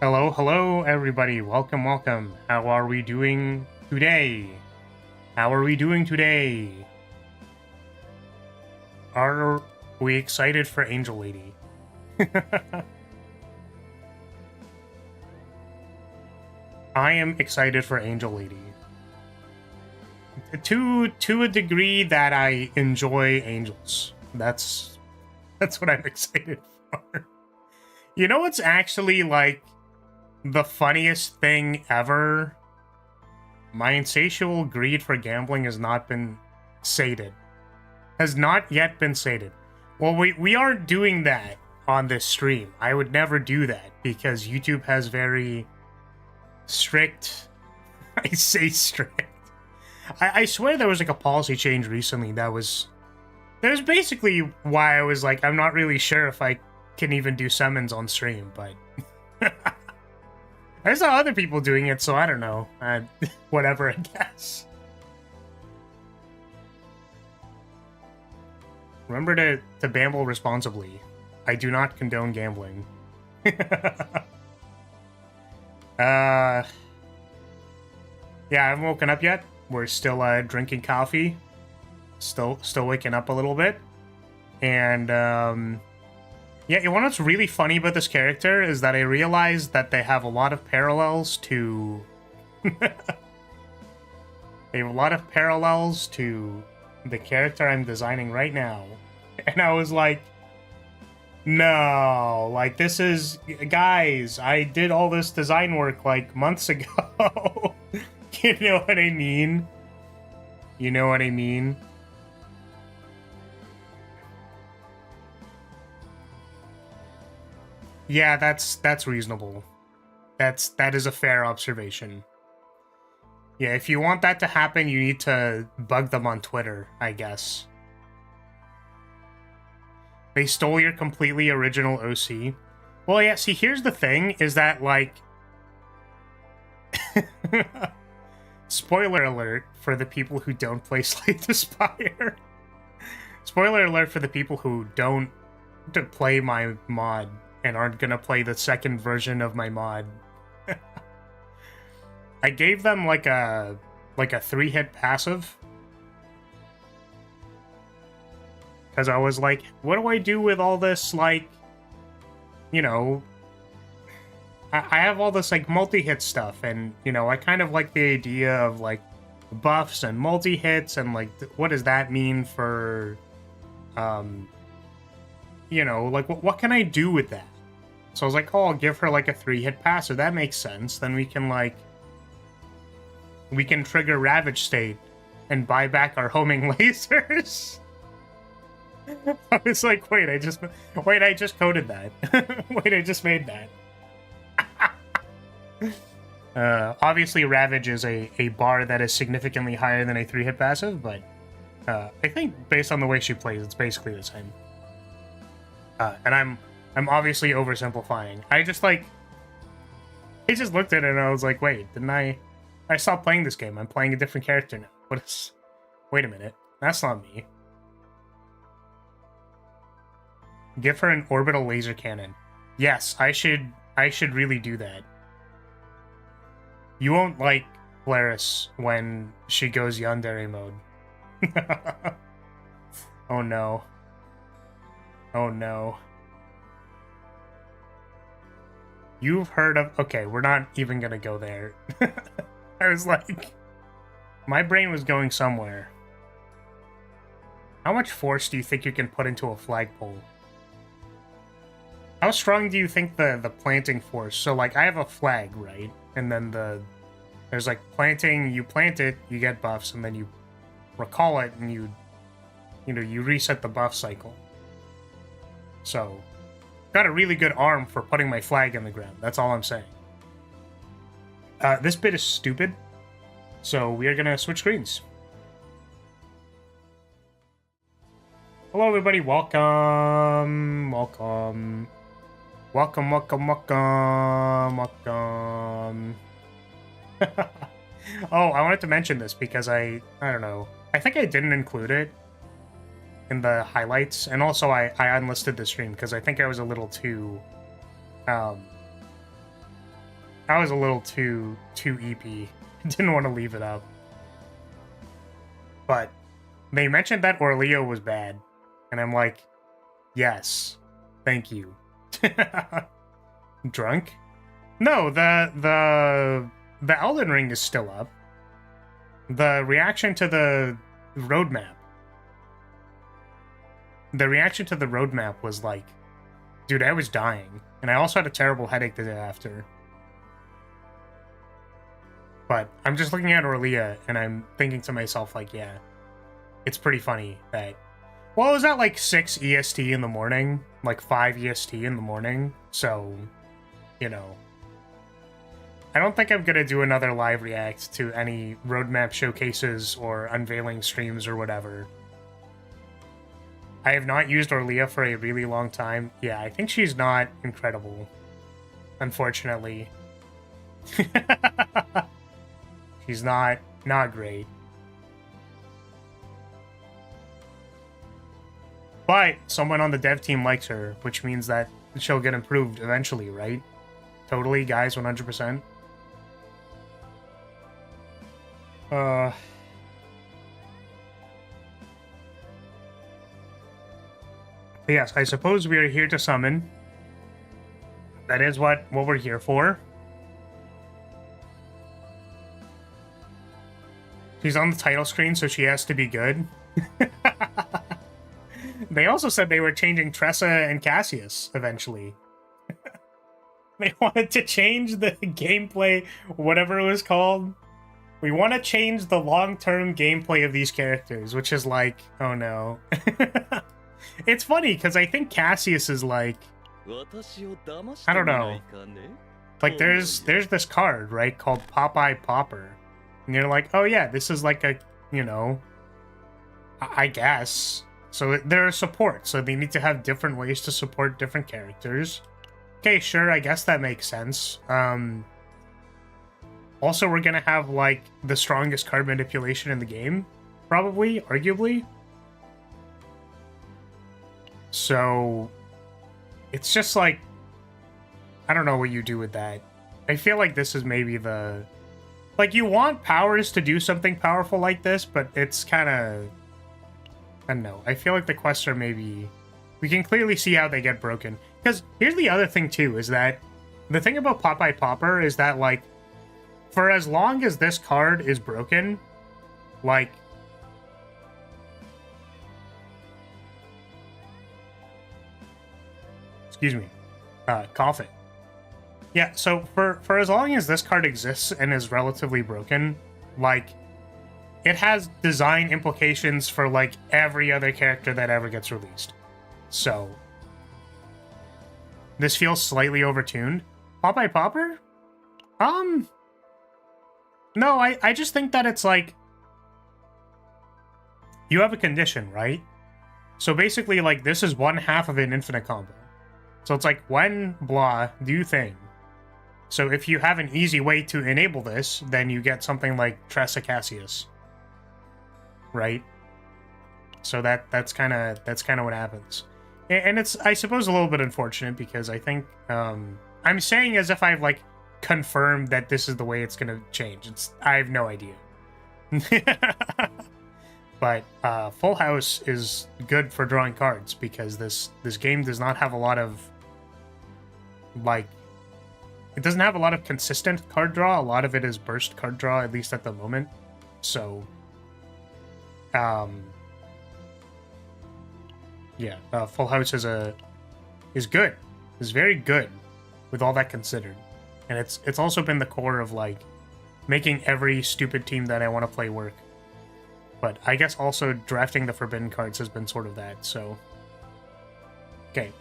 Hello, hello, everybody. Welcome, welcome. How are we doing today? How are we doing today? Are we excited for Angel Lady? I am excited for Angel Lady. To a degree that I enjoy angels. That's what I'm excited for. You know what's actually like the funniest thing ever? My insatiable greed for gambling has not been sated. Has not yet been sated. Well, we aren't doing that on this stream. I would never do that because YouTube has very strict... I say strict. I swear there was like a policy change recently that was... That was basically why I was like, I'm not really sure if I can even do summons on stream, but... I saw other people doing it, so I don't know. Whatever, I guess. Remember to gamble responsibly. I do not condone gambling. Yeah, I haven't woken up yet. We're still drinking coffee. Still waking up a little bit. And yeah, you know what's really funny about this character is that I realized that they have a lot of parallels to... They have a lot of parallels to the character I'm designing right now. And I was like, no, like this is... Guys, I did all this design work like months ago. You know what I mean? You know what I mean? Yeah, that's reasonable. That is a fair observation. Yeah, if you want that to happen, you need to bug them on Twitter, I guess. They stole your completely original OC. Well, yeah, see, here's the thing, is that, like... Spoiler alert for the people who don't play Slay the Spire. Spoiler alert for the people who don't play my mod and aren't gonna play the second version of my mod. I gave them like a 3-hit passive. Because I was like, what do I do with all this, like, you know... I have all this, like, multi-hit stuff, and, you know, I kind of like the idea of, like, buffs and multi-hits, and, like, what does that mean for, you know, like, what can I do with that? So I was like, oh, I'll give her, like, a 3-hit passive. That makes sense. Then we can, like... We can trigger Ravage State and buy back our homing lasers. I was like, wait, I just coded that. Wait, I just made that. Obviously, Ravage is a bar that is significantly higher than a 3-hit passive, but I think based on the way she plays, it's basically the same. And I'm obviously oversimplifying. I just looked at it and I was like, wait, didn't I stopped playing this game. I'm playing a different character now. Wait a minute. That's not me. Give her an orbital laser cannon. Yes, I should really do that. You won't like Polaris when she goes yandere mode. Oh no. Oh no. You've heard of... Okay, we're not even gonna go there. I was like... My brain was going somewhere. How much force do you think you can put into a flagpole? How strong do you think the planting force... So, like, I have a flag, right? And then there's, like, planting... You plant it, you get buffs, and then you recall it, and you reset the buff cycle. So... Got a really good arm for putting my flag in the ground. That's all I'm saying. This bit is stupid, so we are gonna switch screens. Hello, everybody. Welcome. Welcome. Welcome, welcome, welcome, welcome. Oh, I wanted to mention this because I don't know. I think I didn't include it in the highlights, and also I unlisted the stream because I think I was a little too I was a little too EP. Didn't want to leave it up. But they mentioned that Orleo was bad. And I'm like, yes, thank you. Drunk? No, the Elden Ring is still up. The reaction to the roadmap. The reaction to the roadmap was like, dude, I was dying. And I also had a terrible headache the day after. But I'm just looking at Orlea, and I'm thinking to myself, like, yeah, it's pretty funny that... Well, it was at, like, 6 EST in the morning, like, 5 EST in the morning, so, you know. I don't think I'm gonna do another live react to any roadmap showcases or unveiling streams or whatever. I have not used Orlea for a really long time. Yeah, I think she's not incredible, unfortunately. She's not great. But someone on the dev team likes her, which means that she'll get improved eventually, right? Totally, guys, 100%. But yes, I suppose we are here to summon. That is what we're here for. She's on the title screen, so she has to be good. They also said they were changing Tressa and Cassius eventually. They wanted to change the gameplay, whatever it was called. We want to change the long-term gameplay of these characters, which is like, oh no. It's funny, because I think Cassius is like... I don't know. Like, there's this card, right, called Popeye Popper. And you're like, oh yeah, this is like a, you know, I guess. So there are support, so they need to have different ways to support different characters. Okay, sure, I guess that makes sense. Also, we're gonna have, like, the strongest card manipulation in the game, probably, arguably. So, it's just like, I don't know what you do with that. I feel like this is maybe the... Like, you want powers to do something powerful like this, but it's kind of... I don't know. I feel like the quests are maybe... We can clearly see how they get broken. Because here's the other thing, too, is that... The thing about Popeye Popper is that, like, for as long as this card is broken, like... Excuse me. Coughing. Yeah, so for as long as this card exists and is relatively broken, like, it has design implications for, like, every other character that ever gets released. So, this feels slightly overtuned. Popeye Popper? No, I just think that it's like, you have a condition, right? So basically, like, this is one half of an infinite combo. So it's like, when blah, do thing. So if you have an easy way to enable this, then you get something like Tressa Cassius. Right? So that's kind of what happens. And it's, I suppose, a little bit unfortunate because I think I'm saying as if I've, like, confirmed that this is the way it's going to change. I have no idea. But Full House is good for drawing cards because this game does not have a lot of, like, it doesn't have a lot of consistent card draw. A lot of it is burst card draw, at least at the moment. So, yeah, Full House is good. Is very good, with all that considered, and it's also been the core of, like, making every stupid team that I want to play work. But I guess also drafting the Forbidden cards has been sort of that. So, okay.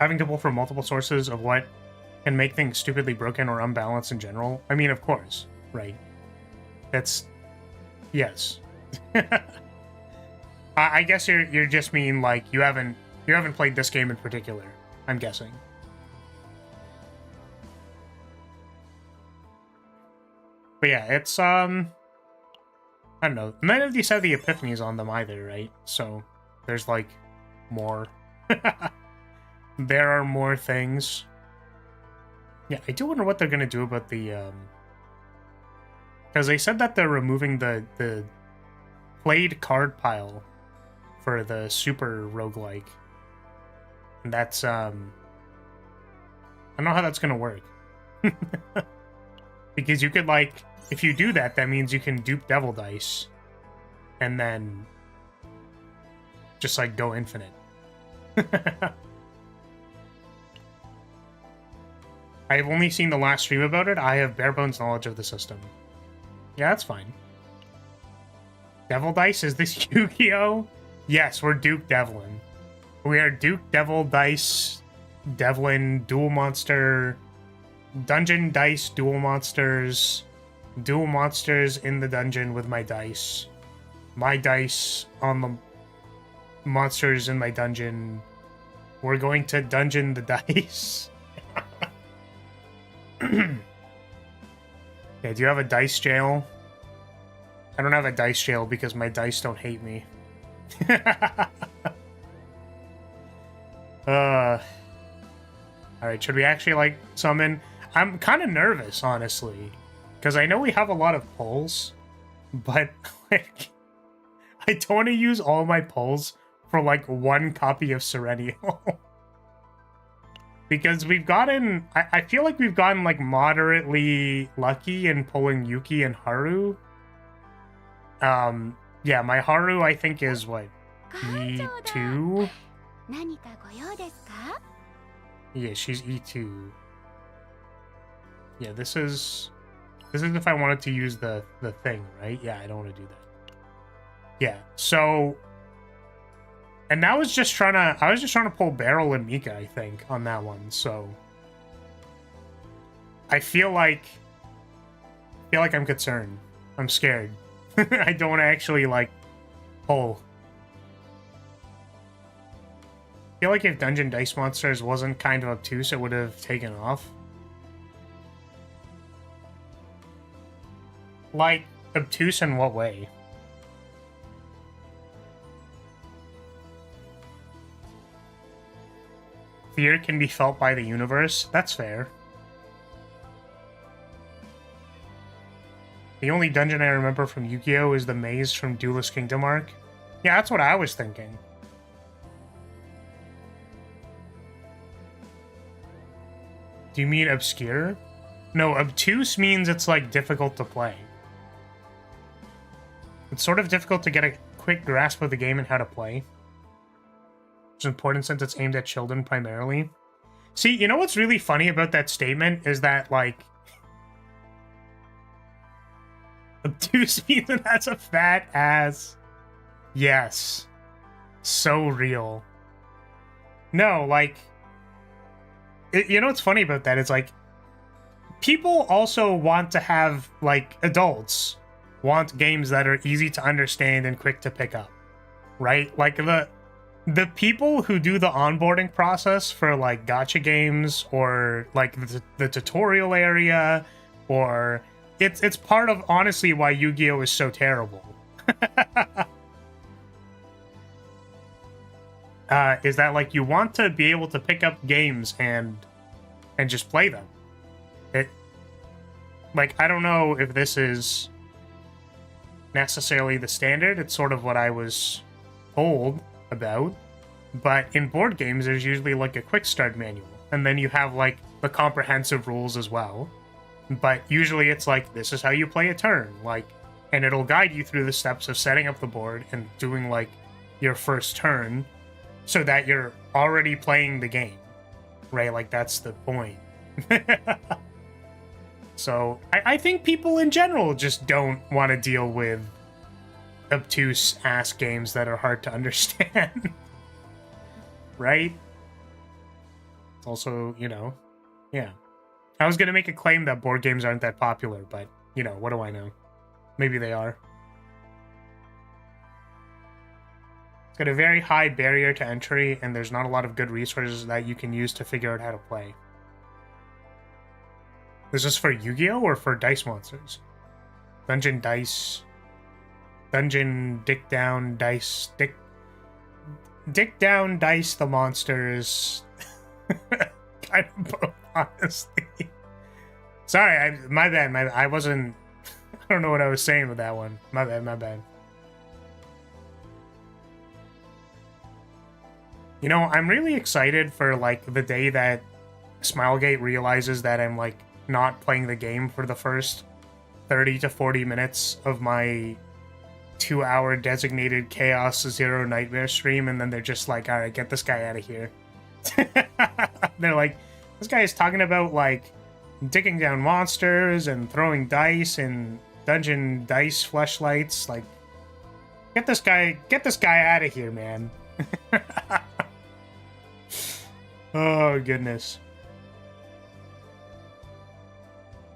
Having to pull from multiple sources of what can make things stupidly broken or unbalanced in general. I mean, of course, right? That's, yes. I guess you're just mean, like, you haven't played this game in particular, I'm guessing. But yeah, it's I don't know. None of these have the epiphanies on them either, right? So there's, like, more. There are more things. Yeah, I do wonder what they're gonna do about the because they said that they're removing the played card pile for the super roguelike. And that's I don't know how that's gonna work. Because you could, like, if you do that, that means you can dupe devil dice and then just like go infinite. I've only seen the last stream about it. I have bare bones knowledge of the system. Yeah, that's fine. Devil dice, is this Yu-Gi-Oh? Yes, we're Duke Devlin. We are Duke Devil Dice Devlin Dual Monster Dungeon Dice Dual Monsters in the dungeon with my dice. My dice on the monsters in my dungeon. We're going to dungeon the dice. Yeah, do you have a dice jail? I don't have a dice jail because my dice don't hate me. Alright, should we actually, like, summon? I'm kind of nervous, honestly. Because I know we have a lot of pulls, but, like, I don't want to use all my pulls for, like, one copy of SERENIEL. Because we've gotten... I feel like we've gotten, like, moderately lucky in pulling Yuki and Haru. Yeah, my Haru, I think, is, what, E2? Yeah, she's E2. Yeah, this is if I wanted to use the thing, right? Yeah, I don't want to do that. Yeah, so... And I was just trying to pull Beryl and Mika, I think, on that one, so... I feel like I'm concerned. I'm scared. I don't want to actually, like, pull. I feel like if Dungeon Dice Monsters wasn't kind of obtuse, it would have taken off. Like, obtuse in what way? Fear can be felt by the universe. That's fair. The only dungeon I remember from Yu-Gi-Oh! Is the maze from Duelist Kingdom Arc. Yeah, that's what I was thinking. Do you mean obscure? No, obtuse means it's, like, difficult to play. It's sort of difficult to get a quick grasp of the game and how to play. It's important since it's aimed at children primarily. See, you know what's really funny about that statement is that, like... obtuse means that's a fat ass. Yes. So real. No, like... you know what's funny about that? It's like... people also want to have, like, adults want games that are easy to understand and quick to pick up. Right? Like, the people who do the onboarding process for, like, gacha games or, like, the tutorial area, or... It's part of, honestly, why Yu-Gi-Oh! Is so terrible. Is that, like, you want to be able to pick up games and just play them. Like, I don't know if this is necessarily the standard. It's sort of what I was told about. But in board games, there's usually, like, a quick start manual. And then you have, like, the comprehensive rules as well. But usually it's like, this is how you play a turn. Like, and it'll guide you through the steps of setting up the board and doing, like, your first turn so that you're already playing the game. Right? Like, that's the point. So, I think people in general just don't want to deal with obtuse-ass games that are hard to understand. Right? It's also, you know, yeah. I was going to make a claim that board games aren't that popular, but, you know, what do I know? Maybe they are. It's got a very high barrier to entry, and there's not a lot of good resources that you can use to figure out how to play. Is this for Yu-Gi-Oh! Or for Dice Monsters? Dungeon Dice... Dungeon Dick Down Dice... Dick Down Dice the Monsters... kind of both, honestly. Sorry, my bad. I wasn't. I don't know what I was saying with that one. My bad. My bad. You know, I'm really excited for like the day that Smilegate realizes that I'm like not playing the game for the first 30 to 40 minutes of my 2-hour designated Chaos Zero Nightmare stream, and then they're just like, all right, get this guy out of here. They're like, this guy is talking about like digging down monsters and throwing dice and dungeon dice fleshlights. Like, get this guy out of here, man. Oh goodness.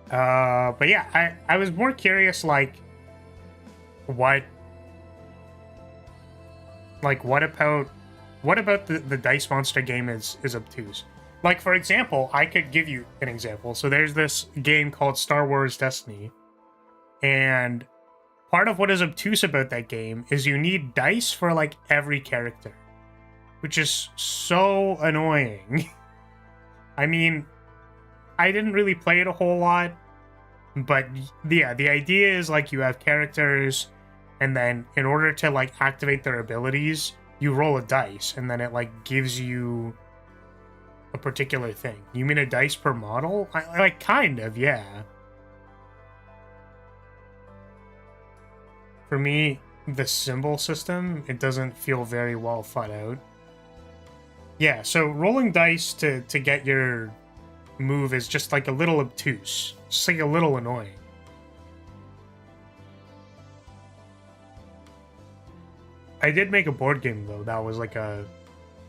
But yeah, I was more curious, like what about the dice monster game is obtuse? Like, for example, I could give you an example. So there's this game called Star Wars Destiny, and part of what is obtuse about that game is you need dice for like every character, which is so annoying. I mean, I didn't really play it a whole lot, but yeah, the idea is like you have characters, and then in order to like activate their abilities, you roll a dice, and then it like gives you a particular thing. You mean a dice per model? I like kind of, yeah. For me, the symbol system, it doesn't feel very well thought out. Yeah, so rolling dice to get your move is just like a little obtuse. Just like a little annoying. I did make a board game, though. That was like a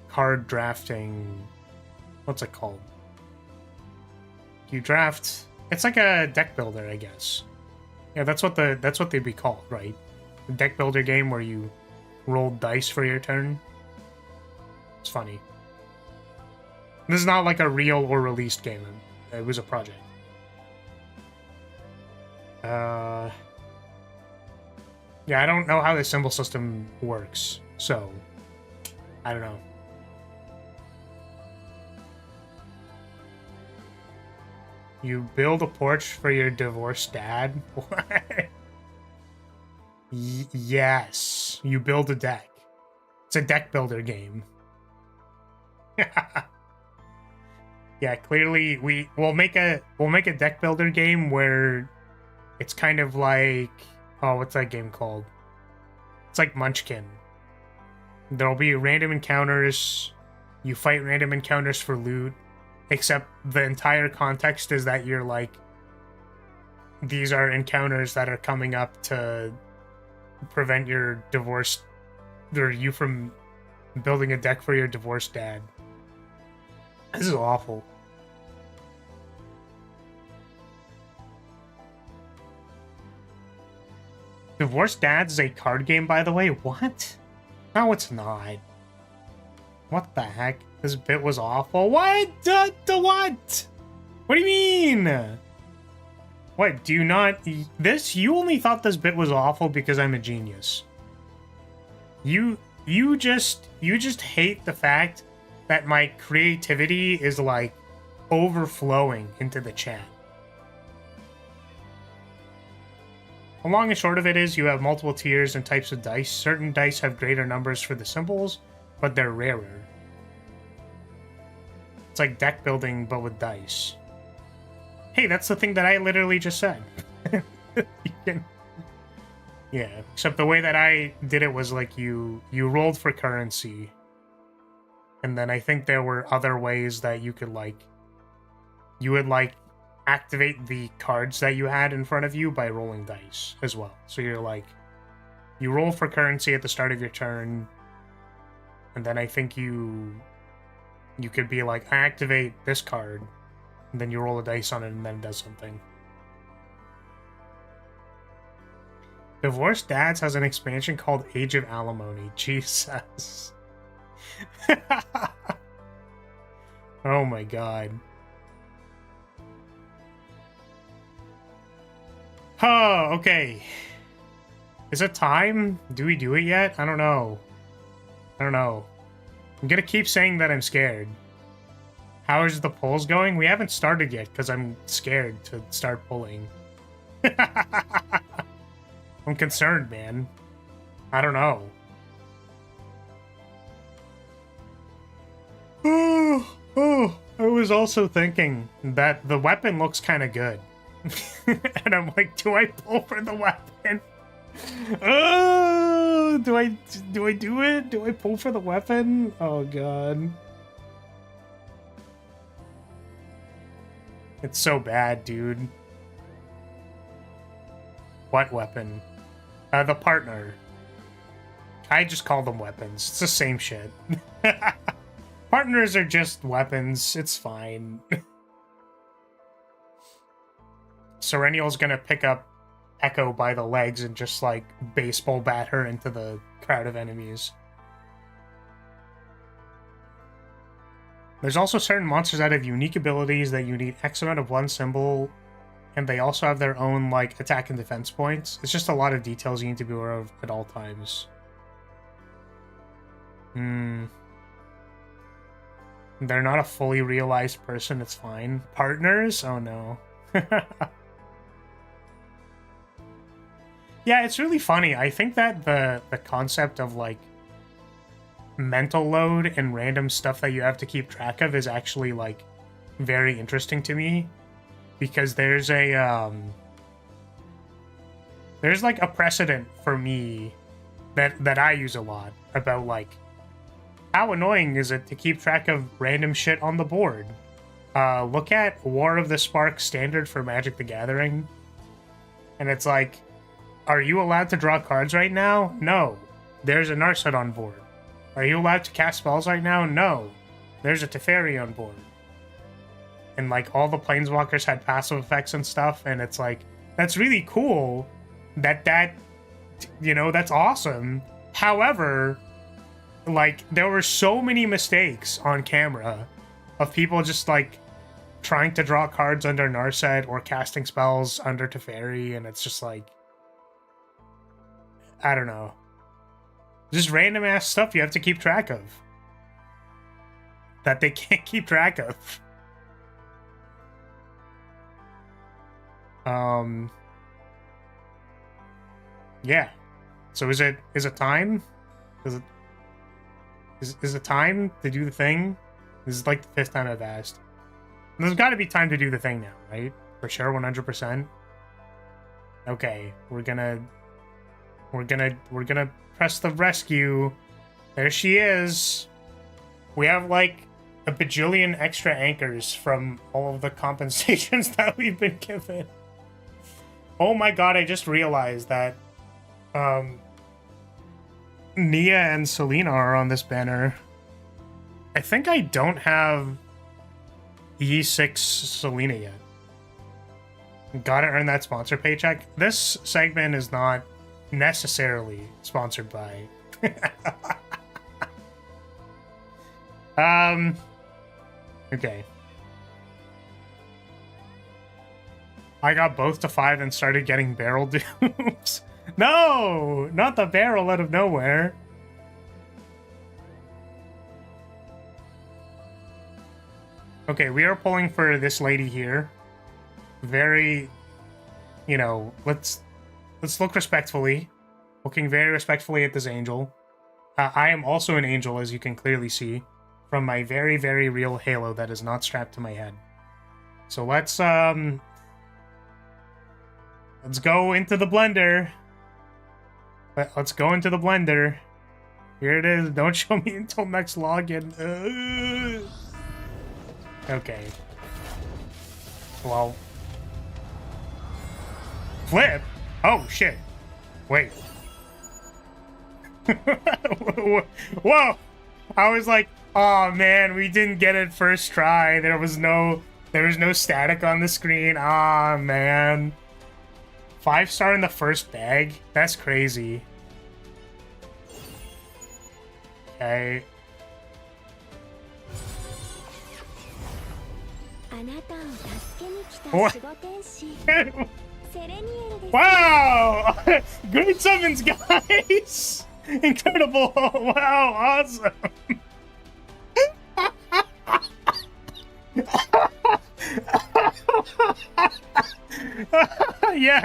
card drafting... What's it called? You draft... It's like a deck builder, I guess. Yeah, that's what they'd be called, right? A deck builder game where you roll dice for your turn. It's funny. This is not like a real or released game. It was a project. Yeah, I don't know how the symbol system works, so I don't know. You build a porch for your divorced dad? What? Yes, you build a deck. It's a deck builder game. Yeah, clearly we'll make a deck builder game where it's kind of like, oh, what's that game called? It's like Munchkin. There'll be random encounters. You fight random encounters for loot, except the entire context is that you're like, these are encounters that are coming up to prevent your divorce, or you from building a deck for your divorced dad. This is awful. Divorced Dads is a card game, by the way? What? No, it's not. What the heck? This bit was awful. What? The what? What do you mean? What, do you not... This? You only thought this bit was awful because I'm a genius. You just hate the fact that my creativity is, like, overflowing into the chat. The long and short of it is you have multiple tiers and types of dice. Certain dice have greater numbers for the symbols, but they're rarer. It's like deck building, but with dice. Hey, that's the thing that I literally just said. Yeah, except the way that I did it was like you rolled for currency. And then I think there were other ways that you could you would activate the cards that you had in front of you by rolling dice as well. So you're you roll for currency at the start of your turn, and then I think you could be like, I activate this card, and then you roll a dice on it and then it does something. Divorced Dads has an expansion called Age of Alimony. Jesus. Oh my god. Oh, okay. Is it time? Do we do it yet? I don't know. I'm gonna keep saying that I'm scared. How is the polls going? We haven't started yet because I'm scared to start pulling. I'm concerned, man. I don't know. I was also thinking that the weapon looks kind of good. And I'm like, do I pull for the weapon? Oh, do I do it? Do I pull for the weapon? Oh god. It's so bad, dude. What weapon? The partner. I just call them weapons. It's the same shit. Partners are just weapons. It's fine. Sereniel's gonna pick up Echo by the legs and just, like, baseball bat her into the crowd of enemies. There's also certain monsters that have unique abilities that you need X amount of one symbol, and they also have their own, like, attack and defense points. It's just a lot of details you need to be aware of at all times. They're not a fully realized person, it's fine. Partners? Oh no. Yeah, it's really funny. I think that the concept of, like, mental load and random stuff that you have to keep track of is actually, like, very interesting to me. Because there's a, there's, like, a precedent for me that I use a lot about, like, how annoying is it to keep track of random shit on the board? Look at War of the Spark standard for Magic the Gathering. And it's like, are you allowed to draw cards right now? No. There's a Narset on board. Are you allowed to cast spells right now? No. There's a Teferi on board. And, like, all the Planeswalkers had passive effects and stuff, and it's like, that's really cool. You know, that's awesome. However, like, there were so many mistakes on camera of people just, like, trying to draw cards under Narset or casting spells under Teferi, and it's just like, I don't know. Just random ass stuff you have to keep track of. That they can't keep track of. Yeah. So is it time? Is it time to do the thing? This is like the 5th time I've asked. There's got to be time to do the thing now, right? For sure, 100%. Okay, we're gonna press the rescue. There she is. We have, like, a bajillion extra anchors from all of the compensations that we've been given. Oh my god, I just realized that Nia and Selena are on this banner. I think I don't have E6 Selena yet. Gotta earn that sponsor paycheck. This segment is not necessarily sponsored by. Okay. I got both to 5 and started getting barrel dupes. No! Not the barrel out of nowhere. Okay, we are pulling for this lady here. Very, you know, let's look respectfully. Looking very respectfully at this angel. I am also an angel, as you can clearly see, from my very, very real halo that is not strapped to my head. So let's go into the blender. Let's go into the blender. Here it is. Don't show me until next login. Okay. Well. Flip? Oh, shit. Wait. Whoa! I was like, oh man, we didn't get it first try. There was no static on the screen. Ah, man. 5-star in the first bag? That's crazy. Okay. What? Wow! Great summons, guys! Incredible! Wow, awesome! Yeah,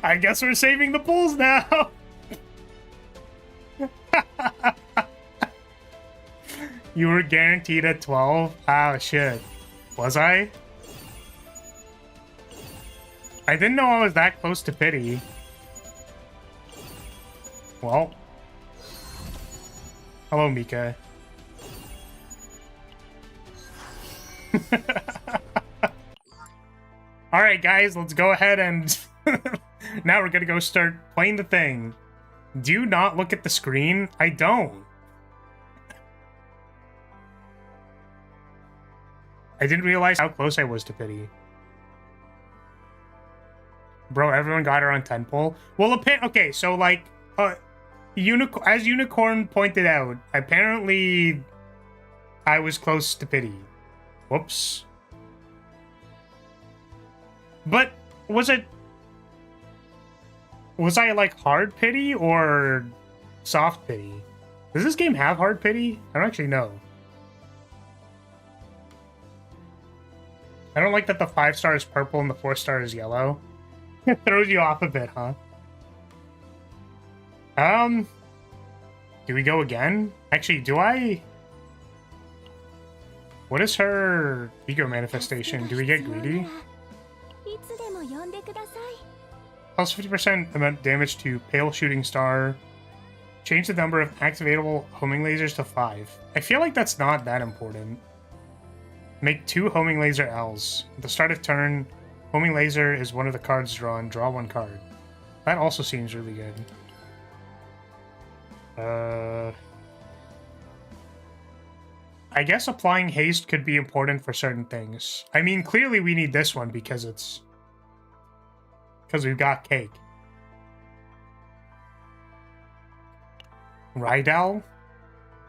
I guess we're saving the pools now. You were guaranteed at 12? Oh, shit. Was I? I didn't know I was that close to pity. Well. Hello, Mika. Alright, guys, let's go ahead and... now we're gonna go start playing the thing. Do you not look at the screen? I don't. I didn't realize how close I was to pity. Bro, everyone got her on 10 pole. Well, okay, so like, as Unicorn pointed out, apparently I was close to pity. Whoops. But was I like hard pity or soft pity? Does this game have hard pity? I don't actually know. I don't like that the 5-star is purple and the 4-star is yellow. It throws you off a bit, huh? Do we go again? Actually, do I? What is her ego manifestation? Do we get greedy? Plus 50% amount damage to pale shooting star. Change the number of activatable homing lasers to 5. I feel like that's not that important. Make 2 homing laser Ls. At the start of turn, homing laser is one of the cards drawn. Draw 1 card. That also seems really good. I guess applying haste could be important for certain things. I mean, clearly we need this one because we've got cake. Rydell?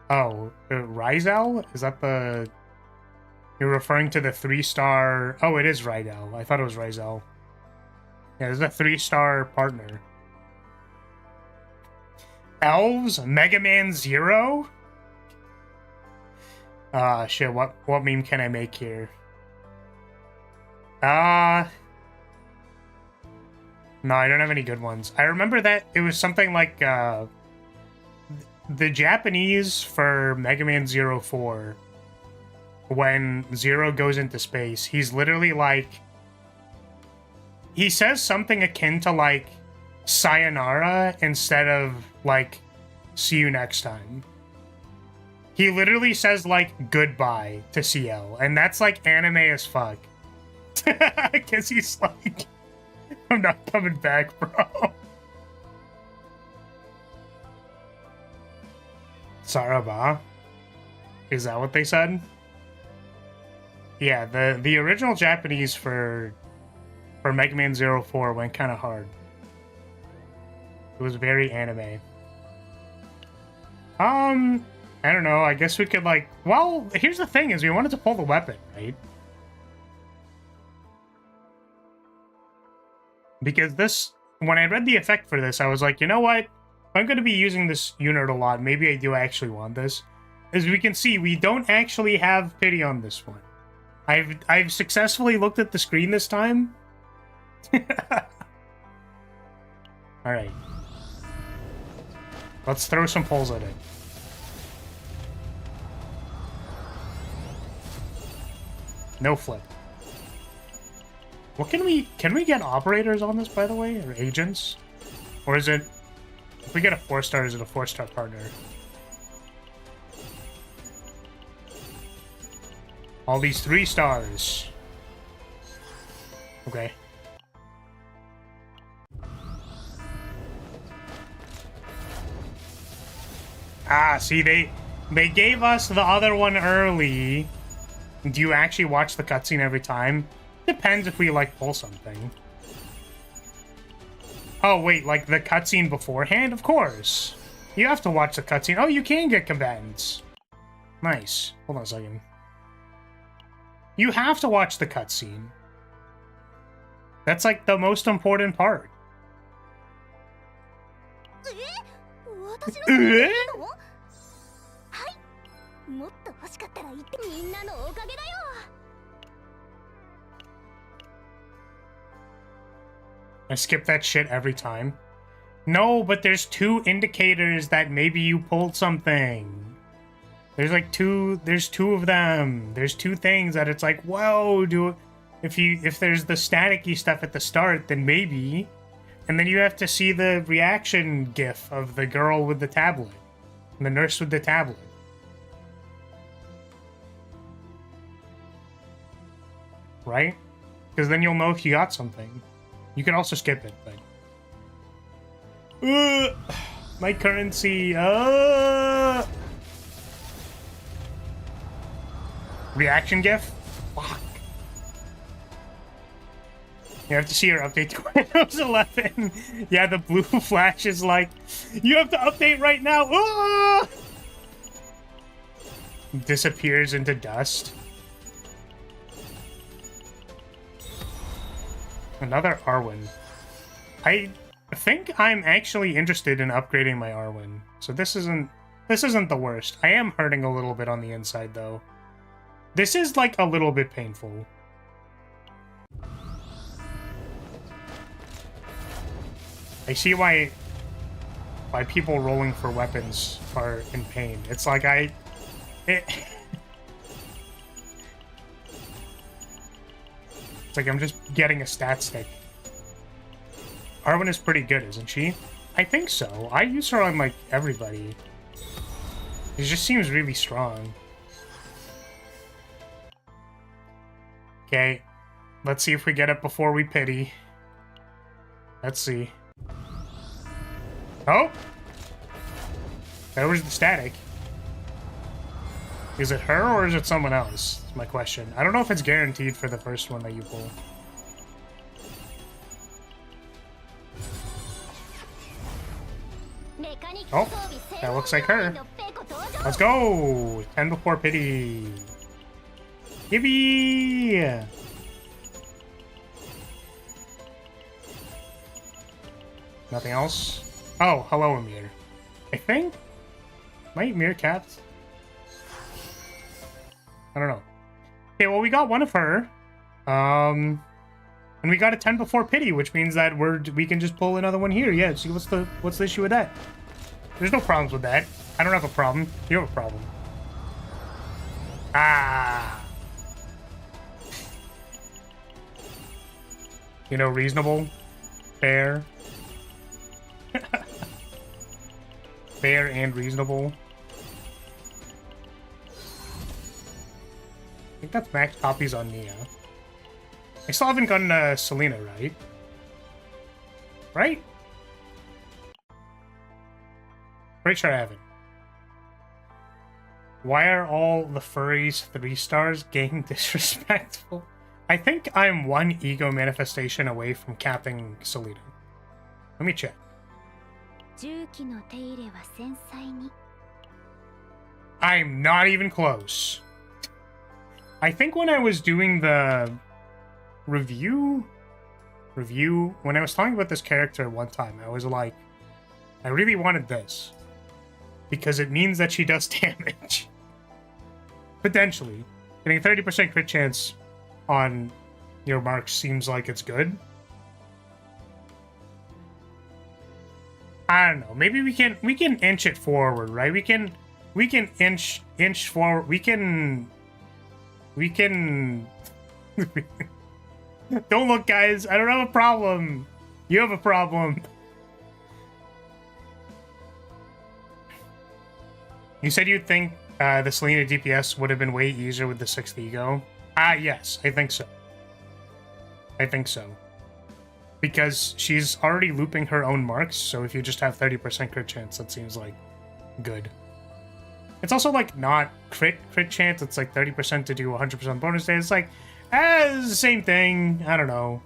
Oh, Ryzel? Is that the... You're referring to the 3-star... Oh, it is Rydell. I thought it was Ryzel. Yeah, this is a 3-star partner. Elves? Mega Man Zero? Shit, what meme can I make here? No, I don't have any good ones. I remember that it was something like, the Japanese for Mega Man 04, when Zero goes into space, he's literally like... He says something akin to, like, sayonara instead of, like, see you next time. He literally says, like, goodbye to CL, and that's, like, anime as fuck. I guess he's like, I'm not coming back, bro. Saraba? Is that what they said? Yeah, the original Japanese for Mega Man 04 went kind of hard. It was very anime. I don't know, I guess we could, like... Well, here's the thing, is we wanted to pull the weapon, right? Because this... When I read the effect for this, I was like, you know what? If I'm going to be using this unit a lot, maybe I do actually want this. As we can see, we don't actually have pity on this one. I've successfully looked at the screen this time. Alright. Let's throw some poles at it. No flip. What can we get operators on this, by the way? Or agents? Or is it... If we get a 4-star, is it a 4-star partner? All these 3 stars. Okay. Ah, see, they gave us the other one early. Do you actually watch the cutscene every time? Depends if we, like, pull something. Oh, wait, like the cutscene beforehand? Of course. You have to watch the cutscene. Oh, you can get combatants. Nice. Hold on a second. You have to watch the cutscene. That's, like, the most important part. I skip that shit every time. No, but there's 2 indicators that maybe you pulled something. There's like there's 2 of them. There's 2 things that it's like, whoa, if there's the staticky stuff at the start, then maybe. And then you have to see the reaction gif of the girl with the tablet. And the nurse with the tablet. Right? Because then you'll know if you got something. You can also skip it, but... my currency. Reaction gif? Fuck. You have to see your update to Windows 11. Yeah, the blue flash is like, you have to update right now. Disappears into dust. Another Arwen. I think I'm actually interested in upgrading my Arwen. So this isn't the worst. I am hurting a little bit on the inside though. This is like a little bit painful. I see why people rolling for weapons are in pain. It's like it's like I'm just getting a stat stick. Arwen is pretty good, isn't she? I think so. I use her on like everybody. It just seems really strong. Okay, let's see if we get it before we pity. Let's see. Oh! There was the static. Is it her or is it someone else? That's my question. I don't know if it's guaranteed for the first one that you pull. Oh, that looks like her. Let's go! 10 before pity. Yippee! Nothing else? Oh, hello, Amir. I think? Might Amir capped? I don't know. Okay, well, we got one of her. And we got a 10 before pity, which means that we can just pull another one here. Yeah, see, what's the issue with that? There's no problems with that. I don't have a problem. You have a problem. Ah. You know, reasonable. Fair. Fair and reasonable. I think that's max copies on Nia. I still haven't gotten Selena, right? Right? Pretty sure I haven't. Why are all the furries 3 stars gang disrespectful? I think I'm one ego manifestation away from capping Selena. Let me check. I'm not even close. I think when I was doing the review, when I was talking about this character one time, I was like, I really wanted this. Because it means that she does damage. Potentially. Getting a 30% crit chance on your marks seems like it's good. I don't know. Maybe we can inch it forward, right? We can inch forward. We can Don't look, guys. I don't have a problem. You have a problem. You said you'd think the Selena DPS would have been way easier with the 6th ego. Yes, I think so. I think so. Because she's already looping her own marks, so if you just have 30% crit chance, that seems like good. It's also like not crit chance, it's like 30% to do 100% bonus day. It's like, the same thing. I don't know.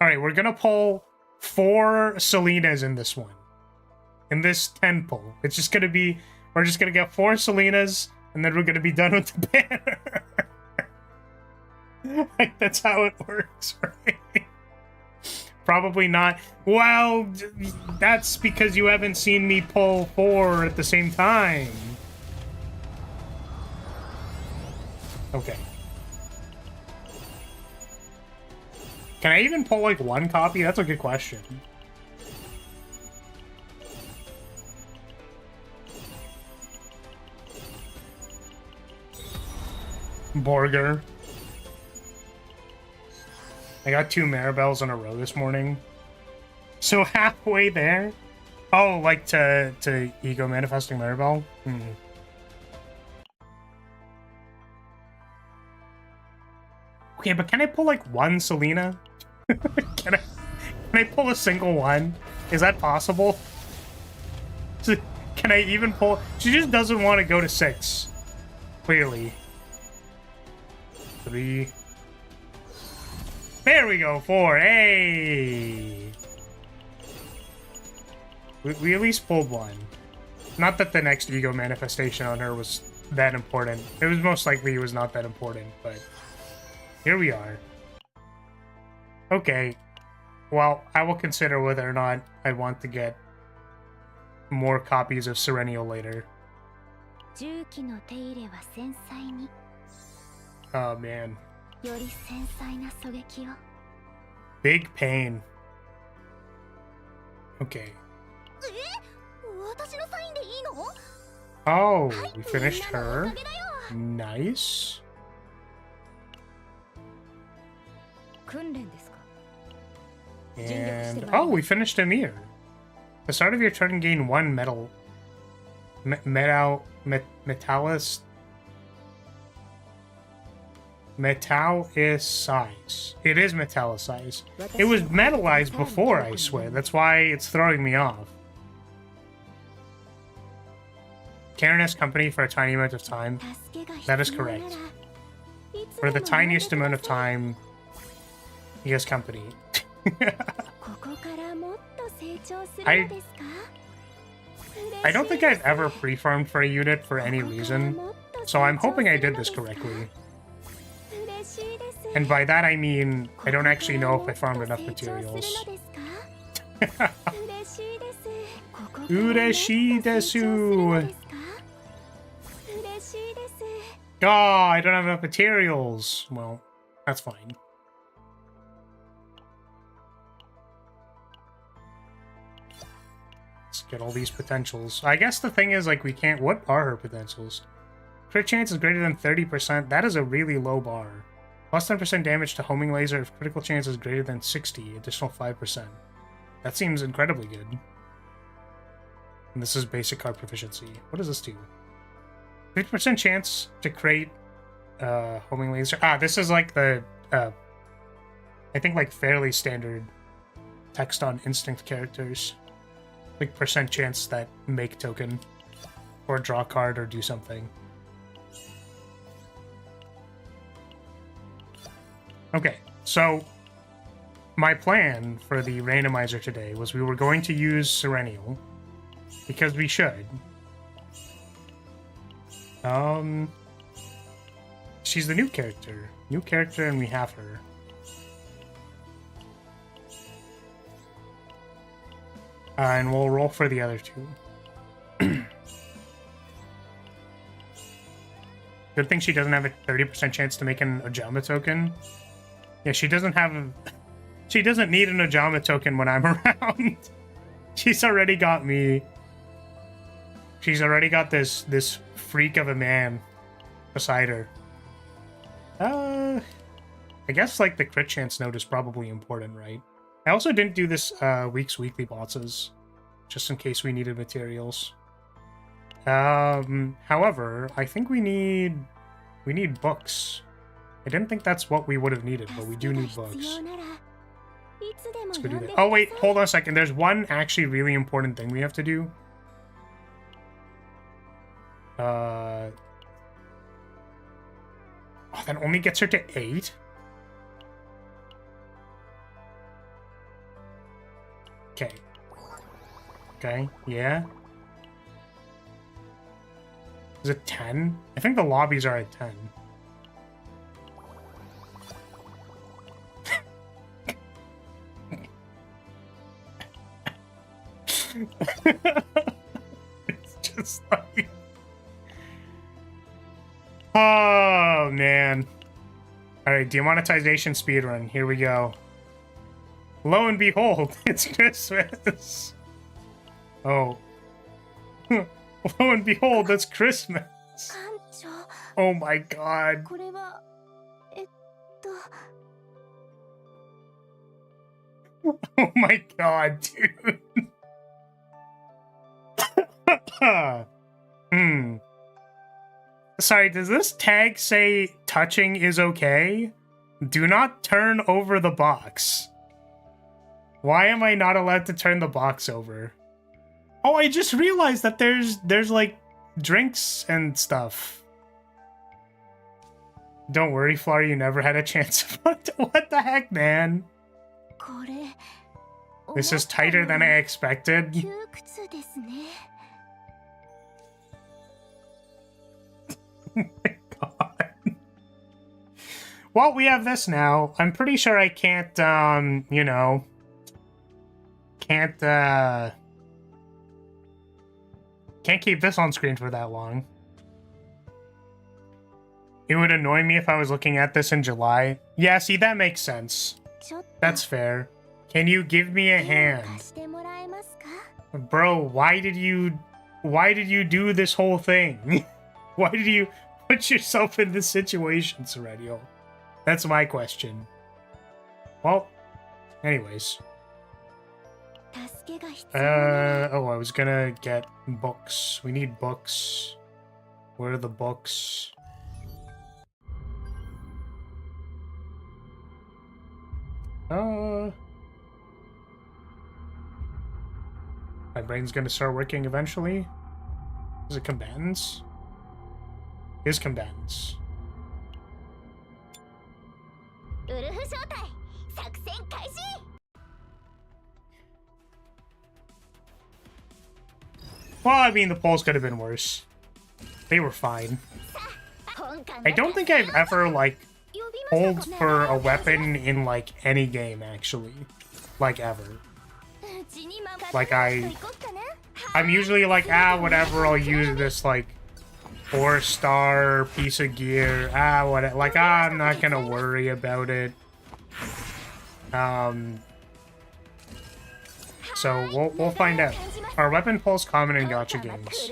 Alright, we're gonna pull 4 Selenas in this one. In this 10 pull. It's just gonna be, we're just gonna get 4 Selenas, and then we're gonna be done with the banner. Like, that's how it works, right? Probably not. Well, that's because you haven't seen me pull 4 at the same time. Okay. Can I even pull like one copy? That's a good question. Borger. I got 2 Maribels in a row this morning. So halfway there? Oh, like to ego manifesting Maribel? Hmm. Okay, but can I pull like one Selena? Can I pull a single one? Is that possible? Can I even pull? She just doesn't want to go to 6. Clearly. 3. There we go, 4. Hey! We at least pulled one. Not that the next ego manifestation on her was that important. It was most likely it was not that important, but here we are. Okay. Well, I will consider whether or not I want to get more copies of Serenial later. Oh, man. Big pain. Okay. Oh, we finished her. Nice. And oh, we finished Amir. The start of your turn, gain 1 metal. Metallist. Metallicize. It is metallicize. It was metallized before, I swear. That's why it's throwing me off. Karen has company for a tiny amount of time. That is correct. For the tiniest amount of time, he has company. I don't think I've ever pre-farmed for a unit for any reason, so I'm hoping I did this correctly. And by that I mean, I don't actually know if I farmed enough materials. Ureshi desu! Oh, I don't have enough materials. Well, that's fine. Let's get all these potentials. I guess the thing is, like, we can't... What are her potentials? Crit chance is greater than 30%. That is a really low bar. Plus 10% damage to homing laser if critical chance is greater than 60. Additional 5%. That seems incredibly good. And this is basic card proficiency. What does this do? 50% chance to create homing laser. Ah, this is like the I think like fairly standard text on instinct characters. Like percent chance that make token or draw card or do something. Okay, so my plan for the randomizer today was we were going to use Serenial because we should. She's the new character. New character, and we have her. And we'll roll for the other two. Good thing she doesn't have a 30% chance to make an Ojama token. Yeah, she doesn't have... She doesn't need an Ojama token when I'm around. She's already got me. She's already got this freak of a man beside her. I guess, like, the crit chance note is probably important, right? I also didn't do this week's weekly bosses, just in case we needed materials. However, I think we need books. I didn't think that's what we would have needed, but we do need books. Let's go do that. Oh, wait, hold on a second. There's one actually really important thing we have to do. Oh, that only gets her to 8? Okay. Okay, yeah. Is it 10? I think the lobbies are at 10. It's just like... Oh, man. Alright, demonetization speedrun. Here we go. Lo and behold, it's Christmas. Oh. Lo and behold, it's Christmas. Oh my god. Oh my god, dude. Sorry, does this tag say touching is okay? Do not turn over the box. Why am I not allowed to turn the box over? Oh, I just realized that there's like drinks and stuff. Don't worry, Flower, you never had a chance. What the heck, man? This is tighter than I expected. Oh my god. Well, we have this now. I'm pretty sure I can't, you know... Can't keep this on screen for that long. It would annoy me if I was looking at this in July. Yeah, see, that makes sense. That's fair. Can you give me a hand? Bro, why did you do this whole thing? Why did you put yourself in this situation, Sereniel? That's my question. Well, anyways. Oh, I was gonna get books. We need books. Where are the books? My brain's gonna start working eventually. Is it combatants? Is combatants. Well, I mean, the polls could have been worse. They were fine. I don't think I've ever, like, pulled for a weapon in, like, any game, actually. Like, ever. Like, I'm usually like, whatever, I'll use this, like, 4-star piece of gear. Whatever. Like, I'm not gonna worry about it. So, we'll find out. Are weapon pulls common in gacha games?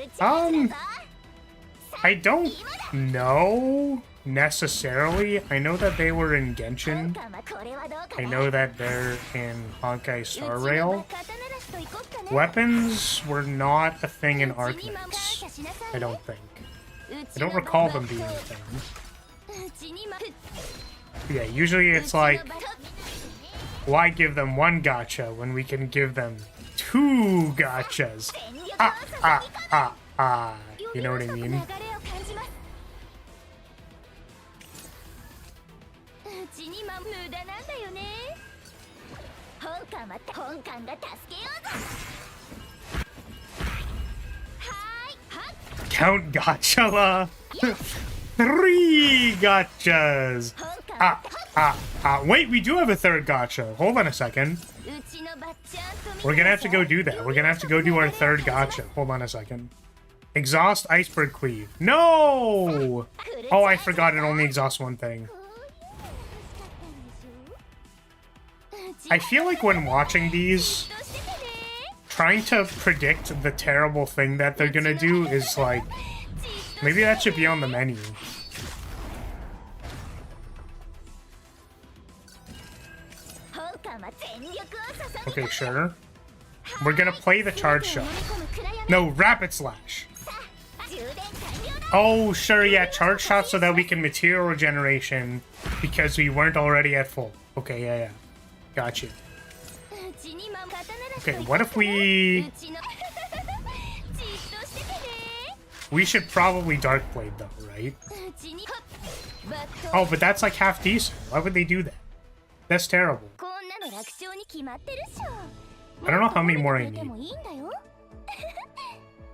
I don't know, necessarily. I know that they were in Genshin. I know that they're in Honkai Star Rail. Weapons were not a thing in Arcmix, I don't think. I don't recall them being a thing. Yeah, usually it's like, why give them one gacha when we can give them 2 gachas? You know what I mean? Count Gachala! 3 gachas! Wait, we do have a 3rd gacha. Hold on a second. We're gonna have to go do that. We're gonna have to go do our 3rd gacha. Hold on a second. Exhaust Iceberg Cleave. No! Oh, I forgot it only exhausts one thing. I feel like when watching these, trying to predict the terrible thing that they're gonna do is like, maybe that should be on the menu. Okay, sure. We're gonna play the charge shot. No, rapid slash. Oh, sure, yeah, charge shot so that we can material regeneration because we weren't already at full. Okay, yeah. Gotcha. Okay, what if we... We should probably Dark Blade though, right? Oh, but that's like half decent. Why would they do that? That's terrible. I don't know how many more I need.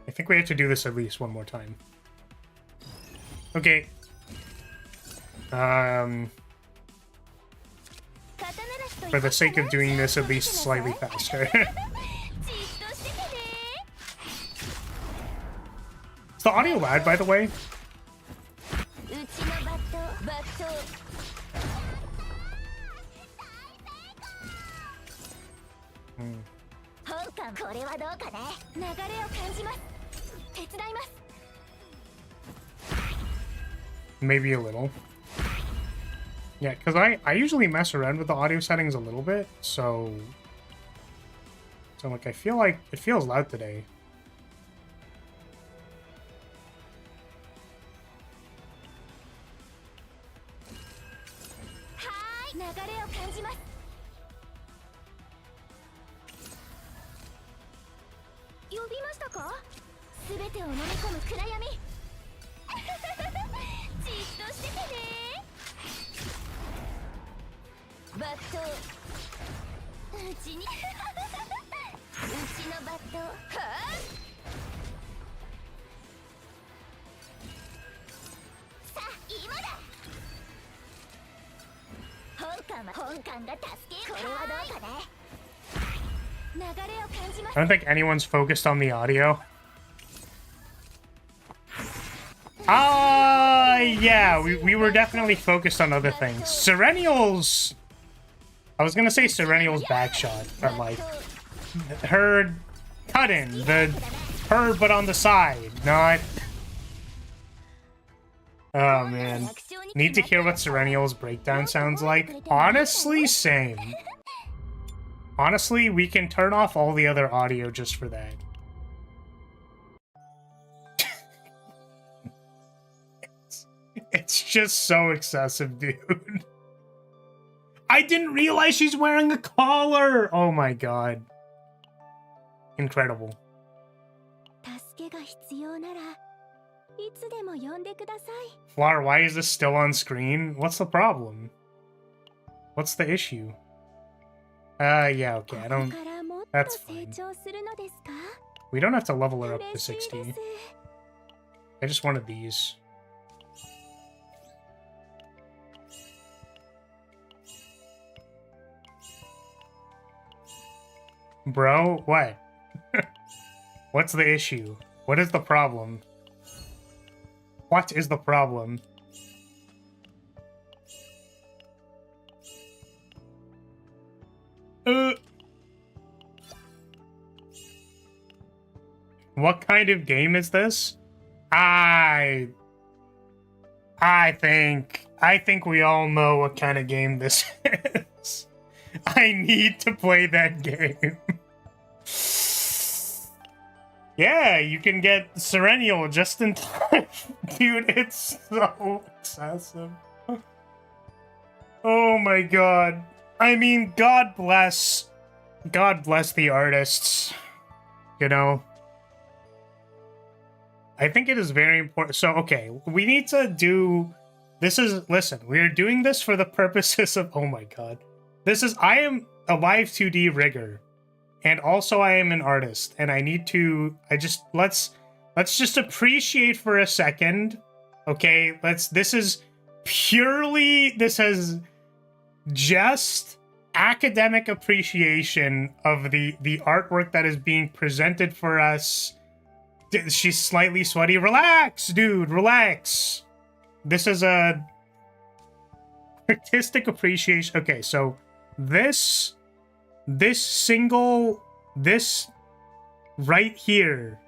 I think we have to do this at least one more time. Okay. For the sake of doing this at least slightly faster. Is the audio loud, by the way? Maybe a little. Yeah, because I usually mess around with the audio settings a little bit, so like I feel like it feels loud today. I don't think anyone's focused on the audio. Yeah, we were definitely focused on other things. SERENIEL's... I was gonna say SERENIEL's backshot, but like... her cut-in, her but on the side, not... Oh man. Need to hear what SERENIEL's breakdown sounds like? Honestly, same. Honestly, we can turn off all the other audio just for that. It's just so excessive, dude. I didn't realize she's wearing a collar! Oh my god. Incredible. Flower, why is this still on screen? What's the problem? What's the issue? Yeah, okay, I don't... That's fine. We don't have to level her up to 60. I just wanted these. Bro, what? What's the issue? What is the problem? What is the problem? What kind of game is this? I think we all know what kind of game this is. I need to play that game. Yeah, you can get SERENIEL just in time. Dude, it's so excessive. Oh my god. I mean, God bless the artists. You know? I think it is very important. So, okay, we need to do... Listen, we are doing this for the purposes of... Oh my god. I am a live 2D rigger. And also I am an artist. And I need to... Let's just appreciate for a second. Okay? This is just academic appreciation of the artwork that is being presented for us. She's slightly sweaty. Relax, dude. Relax. This is a artistic appreciation. Okay, so this right here.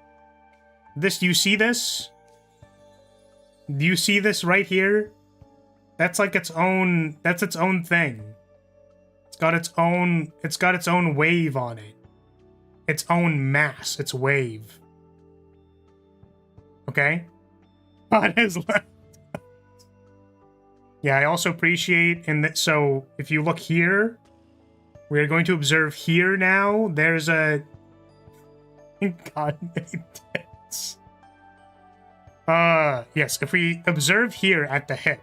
You see this? Do you see this right here? That's like its own thing. It's got its own wave on it. Its own mass, its wave. Okay? On his left. Yeah, I also appreciate so if you look here, we're going to observe here now. There's a God made tits. Yes, if we observe here at the hip,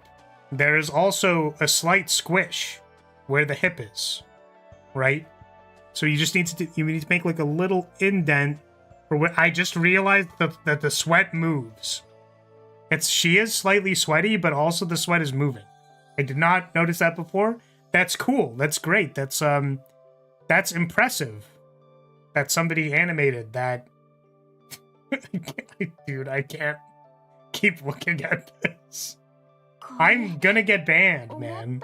there is also a slight squish where the hip is, right? So you just need to make like a little indent for where I just realized that the sweat moves. She is slightly sweaty, but also the sweat is moving. I did not notice that before. That's cool. That's great. That's impressive. That somebody animated that. Dude, I can't keep looking at this. I'm gonna get banned, man.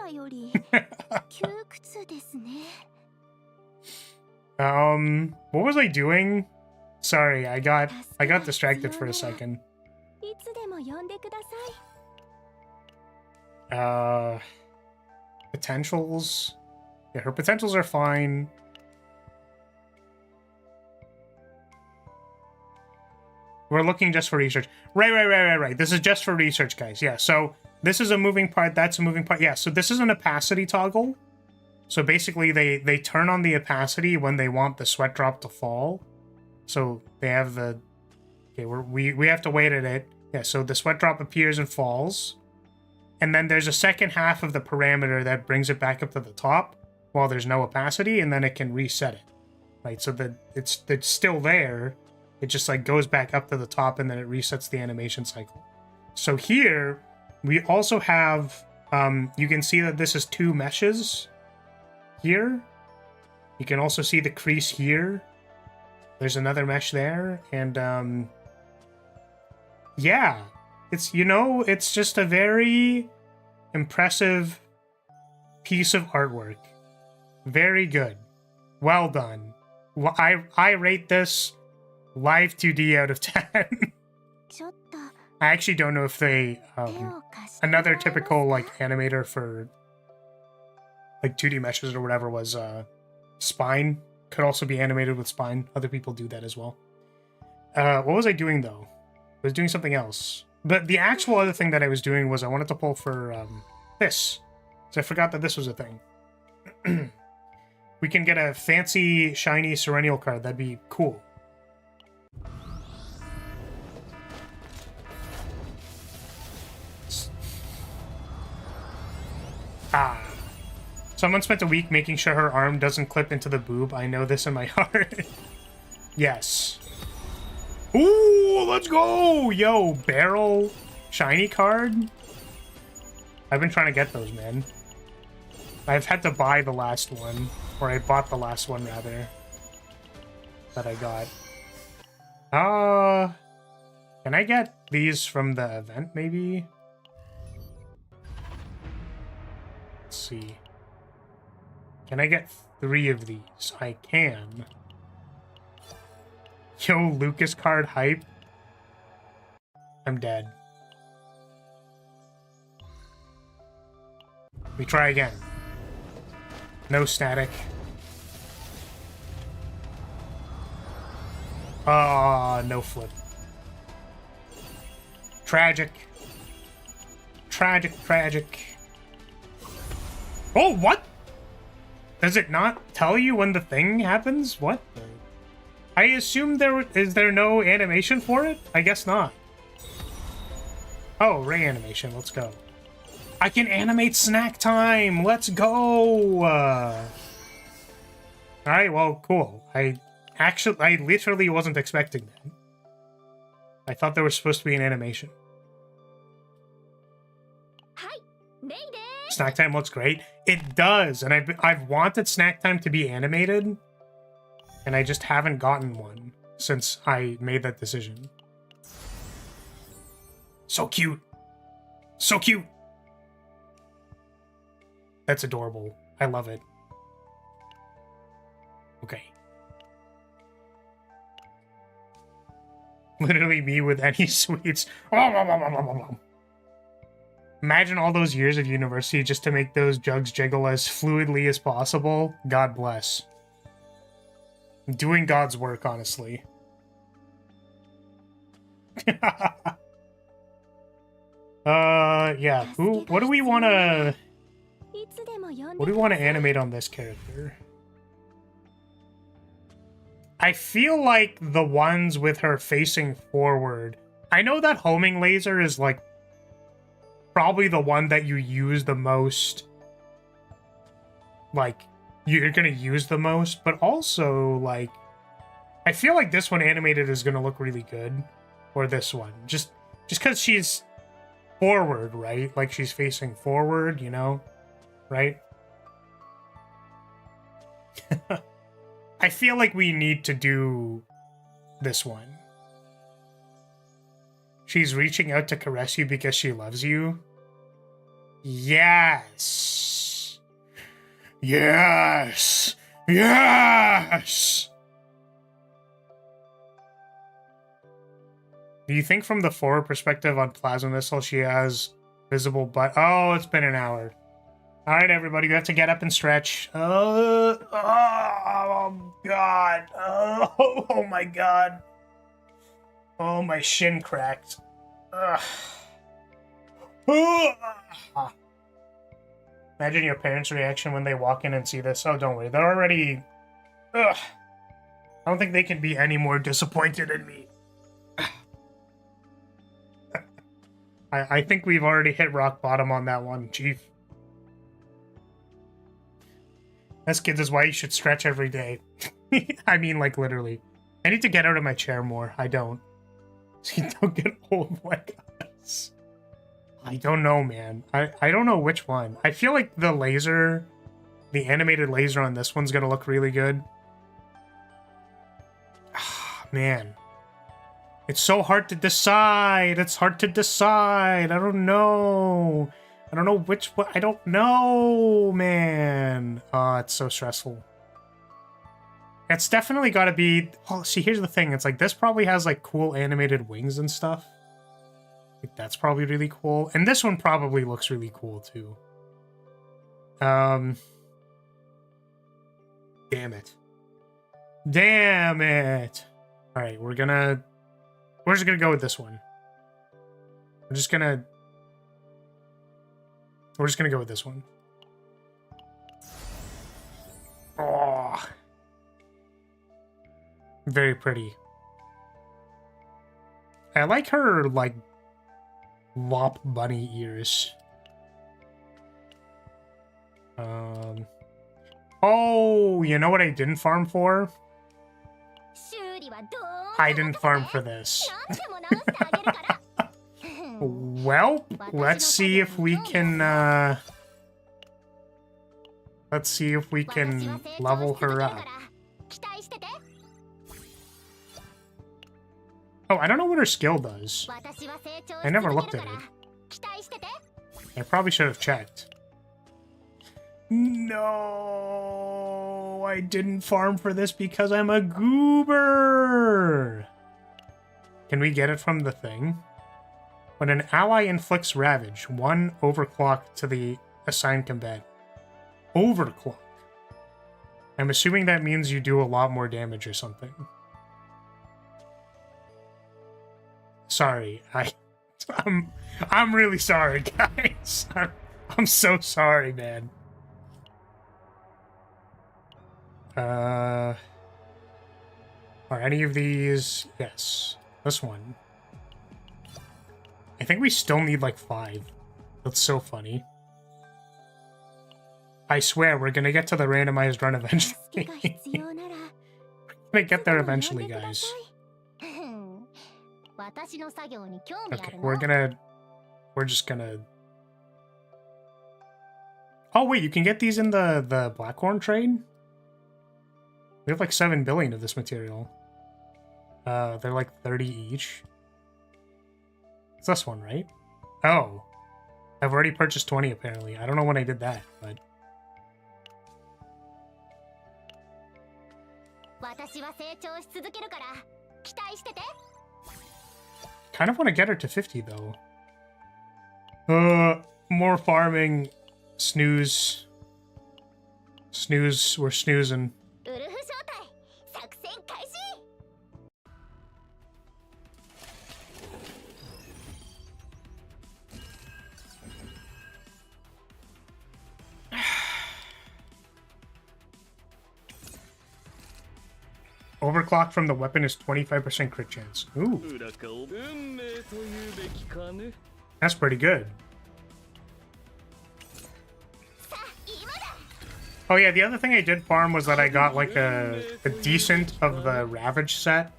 What was I doing? Sorry, I got distracted for a second. Potentials. Yeah, her potentials are fine. We're looking just for research. Right. This is just for research, guys. Yeah, so this is a moving part, that's a moving part. Yeah, so this is an opacity toggle. So basically they turn on the opacity when they want the sweat drop to fall. So they have the... Okay, we have to wait at it. Yeah, so the sweat drop appears and falls. And then there's a second half of the parameter that brings it back up to the top while there's no opacity, and then it can reset it. Right, so that it's still there. It just like goes back up to the top and then it resets the animation cycle. So here we also have, you can see that this is two meshes here. You can also see the crease here. There's another mesh there. And yeah, it's, you know, it's just a very impressive piece of artwork. Very good. Well done. I rate this Live 2D out of 10. I actually don't know if they... another typical, like, animator for, like, 2D meshes or whatever was Spine. Could also be animated with Spine. Other people do that as well. What was I doing, though? I was doing something else. But the actual other thing that I was doing was I wanted to pull for this. So I forgot that this was a thing. We can get a fancy, shiny SERENIEL card. That'd be cool. Ah. Someone spent a week making sure her arm doesn't clip into the boob. I know this in my heart. Yes. Ooh, let's go! Yo, barrel shiny card? I've been trying to get those, man. I've had to buy the last one. Or I bought the last one, rather. That I got. Can I get these from the event, maybe? Let's see. Can I get 3 of these? I can. Yo, Lucas card hype. I'm dead. We try again. No static. Ah, no flip. Tragic. Tragic. Oh, what? Does it not tell you when the thing happens? What? I assume is there no animation for it? I guess not. Oh, ray animation. Let's go. I can animate snack time. Let's go. All right. Well, cool. I literally wasn't expecting that. I thought there was supposed to be an animation. Snack time looks great. It does, and I've wanted snack time to be animated, and I just haven't gotten one since I made that decision. So cute. So cute. That's adorable. I love it. Okay. Literally me with any sweets. Imagine all those years of university just to make those jugs jiggle as fluidly as possible. God bless. Doing God's work, honestly. Yeah. What do we want to... What do we want to animate on this character? I feel like the ones with her facing forward. I know that homing laser is like probably the one that you use the most. Like, you're gonna use the most, but also like I feel like this one animated is gonna look really good. Or this one. Just because she's forward, right? Like she's facing forward, you know? Right? I feel like we need to do this one. She's reaching out to caress you because she loves you. Yes. Yes. Yes! Do you think from the forward perspective on Plasma Missile she has visible butt? Oh, it's been an hour. Alright, everybody, we have to get up and stretch. Oh, God. Oh, my God. Oh, my shin cracked. Ugh. Imagine your parents' reaction when they walk in and see this. Oh, don't worry. They're already... Ugh. I don't think they can be any more disappointed in me. I think we've already hit rock bottom on that one, Chief. This, kids, is why you should stretch every day. I mean, like, literally. I need to get out of my chair more. I don't. So you don't get old like us. I don't know, man. I don't know which one. I feel like the laser, the animated laser on this one's gonna look really good. Ah, man. It's so hard to decide. It's hard to decide. I don't know. I don't know which one. I don't know, man. Oh, it's so stressful. It's definitely got to be... Well, see, here's the thing. It's like, this probably has, like, cool animated wings and stuff. Like, that's probably really cool. And this one probably looks really cool, too. Damn it. Damn it. Alright, we're just gonna go with this one. We're just gonna go with this one. Oh. Very pretty. I like her, like, lop bunny ears. Oh, you know what I didn't farm for? I didn't farm for this. Well, let's see if we can, level her up. Oh, I don't know what her skill does. I never looked at it. I probably should have checked. No, I didn't farm for this because I'm a goober. Can we get it from the thing? When an ally inflicts ravage, 1 overclock to the assigned combat. Overclock. I'm assuming that means you do a lot more damage or something. Sorry, I'm really sorry, guys. I'm so sorry, man. Are any of these? Yes. This one. I think we still need like 5. That's so funny. I swear, we're gonna get to the randomized run eventually. We're gonna get there eventually, guys. Okay, we're just gonna... Oh, wait, you can get these in the Blackhorn trade? We have like 7 billion of this material. They're like 30 each. It's this one, right? Oh. I've already purchased 20, apparently. I don't know when I did that, but... Kind of want to get her to 50, though. More farming. Snooze. Snooze. We're snoozing. Overclock from the weapon is 25% crit chance. Ooh. That's pretty good. Oh yeah, the other thing I did farm was that I got like a decent of the Ravage set.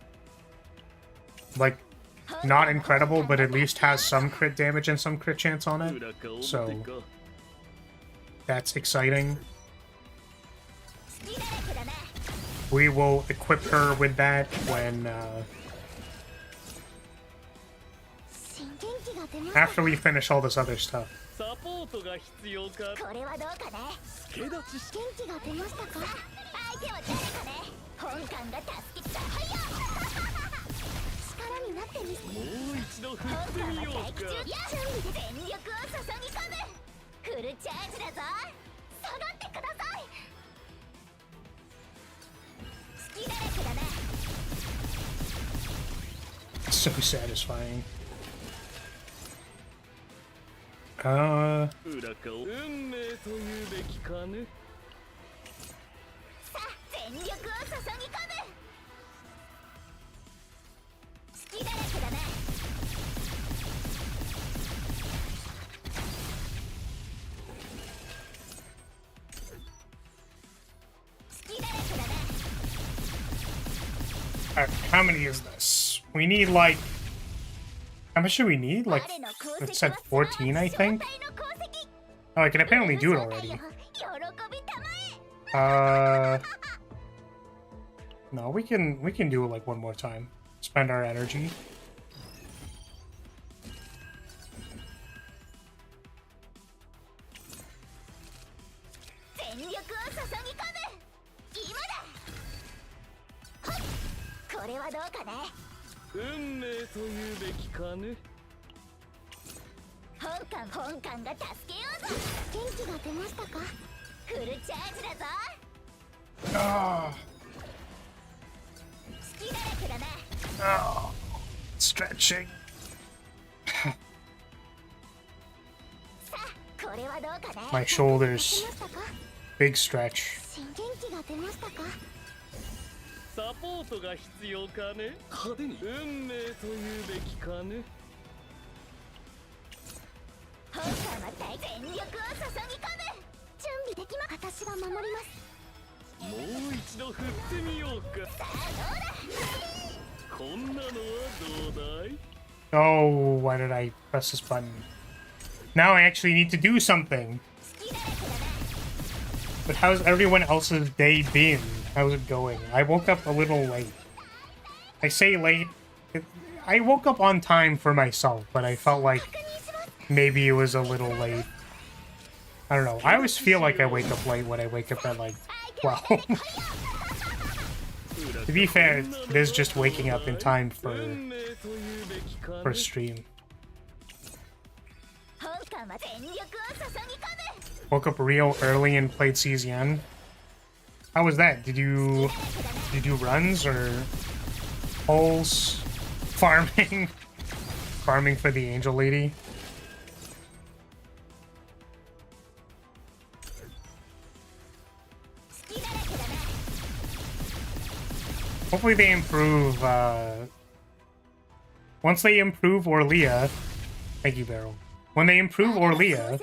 Like, not incredible, but at least has some crit damage and some crit chance on it. So, that's exciting. We will equip her with that when, after we finish all this other stuff. So satisfying. How many is this? We need like... How much do we need? Like, it said 14, I think? Oh, I can apparently do it already. No, we can do it like one more time. Spend our energy. Oh. Oh. Stretching. My shoulders. Big stretch. Oh, why did I press this button? Now I actually need to do something. But how's everyone else's day been? How's it going? I woke up a little late. I say late. I woke up on time for myself, but I felt like maybe it was a little late. I don't know. I always feel like I wake up late when I wake up at like 12. To be fair, it is just waking up in time for stream. Woke up real early and played CZN. How was that? Did you do runs or holes? Farming? Farming for the angel lady? Hopefully they improve, once they improve Orlia... Thank you, Beryl. When they improve Orlia,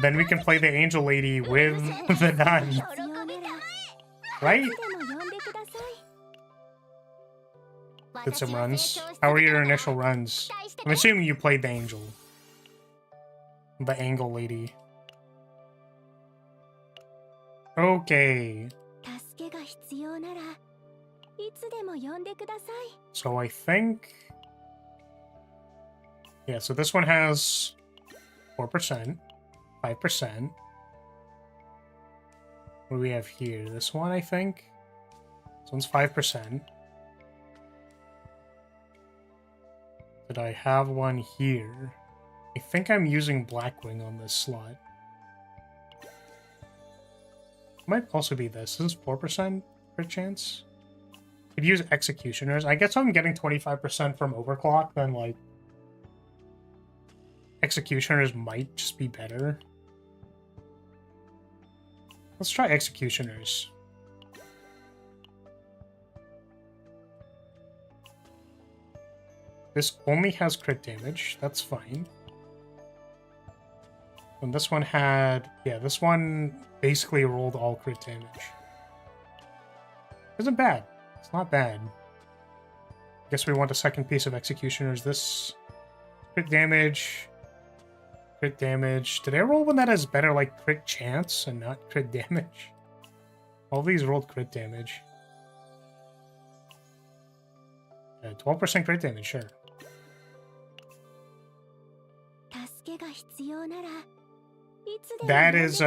then we can play the angel lady with the nun. Right? Did some runs. How were your initial runs? I'm assuming you played the angel. The angle lady. Okay. So I think... Yeah, so this one has 4%, 5%. What do we have here? This one, I think? This one's 5%. Did I have one here? I think I'm using Blackwing on this slot. Might also be this. This is 4% crit chance. Could use Executioners. I guess I'm getting 25% from Overclock, then like Executioners might just be better. Let's try Executioners. This only has crit damage. That's fine. And this one had... Yeah, this one basically rolled all crit damage. Isn't bad. It's not bad. I guess we want a second piece of Executioners. This... Crit damage... Crit damage. Did I roll one that has better, like, crit chance and not crit damage? All these rolled crit damage. 12% crit damage, sure. That is,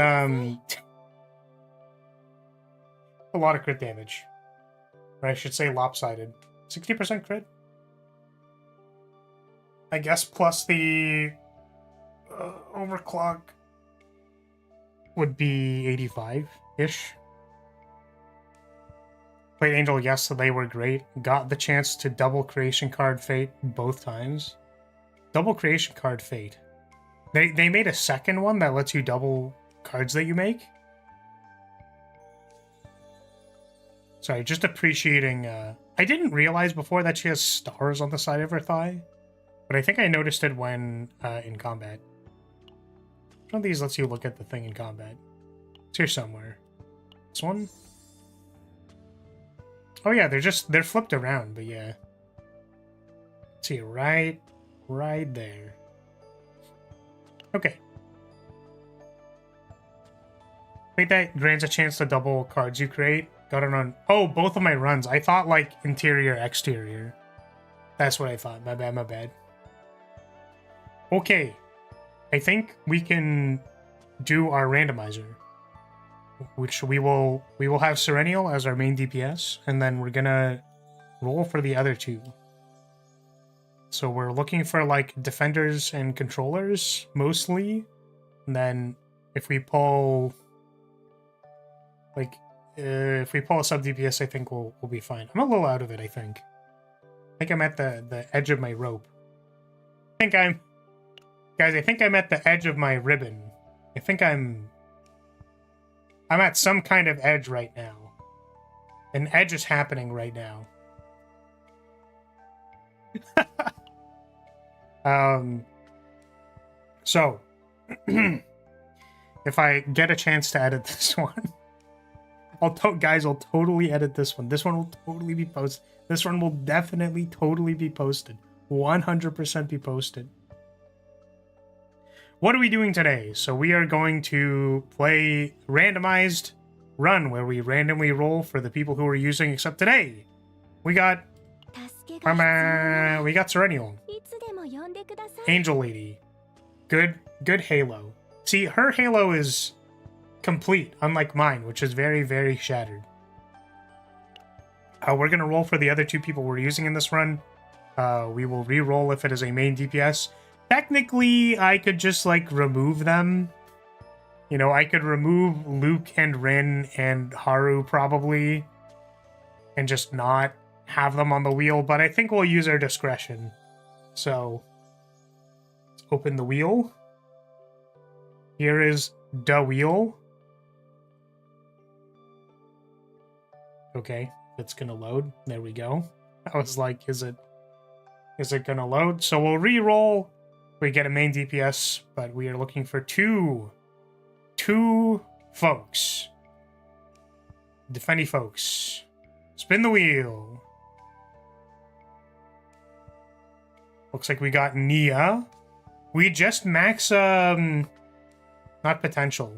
A lot of crit damage. Or I should say lopsided. 60% crit? I guess plus the overclock would be 85-ish. Played Angel, yes, so they were great. Got the chance to double creation card fate both times. Double creation card fate. They made a second one that lets you double cards that you make. Sorry, just appreciating... I didn't realize before that she has stars on the side of her thigh. But I think I noticed it when in combat. Which one of these lets you look at the thing in combat? It's here somewhere. This one? Oh yeah, they're flipped around, but yeah. See, right there. Okay. Wait, that grants a chance to double cards you create. Got it on... Oh, both of my runs. I thought, like, interior, exterior. That's what I thought. My bad, my bad. Okay. I think we can do our randomizer. Which we will have SERENIEL as our main DPS. And then we're gonna roll for the other two. So we're looking for, like, defenders and controllers, mostly. And then if we pull... Like... if we pull a sub DPS, I think we'll be fine. I'm a little out of it, I think. I think I'm at the edge of my rope. Guys, I think I'm at the edge of my ribbon. I think I'm at some kind of edge right now. An edge is happening right now. So, if I get a chance to edit this one, guys, I'll totally edit this one. This one will totally be posted. This one will definitely totally be posted. 100% be posted. What are we doing today? So we are going to play randomized run where we randomly roll for the people who are using, except today. We got SERENIEL. Angel Lady. Good Halo. See, her Halo is complete, unlike mine, which is very, very shattered. We're going to roll for the other two people we're using in this run. We will re-roll if it is a main DPS. Technically, I could just, like, remove them. You know, I could remove Luke and Rin and Haru, probably, and just not have them on the wheel, but I think we'll use our discretion. So, let's open the wheel. Here is the wheel. Okay, it's gonna load. There we go. I was like, is it gonna load? So we'll re-roll. We get a main DPS, but we are looking for two folks. Defendy folks. Spin the wheel. Looks like we got Nia. We just max, not potential.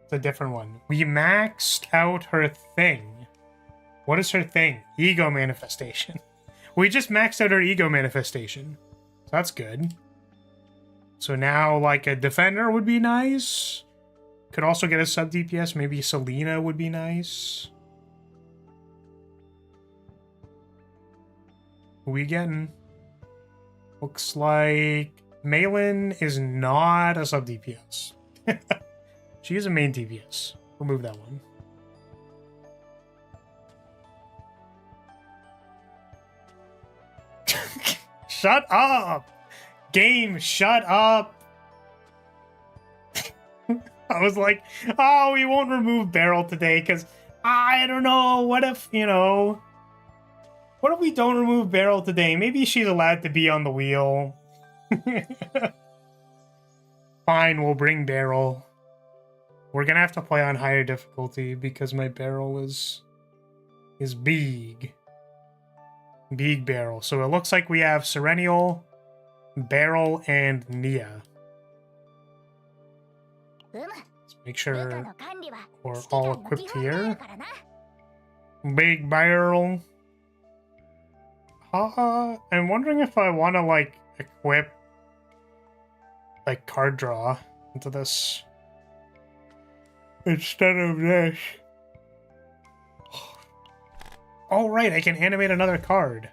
It's a different one. We maxed out her thing. What is her thing? Ego manifestation. We just maxed out her ego manifestation. So that's good. So now, like, a defender would be nice. Could also get a sub DPS. Maybe Selena would be nice. Who we getting? Looks like Malin is not a sub DPS. She is a main DPS. Remove that one. Shut up! Game, shut up! I was like, oh, we won't remove Beryl today, because I don't know, what if, you know... What if we don't remove Beryl today? Maybe she's allowed to be on the wheel. Fine, we'll bring Beryl. We're gonna have to play on higher difficulty, because my Beryl is big. Big Beryl. So it looks like we have SERENIEL, Beryl, and Nia. Let's make sure we're all equipped here. Big Beryl. I'm wondering if I want to, like, equip, like, card draw into this instead of this. Oh, right, I can animate another card.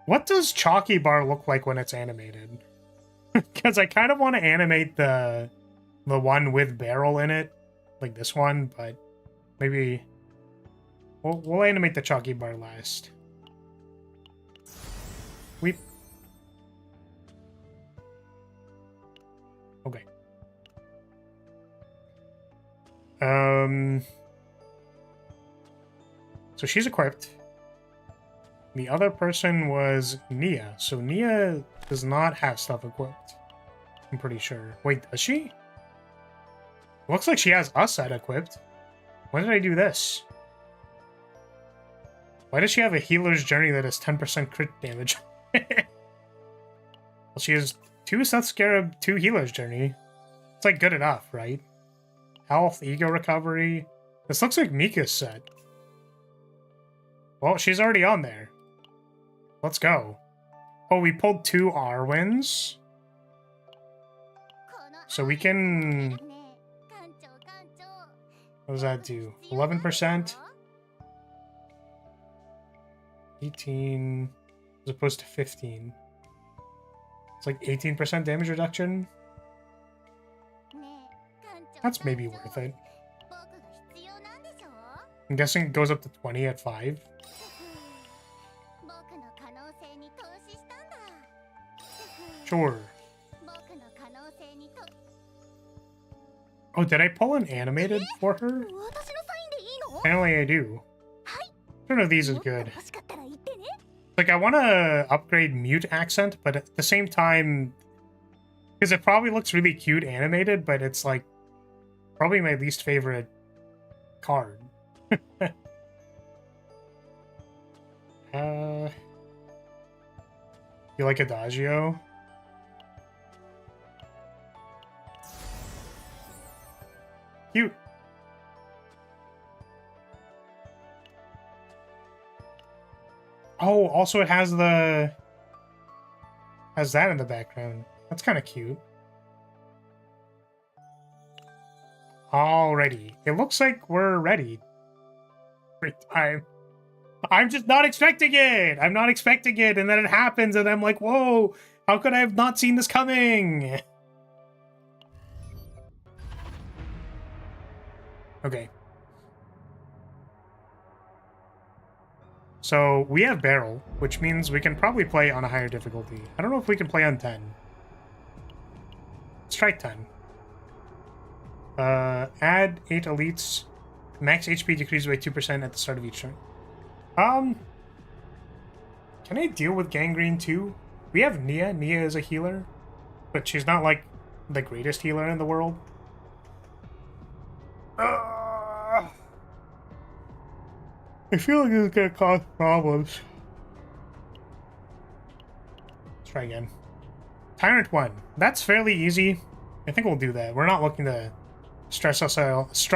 What does Chalky Bar look like when it's animated? Because I kind of want to animate the one with barrel in it, like this one, but maybe we'll animate the Chalky Bar last. Okay. So she's equipped. The other person was Nia. So Nia does not have stuff equipped. I'm pretty sure. Wait, does she? Looks like she has us set equipped. When did I do this? Why does she have a healer's journey that has 10% crit damage? Well, she has 2 Seth Scarab, 2 healer's journey. It's like good enough, right? Health, ego recovery. This looks like Mika's set. Well, she's already on there. Let's go. Oh, we pulled 2 Arwins. So we can... What does that do? 11%? 18 as opposed to 15. It's like 18% damage reduction. That's maybe worth it. I'm guessing it goes up to 20 at 5. Sure. Oh, did I pull an animated for her? Apparently I do. None of these is good. Like, I want to upgrade mute accent, but at the same time, because it probably looks really cute animated, but it's like probably my least favorite card. You like Adagio? Cute. Oh, also it has that in the background. That's kind of cute. Alrighty. It looks like we're ready. Great time. I'm just not expecting it! I'm not expecting it, and then it happens, and I'm like, whoa! How could I have not seen this coming? Okay. So, we have Barrel, which means we can probably play on a higher difficulty. I don't know if we can play on 10. Let's try 10. Add 8 elites. Max HP decreases by 2% at the start of each turn. Can I deal with Gangrene too? We have Nia. Nia is a healer, but she's not like the greatest healer in the world. I feel like this is gonna cause problems. Let's try again. Tyrant 1. That's fairly easy. I think we'll do that. We're not looking to stress ourselves.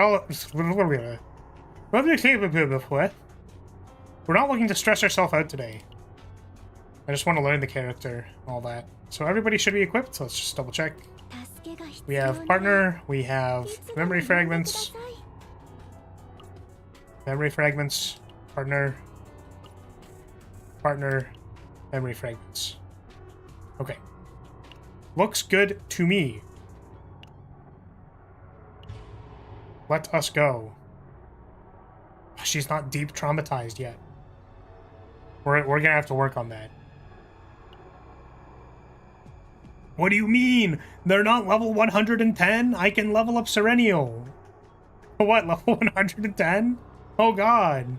We're not looking to stress ourselves out today. I just want to learn the character and all that. So everybody should be equipped. So let's just double check. We have partner. We have memory fragments. Memory fragments. Partner. Partner. Memory fragments. Okay. Looks good to me. Let us go. She's not deep traumatized yet. We're gonna have to work on that. What do you mean? They're not level 110? I can level up Serenial. What, level 110? Oh god.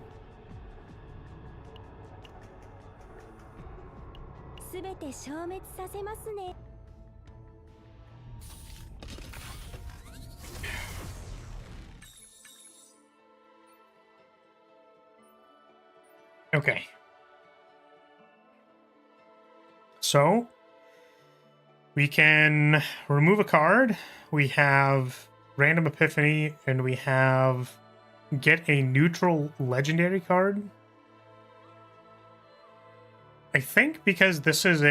Okay. So, we can remove a card. We have Random Epiphany, and we have get a neutral legendary card. I think because this is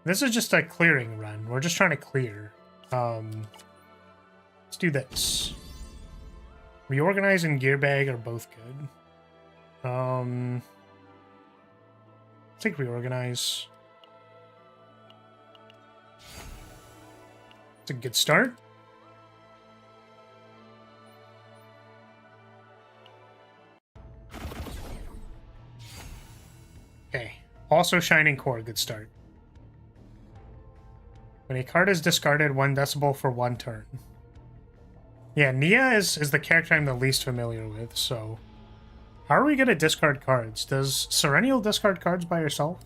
just a clearing run. We're just trying to clear. Let's do this. Reorganize and Gear Bag are both good. Take reorganize. It's a good start. Okay. Also Shining Core, good start. When a card is discarded, 1 decibel for 1 turn. Yeah, Nia is the character I'm the least familiar with, so... How are we gonna discard cards? Does Sereniel discard cards by herself?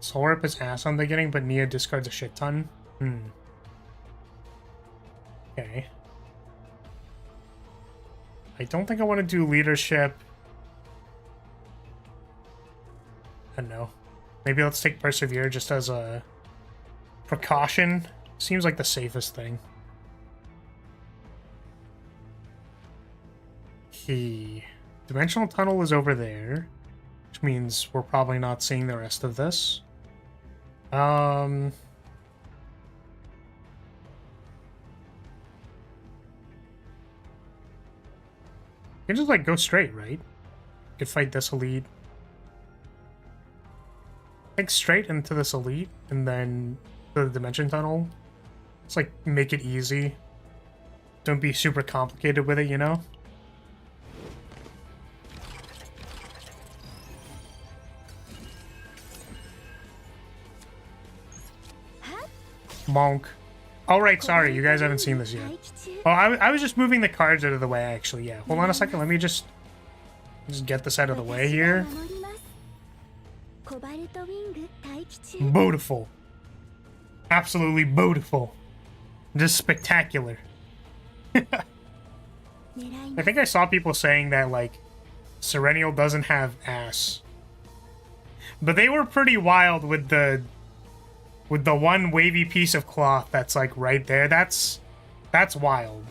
Solar is ass on the beginning, but Nia discards a shit ton. Okay. I don't think I want to do leadership. I don't know. Maybe let's take Persevere just as a precaution. Seems like the safest thing. Okay. Dimensional Tunnel is over there, which means we're probably not seeing the rest of this. You can just, like, go straight, right? You could fight this elite. Like, straight into this elite, and then the Dimension Tunnel. It's like, make it easy. Don't be super complicated with it, you know? Monk. Oh, right, sorry. You guys haven't seen this yet. Oh, I was just moving the cards out of the way, actually. Yeah. Hold on a second. Let me just get this out of the way here. Beautiful. Absolutely beautiful. Just spectacular. I think I saw people saying that, like, Sereniel doesn't have ass. But they were pretty wild with the one wavy piece of cloth that's, like, right there. That's wild.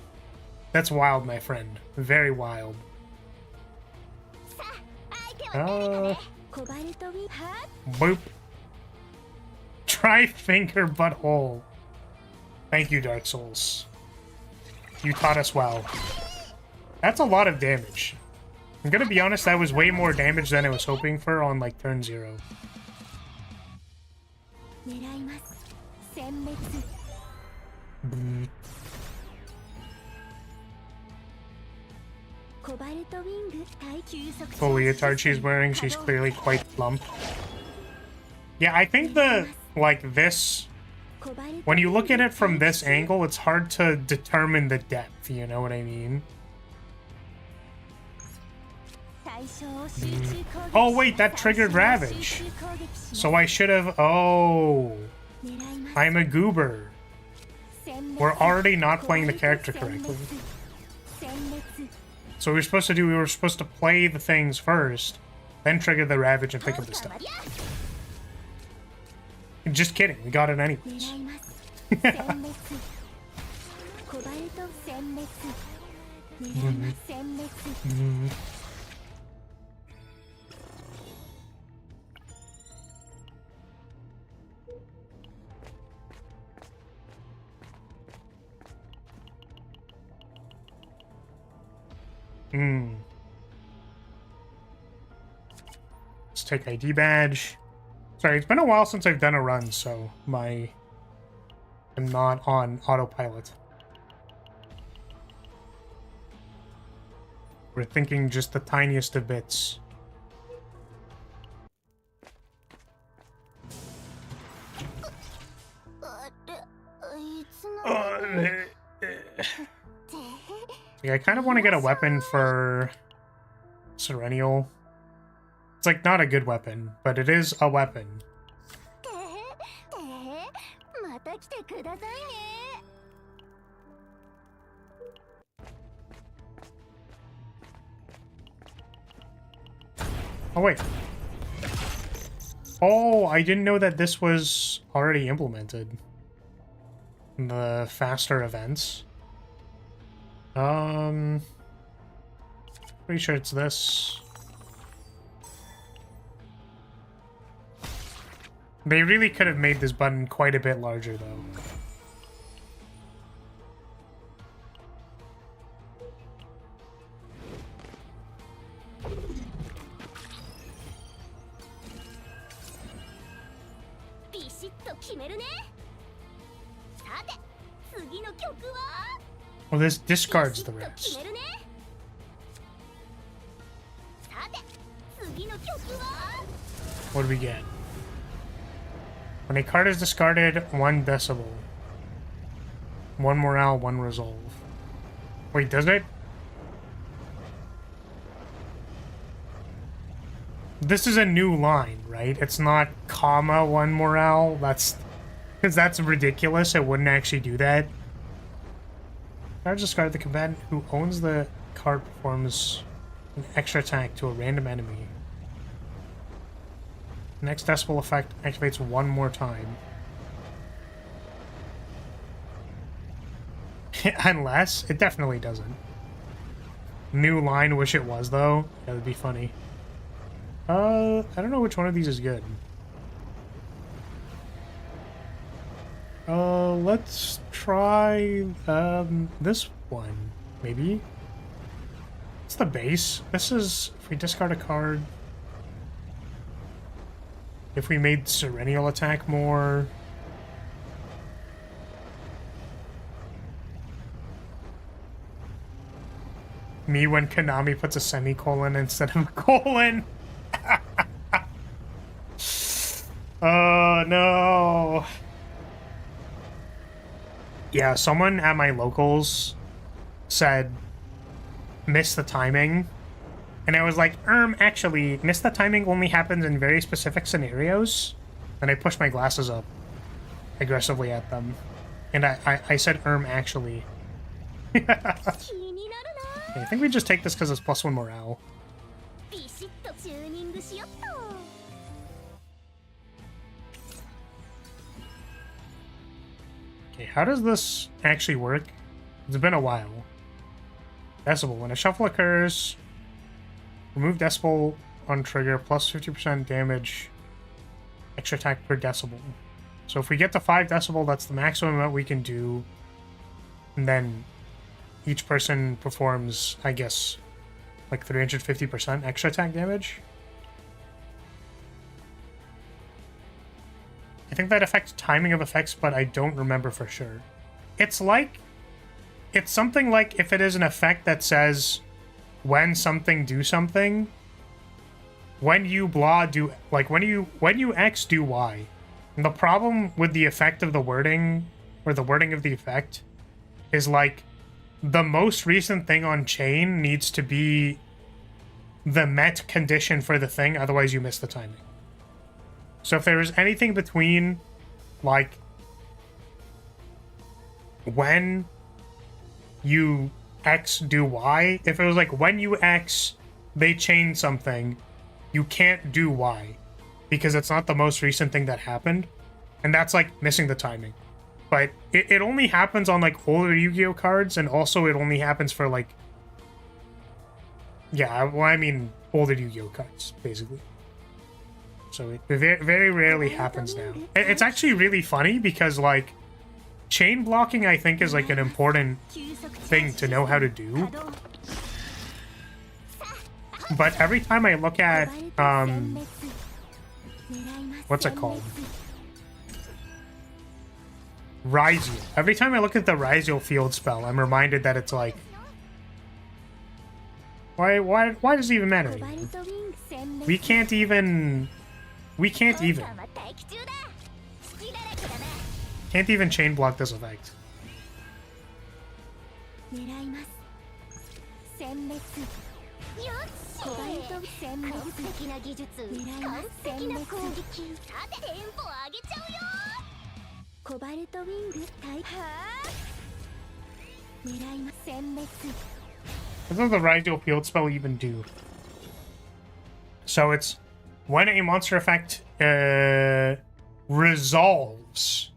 That's wild, my friend. Very wild. Boop. Try finger butthole. Thank you, Dark Souls. You taught us well. That's a lot of damage. I'm gonna be honest, that was way more damage than I was hoping for on, like, turn 0. Full leotard she's wearing, she's clearly quite plump. Yeah, I think this, when you look at it from this angle, it's hard to determine the depth, you know what I mean? Oh wait, that triggered Ravage. So I should have... Oh. I'm a goober. We're already not playing the character correctly. So we were supposed to play the things first, then trigger the Ravage and pick up the stuff. Just kidding, we got it anyways. Let's take ID badge. Sorry, it's been a while since I've done a run, so I'm not on autopilot. We're thinking just the tiniest of bits. Yeah, I kind of want to get a weapon for Sereniel. It's like not a good weapon, but it is a weapon. Oh wait. Oh, I didn't know that this was already implemented. The faster events. Pretty sure it's this. They really could have made this button quite a bit larger, though. Well, this discards the rest. What do we get? When a card is discarded, 1 decibel. 1 morale, 1 resolve. Wait, does it? This is a new line, right? It's not comma 1 morale. That's... because that's ridiculous. It wouldn't actually do that. Cards discarded. The combatant who owns the card performs an extra attack to a random enemy. Next decibel effect activates 1 more time. Unless, it definitely doesn't. New line, wish it was though. That would be funny. I don't know which one of these is good. Let's try, this one, maybe? It's the base. This is, if we discard a card... if we made Serenial attack more... Me when Konami puts a semicolon instead of a colon. Oh, no. Yeah, someone at my locals said, miss the timing. And I was like, actually, miss the timing only happens in very specific scenarios. And I pushed my glasses up aggressively at them. And I said, actually. Okay, I think we just take this because it's +1 morale. Okay, how does this actually work? It's been a while. Decibel. When a shuffle occurs, remove decibel on trigger, plus 50% damage, extra attack per decibel. So if we get to 5 decibel, that's the maximum amount we can do. And then each person performs, I guess, like 350% extra attack damage. I think that affects timing of effects, but I don't remember for sure. It's like... it's something like if it is an effect that says when something do something, when you blah do... like when you X do Y. And the problem with the effect of the wording, or the wording of the effect, is like the most recent thing on chain needs to be the met condition for the thing, otherwise you miss the timing. So if there is anything between, like, when you X do Y, if it was like when you X, they chain something, you can't do Y, because it's not the most recent thing that happened, and that's like missing the timing. But it only happens on like older Yu-Gi-Oh cards, and also it only happens for like, yeah, well, I mean older Yu-Gi-Oh cards, basically. So it very, very rarely happens now. It's actually really funny because, like, chain blocking, I think, is, like, an important thing to know how to do. But every time I look at, what's it called? Ryziel. Every time I look at the Ryziel field spell, I'm reminded that it's, like, why does it even matter anymore? We can't even chain block this effect. What does the Ryziel field spell even do? So it's when a monster effect resolves.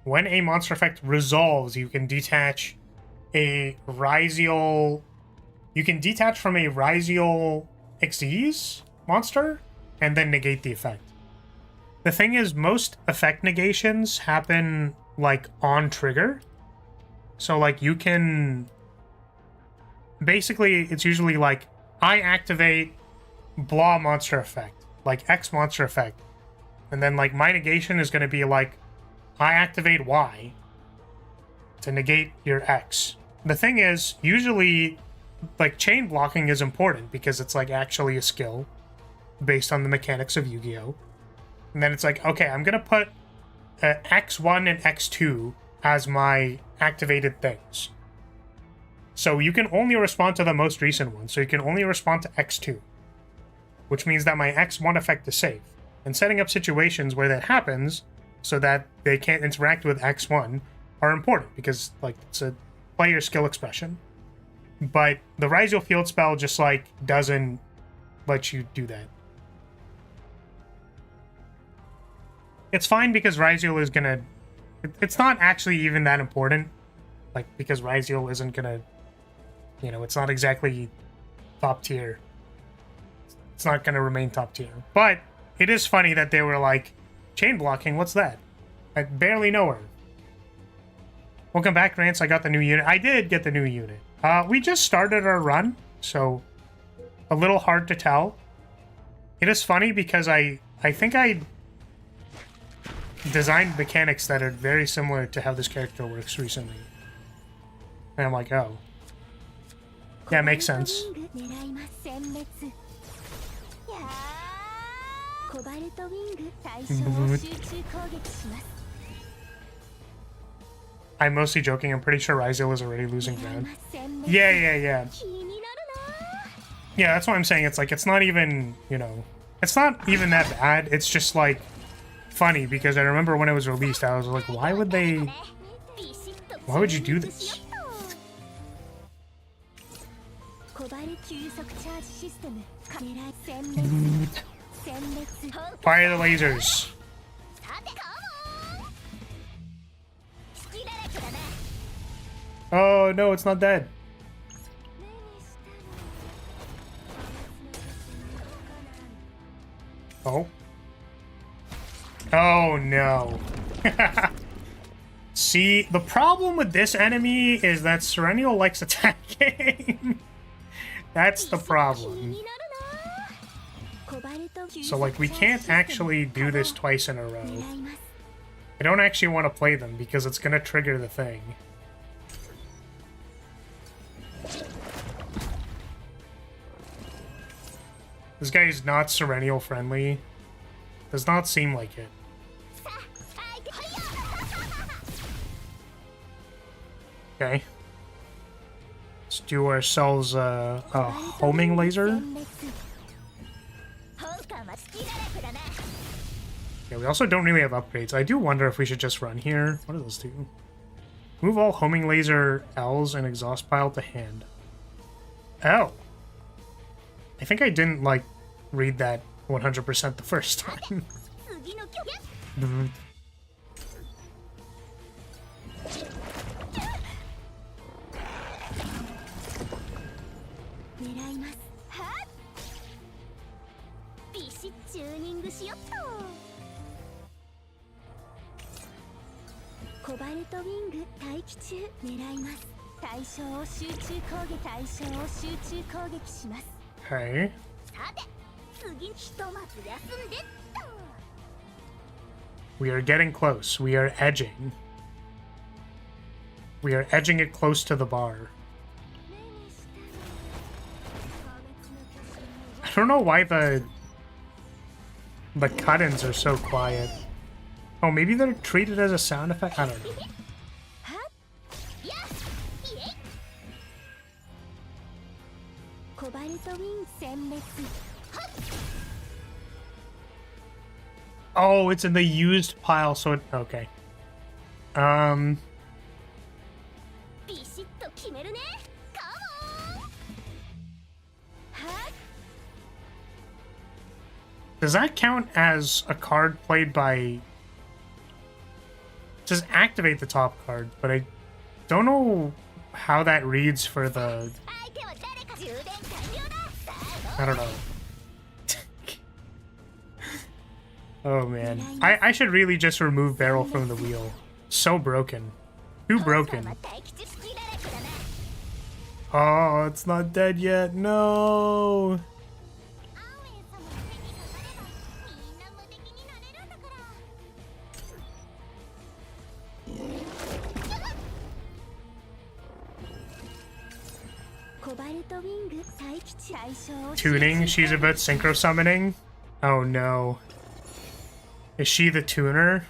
When a monster effect resolves, you can detach a Ryziel... you can detach from a Ryziel Xyz monster and then negate the effect. The thing is, most effect negations happen, like, on trigger. So, like, you can... Basically, it's usually, like, I activate blah monster effect. Like, X monster effect. And then, like, my negation is going to be, like, I activate Y to negate your X. The thing is, usually, like, chain blocking is important because it's, like, actually a skill based on the mechanics of Yu-Gi-Oh! And then it's like, okay, I'm gonna put X1 and X2 as my activated things. So you can only respond to the most recent one. So you can only respond to X2. Which means that my X1 effect is safe. And setting up situations where that happens so that they can't interact with X1 are important because, like, it's a player skill expression. But the Rise Your Field spell just, like, doesn't let you do that. It's fine because Ryziel is gonna... It's not actually even that important. Like, because Ryziel isn't gonna... You know, it's not exactly top tier. It's not gonna remain top tier. But it is funny that they were like, chain blocking, what's that? I barely know her. Welcome back, Rance. I got the new unit. I did get the new unit. We just started our run, so a little hard to tell. It is funny because I think I designed mechanics that are very similar to how this character works recently. And I'm like, oh. Yeah, makes sense. I'm mostly joking. I'm pretty sure Ryziel is already losing ground. Yeah. Yeah, that's what I'm saying. It's like, it's not even, you know, it's not even that bad. It's just like funny because I remember when it was released, I was like, why would you do this? Fire the lasers. Oh no, it's not dead. Oh. Oh no. See, the problem with this enemy is that Serenial likes attacking. That's the problem. So, like, we can't actually do this twice in a row. I don't actually want to play them because it's going to trigger the thing. This guy is not Serenial friendly. Does not seem like it. Okay. Let's do ourselves a homing laser. Yeah, we also don't really have upgrades. I do wonder if we should just run here. What does this do? Move all homing laser L's and exhaust pile to hand. Oh. I think I didn't, like, read that 100% the first time. Okay. We are getting close. We are edging. We are edging it close to the bar. I don't know why the cut-ins are so quiet. Oh, maybe they're treated as a sound effect? I don't know. Oh, it's in the used pile, so it... Okay. Does that count as a card played by... It says activate the top card, but I don't know how that reads for the... I don't know. Oh man. I should really just remove barrel from the wheel. So broken. Too broken. Oh, it's not dead yet. No. Tuning? She's about synchro summoning? Oh no. Is she the tuner?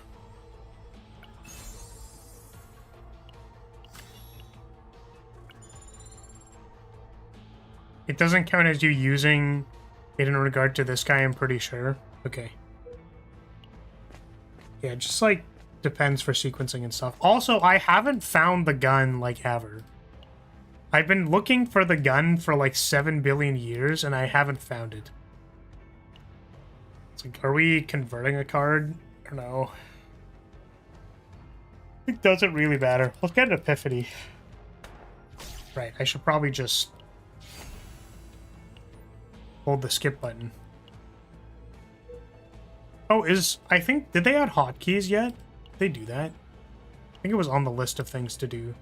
It doesn't count as you using it in regard to this guy, I'm pretty sure. Okay. Yeah, just like depends for sequencing and stuff. Also, I haven't found the gun like ever. I've been looking for the gun for like 7 billion years and I haven't found it. It's like, are we converting a card? I don't know. It doesn't really matter. Let's get an epiphany. Right, I should probably just hold the skip button. Oh, I think, did they add hotkeys yet? Did they do that? I think it was on the list of things to do.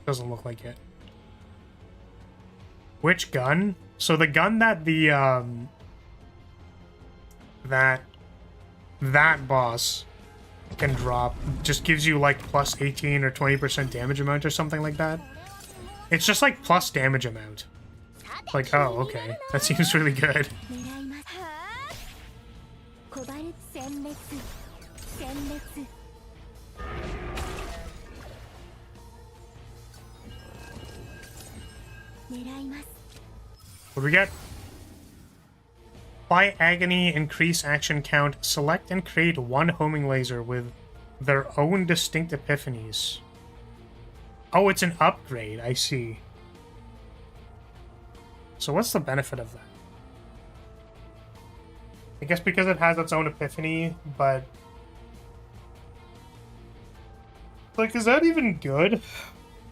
Doesn't look like it. Which gun? So the gun that the, that boss can drop just gives you like plus 18 or 20% damage amount or something like that. It's just like plus damage amount. Like, oh, okay. That seems really good. What do we get? Apply agony, increase action count, select and create one homing laser with their own distinct epiphanies. Oh, it's an upgrade, I see. So what's the benefit of that? I guess because it has its own epiphany, but... like, is that even good?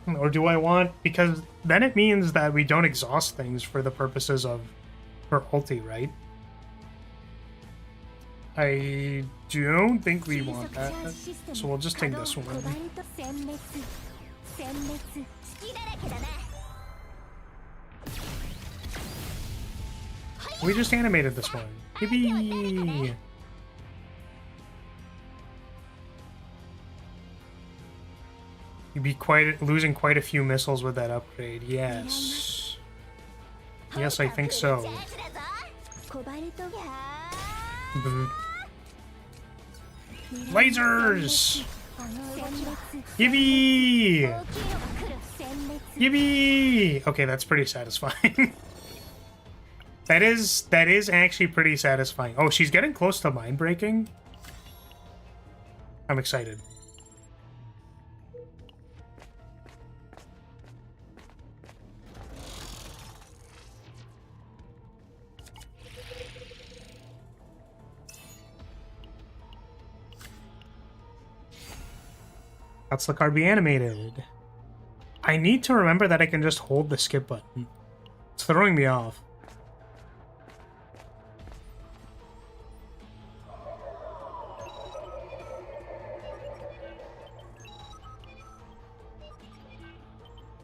Or do I want... because then it means that we don't exhaust things for the purposes of her ulti, right? I don't think we want that, so we'll just take this one. We just animated this one. Yippee! You'd be losing quite a few missiles with that upgrade. Yes. Yes, I think so. Lasers! Yippee! Yippee! Okay, that's pretty satisfying. That is actually pretty satisfying. Oh, she's getting close to mind breaking. I'm excited. Let's the card be animated. I need to remember that I can just hold the skip button. It's throwing me off.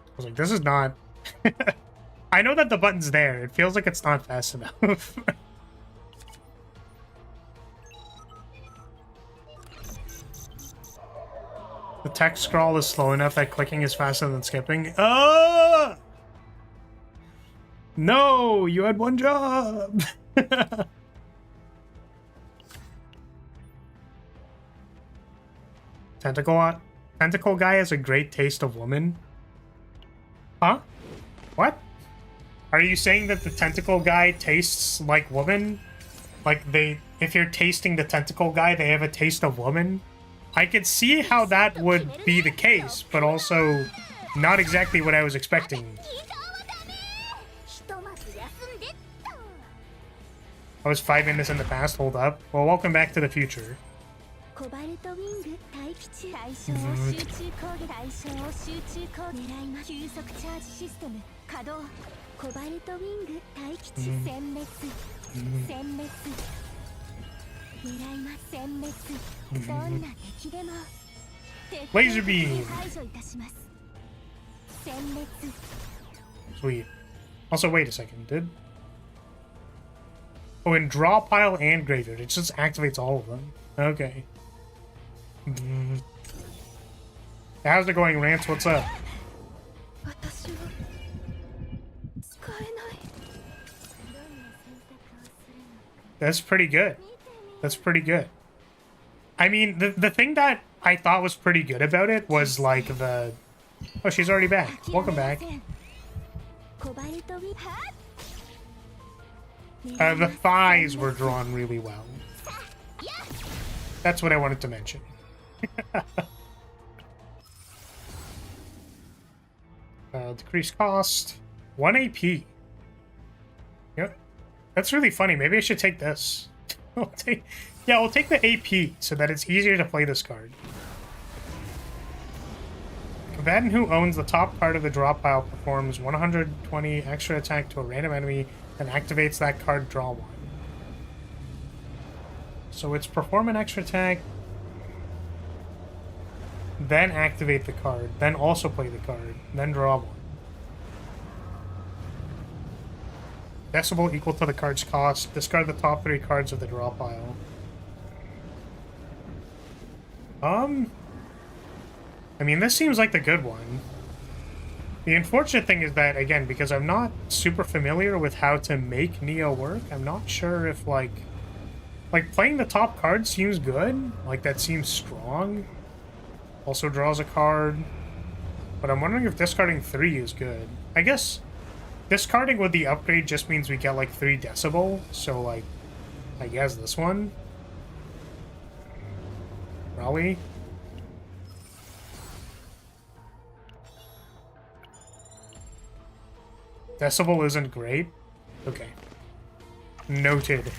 I was like, this is not... I know that the button's there. It feels like it's not fast enough. The text scroll is slow enough that clicking is faster than skipping. Oh! No, you had one job. Tentacle guy has a great taste of woman. Huh? What? Are you saying that the tentacle guy tastes like woman? Like if you're tasting the tentacle guy, they have a taste of woman? I could see how that would be the case, but also not exactly what I was expecting. I was 5 minutes in the past, hold up. Well, welcome back to the future. Laser beam. Sweet. Also, wait a second. Oh, in draw pile and graveyard, it just activates all of them. Okay. How's it going, Rance? What's up? That's pretty good. That's pretty good. I mean, the thing that I thought was pretty good about it was like the... Oh, she's already back. Welcome back. The thighs were drawn really well. That's what I wanted to mention. Decreased cost. 1 AP. Yep. That's really funny. Maybe I should take this. We'll take the AP so that it's easier to play this card. Combatant who owns the top card of the drop pile performs 120 extra attack to a random enemy and activates that card, draw 1. So it's perform an extra attack, then activate the card, then also play the card, then draw 1. Decibel equal to the card's cost. Discard the top 3 cards of the draw pile. I mean, this seems like the good one. The unfortunate thing is that, again, because I'm not super familiar with how to make Neo work, I'm not sure if, like playing the top card seems good. Like, that seems strong. Also draws a card. But I'm wondering if discarding 3 is good. I guess discarding with the upgrade just means we get, like, 3 decibel. So, like, I guess this one. Probably. Decibel isn't great? Okay. Noted.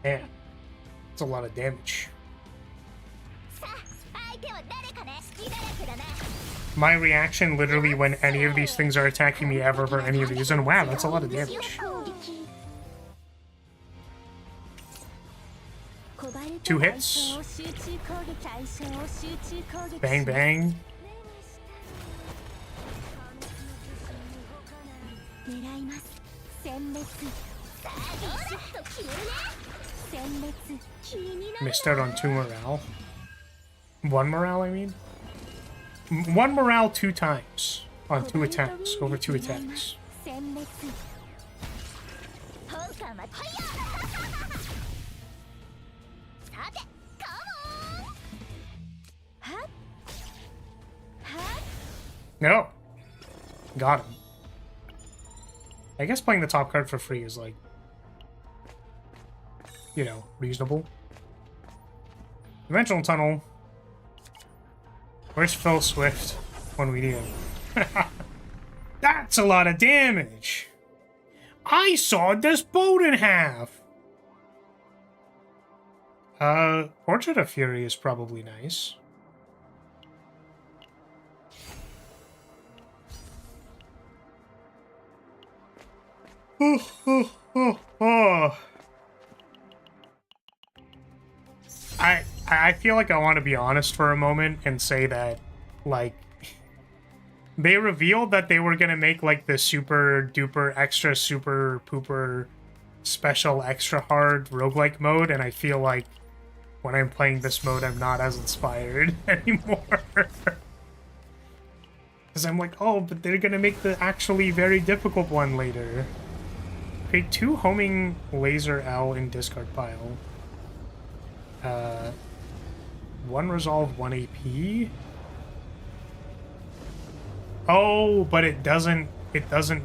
Yeah, it's a lot of damage. My reaction literally when any of these things are attacking me ever for any of these, and wow, that's a lot of damage. 2 hits. Bang bang. Missed out on 2 morale. 1 morale, I mean? 1 morale 2 times on 2 attacks, over 2 attacks. No. Got him. I guess playing the top card for free is like, you know, reasonable. Dimensional Tunnel. Where's Phil Swift when we need him? That's a lot of damage! I sawed this boat in half! Portrait of Fury is probably nice. I feel like I want to be honest for a moment and say that, like, they revealed that they were gonna make, like, the super duper extra super pooper special extra hard roguelike mode, and I feel like when I'm playing this mode I'm not as inspired anymore. Because I'm like, oh, but they're gonna make the actually very difficult one later. Create 2 homing laser L in discard pile. 1 resolve, 1 AP. Oh, but it doesn't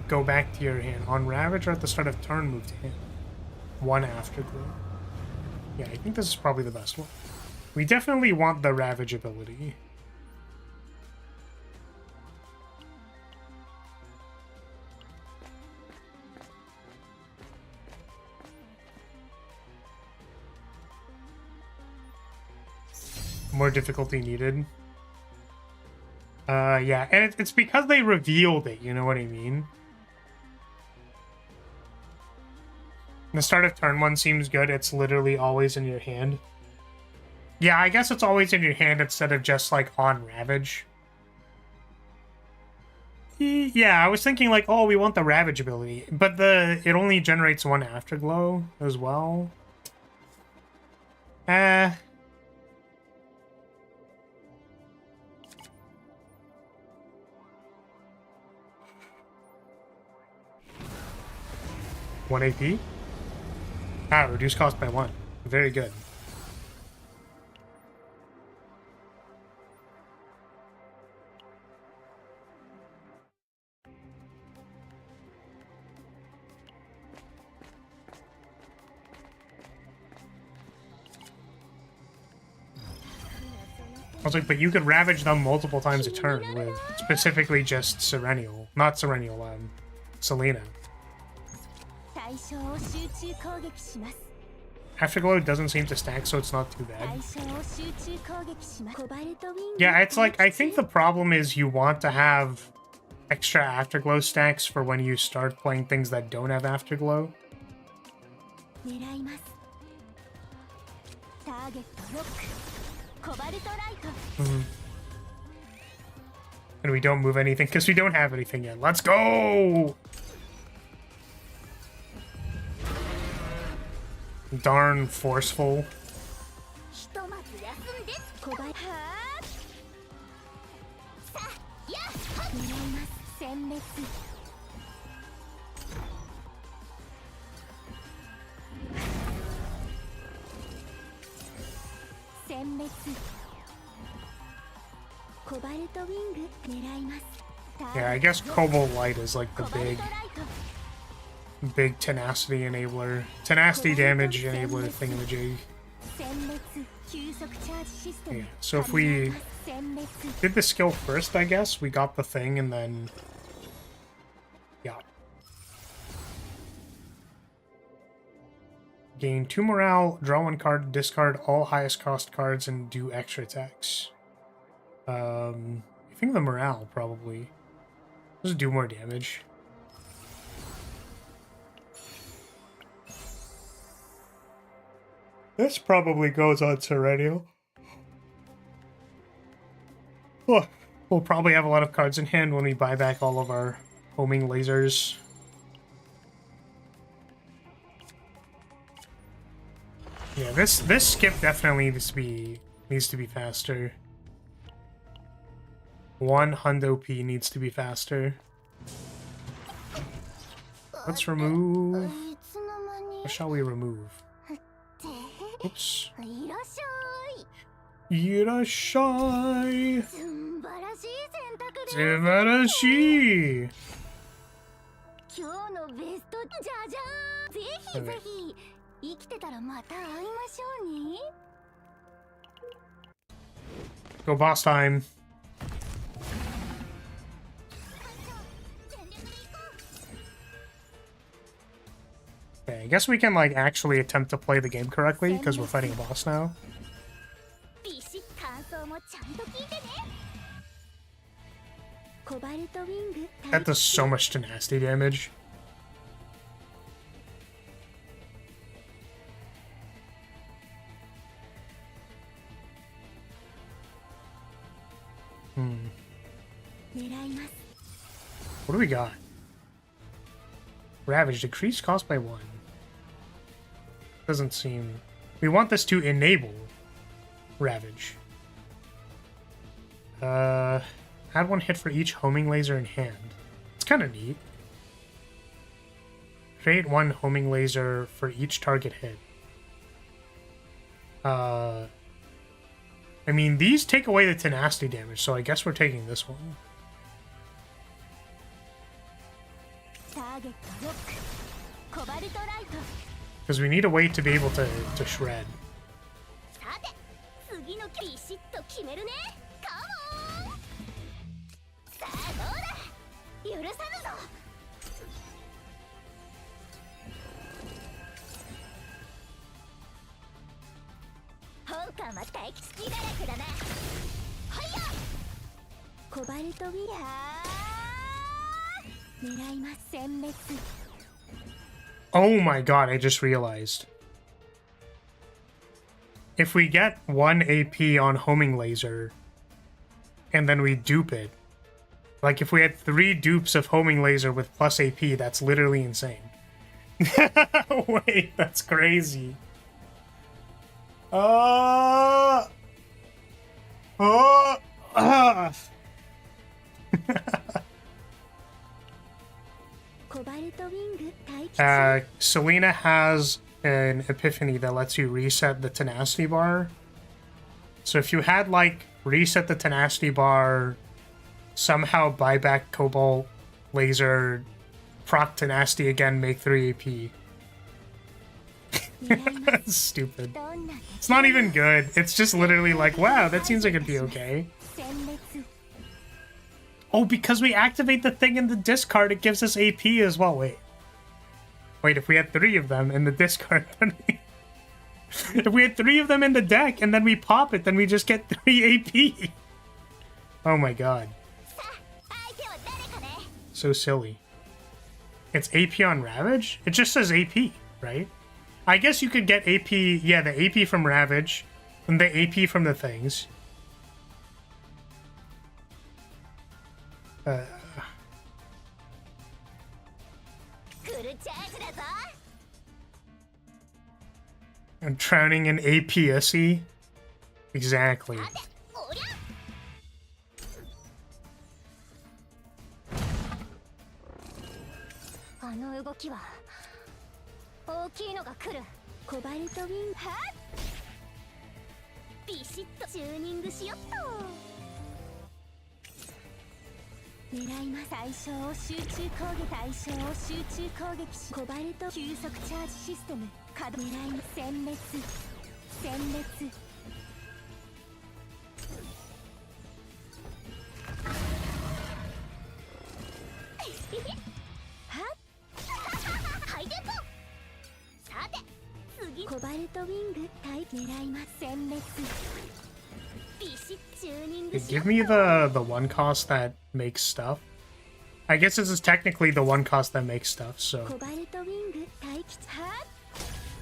go back to your hand. On Ravage or at the start of turn, move to hand. 1 afterglow. Yeah, I think this is probably the best one. We definitely want the Ravage ability. More difficulty needed. Yeah, and it's because they revealed it, you know what I mean? The start of turn 1 seems good. It's literally always in your hand. Yeah, I guess it's always in your hand instead of just, like, on Ravage. Yeah, I was thinking, like, oh, we want the Ravage ability. But it only generates 1 Afterglow as well. 1 AP? Ah, reduce cost by 1. Very good. I was like, but you could Ravage them multiple times a turn with specifically just Serenial. Not Serenial, Selena. Afterglow doesn't seem to stack, so it's not too bad. Yeah, it's like, I think the problem is you want to have extra Afterglow stacks for when you start playing things that don't have Afterglow. And we don't move anything because we don't have anything yet. Let's go! Darn forceful. Yeah, I guess Cobalt Light is like the big tenacity enabler, tenacity damage enabler thingamajig. Yeah, so if we did the skill first, I guess, we got the thing and then, yeah. Gain 2 morale, draw 1 card, discard all highest cost cards, and do extra attacks. I think the morale probably. Just do more damage. This probably goes on Serenial. Oh, we'll probably have a lot of cards in hand when we buy back all of our homing lasers. Yeah, this skip definitely needs to be faster. 1 Hundo P needs to be faster. Let's remove. What shall we remove? Oops. Irashai. Subarashi. Go boss time. Okay, I guess we can like actually attempt to play the game correctly because we're fighting a boss now. That does so much tenacity damage. What do we got? Ravage, decrease cost by 1. Doesn't seem... We want this to enable Ravage. Add 1 hit for each homing laser in hand. It's kind of neat. Create 1 homing laser for each target hit. I mean, these take away the tenacity damage, so I guess we're taking this one. Because we need a way to be able to shred. Oh my god, I just realized. If we get 1 AP on homing laser, and then we dupe it, like if we had 3 dupes of homing laser with plus AP, that's literally insane. Wait, that's crazy. Selena has an epiphany that lets you reset the tenacity bar. So if you had, like, reset the tenacity bar, somehow buy back Cobalt Laser, proc tenacity again, make 3 AP. That's stupid. It's not even good. It's just literally like, wow, that seems like it'd be okay. Oh, because we activate the thing in the discard, it gives us AP as well. Wait, if we had 3 of them in the discard, then if we had 3 of them in the deck and then we pop it, then we just get 3 AP. Oh my god. So silly. It's AP on Ravage? It just says AP, right? I guess you could get AP, yeah, the AP from Ravage, and the AP from the things. I'm drowning in APSE? Exactly. Give me the one cost that makes stuff. I guess this is technically the one cost that makes stuff, so...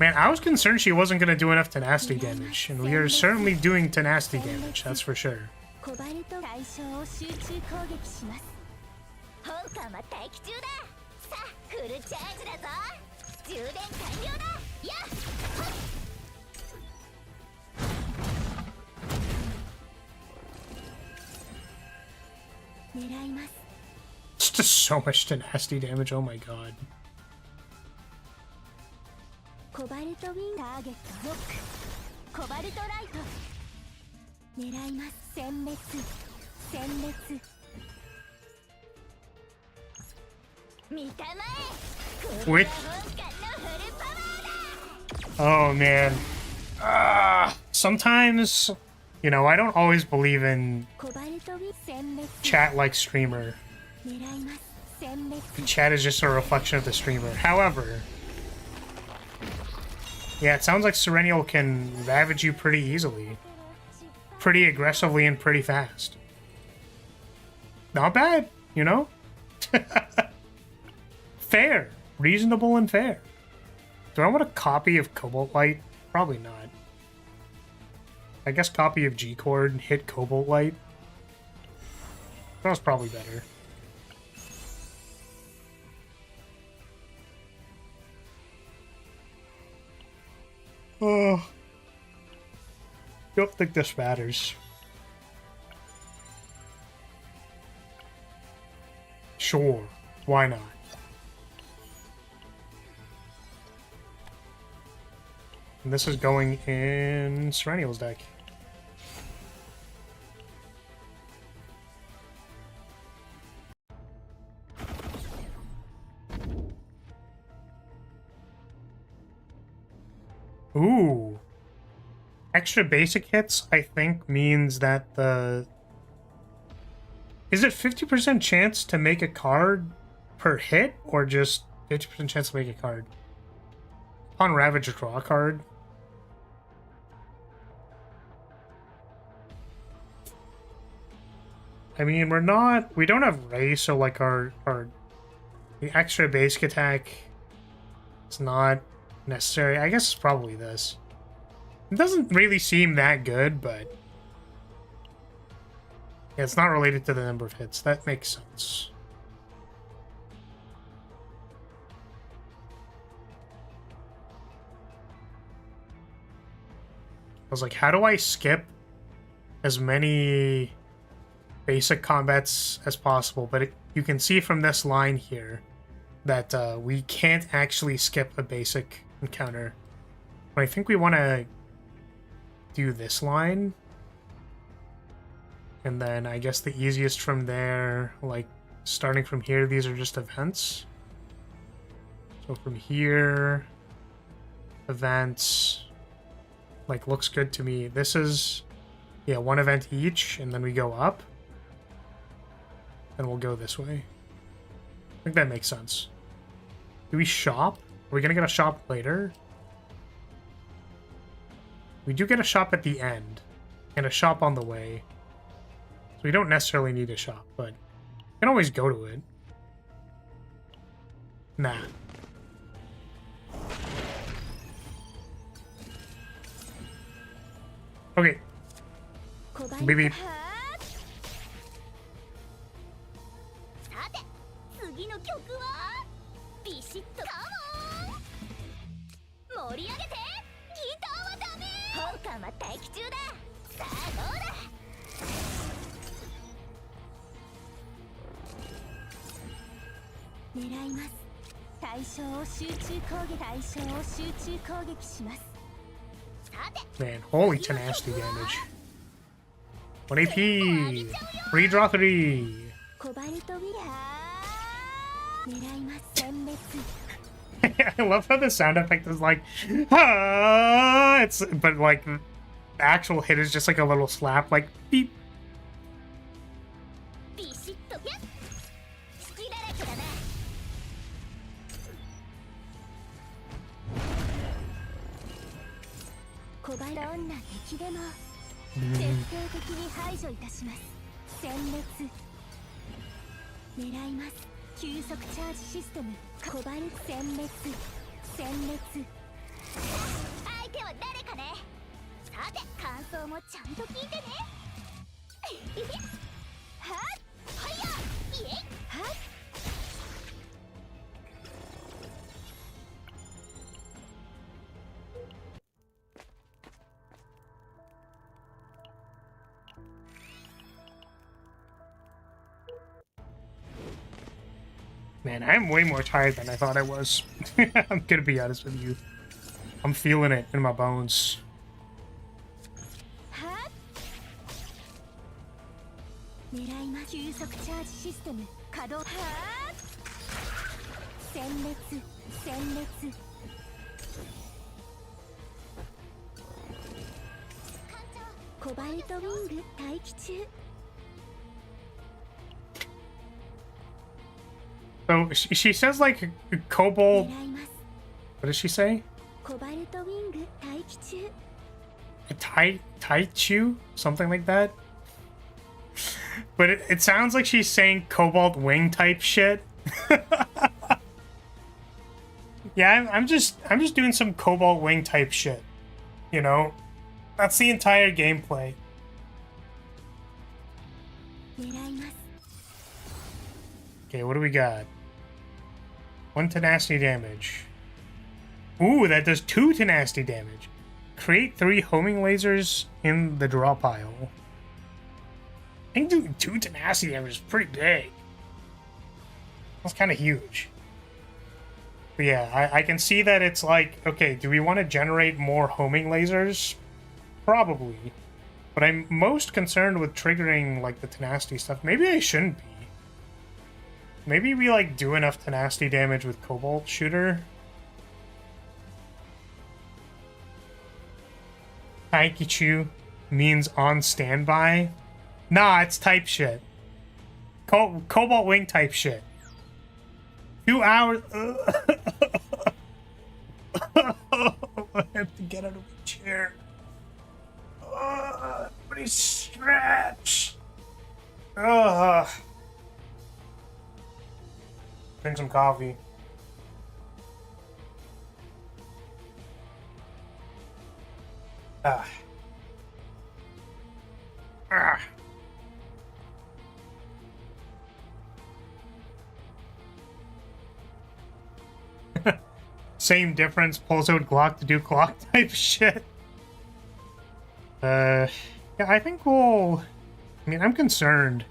Man, I was concerned she wasn't going to do enough tenacity damage, and we are certainly doing tenacity damage, that's for sure. It's just so much tenacity damage, oh my god. Wait. Oh man. Sometimes, you know, I don't always believe in chat like streamer. The chat is just a reflection of the streamer. However, yeah, it sounds like SERENIEL can ravage you pretty easily. Pretty aggressively and pretty fast. Not bad, you know? Fair. Reasonable and fair. Do I want a copy of Cobaltite? Probably not. I guess copy of G-Cord and hit Cobaltite. That was probably better. Oh. Don't think this matters. Sure. Why not? And this is going in SERENIEL's deck. Ooh. extra basic hits, I think, means that the... Is it 50% chance to make a card per hit, or just 50% chance to make a card? On Ravage, draw a card. I mean, we don't have Ray, so like the extra basic attack is not necessary. I guess it's probably this. It doesn't really seem that good, but yeah, it's not related to the number of hits. That makes sense. I was like, how do I skip as many basic combats as possible? But you can see from this line here that we can't actually skip a basic encounter. But I think we want to do this line. And then I guess the easiest from there, like starting from here, these are just events. So from here, events, like looks good to me. This is, yeah, one event each, and then we go up. And we'll go this way. I think that makes sense. Do we shop? Are we gonna get a shop later? We do get a shop at the end, and a shop on the way. So we don't necessarily need a shop, but we can always go to it. Nah. Okay. Maybe. Man, holy tenacity damage. 1 AP! Redraw 3! I love how the sound effect is like, ah! But like, the actual hit is just like a little slap, like, beep. Man, I'm way more tired than I thought I was. I'm gonna be honest with you. I'm feeling it in my bones. So she says like Cobalt. What does she say? Taichu? Something like that. But it sounds like she's saying Cobalt Wing type shit. Yeah, I'm just doing some Cobalt Wing type shit. You know? That's the entire gameplay. Okay, what do we got? 1 tenacity damage. Ooh, that does 2 tenacity damage. Create 3 homing lasers in the draw pile. I think doing 2 tenacity damage is pretty big. That's kind of huge. But yeah, I can see that it's like, okay, do we want to generate more homing lasers? Probably. But I'm most concerned with triggering like the tenacity stuff. Maybe I shouldn't be. Maybe we like do enough tenacity damage with Cobalt Shooter. Taikichu means on standby. Nah, it's type shit. Cobalt Wing type shit. 2 hours. I have to get out of the chair. Everybody stretch. Drink some coffee. Same difference, pulls out Glock to do Glock type shit. Yeah, I think we'll... I mean, I'm concerned.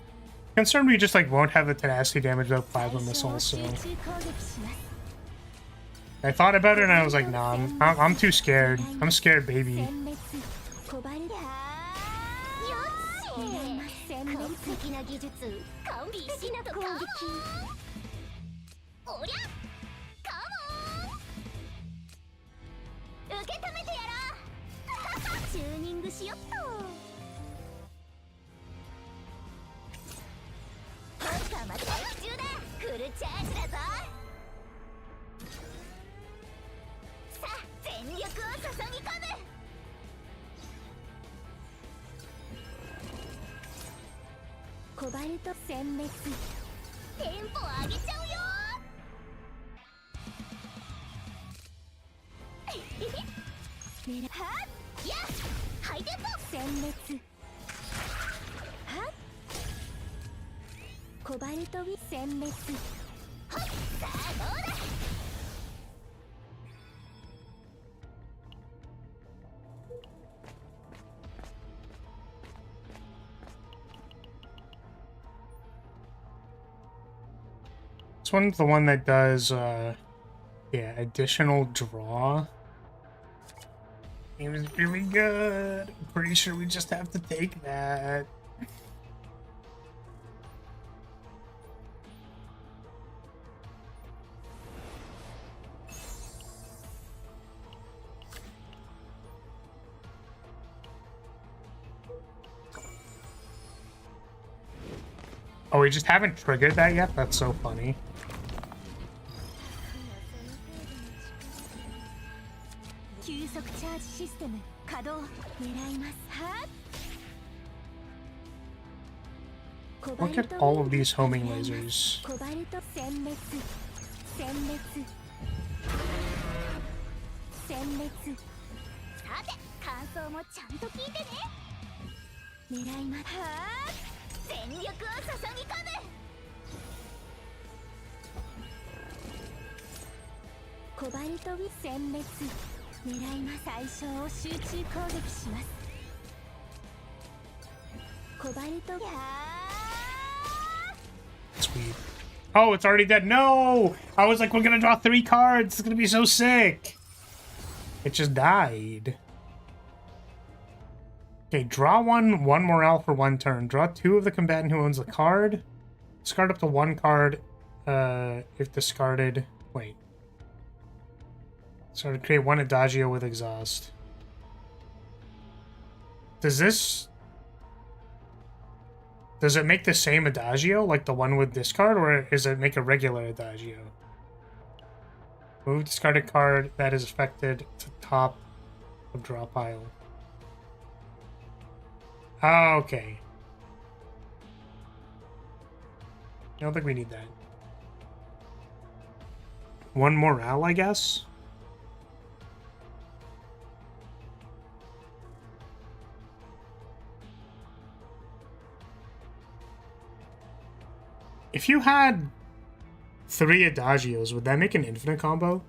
Concerned we just, like, won't have the tenacity damage without plasma missiles, so... I thought about it and I was like, nah, I'm too scared. I'm scared, baby. This one's the one that does, yeah, additional draw. It was really good. I'm pretty sure we just have to take that. Oh, we just haven't triggered that yet? That's so funny. Look at all of these homing lasers. Sweet. Oh, it's already dead. No! I was like, we're gonna draw 3 cards. It's gonna be so sick. It just died. Okay, draw one morale for 1 turn. Draw 2 of the combatant who owns the card. Discard up to 1 card if discarded. Wait. So to create 1 Adagio with exhaust. Does it make the same Adagio, like the one with discard, or does it make a regular Adagio? Move discarded card that is affected to top of draw pile. Oh, okay. I don't think we need that. 1 morale, I guess? If you had 3 Adagios, would that make an infinite combo?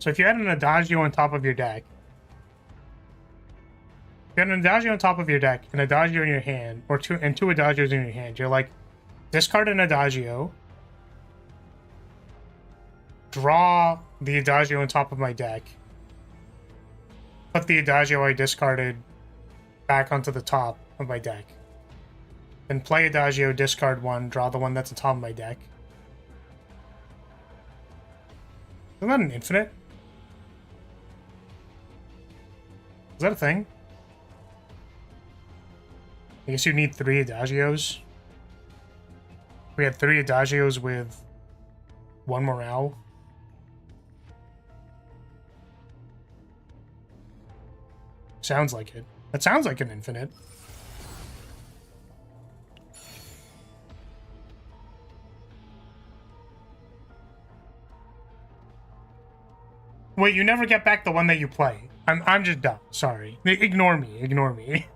So if you had an Adagio on top of your deck, if you had an Adagio on top of your deck, an Adagio in your hand, or 2 Adagios in your hand, you're like, discard an Adagio, draw the Adagio on top of my deck, put the Adagio I discarded back onto the top of my deck, then play Adagio, discard 1, draw the one that's on top of my deck. Isn't that an infinite? Is that a thing? I guess you need 3 adagios. We had 3 adagios with 1 morale. Sounds like it. That sounds like an infinite. Wait, you never get back the one that you play. I'm just dumb. Sorry. Ignore me. Ignore me.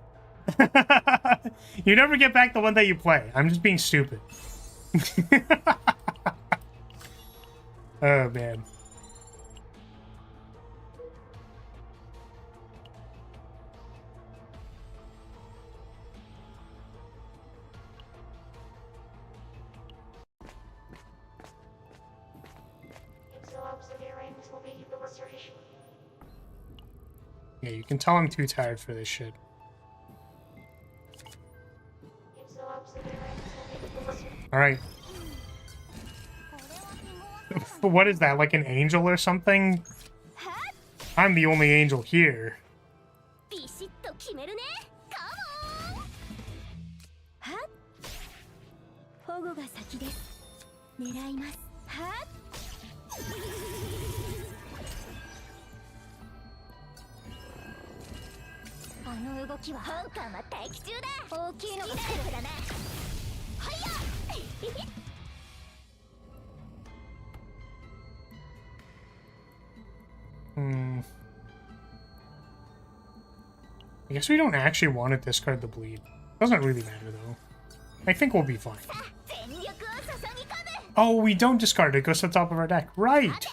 You never get back the one that you play. I'm just being stupid. Oh, man. Yeah, you can tell I'm too tired for this shit. Alright. What is that, like an angel or something? I'm the only angel here. I guess we don't actually want to discard the bleed. Doesn't really matter though. I think we'll be fine. Oh, we don't discard it. It goes to the top of our deck. Right!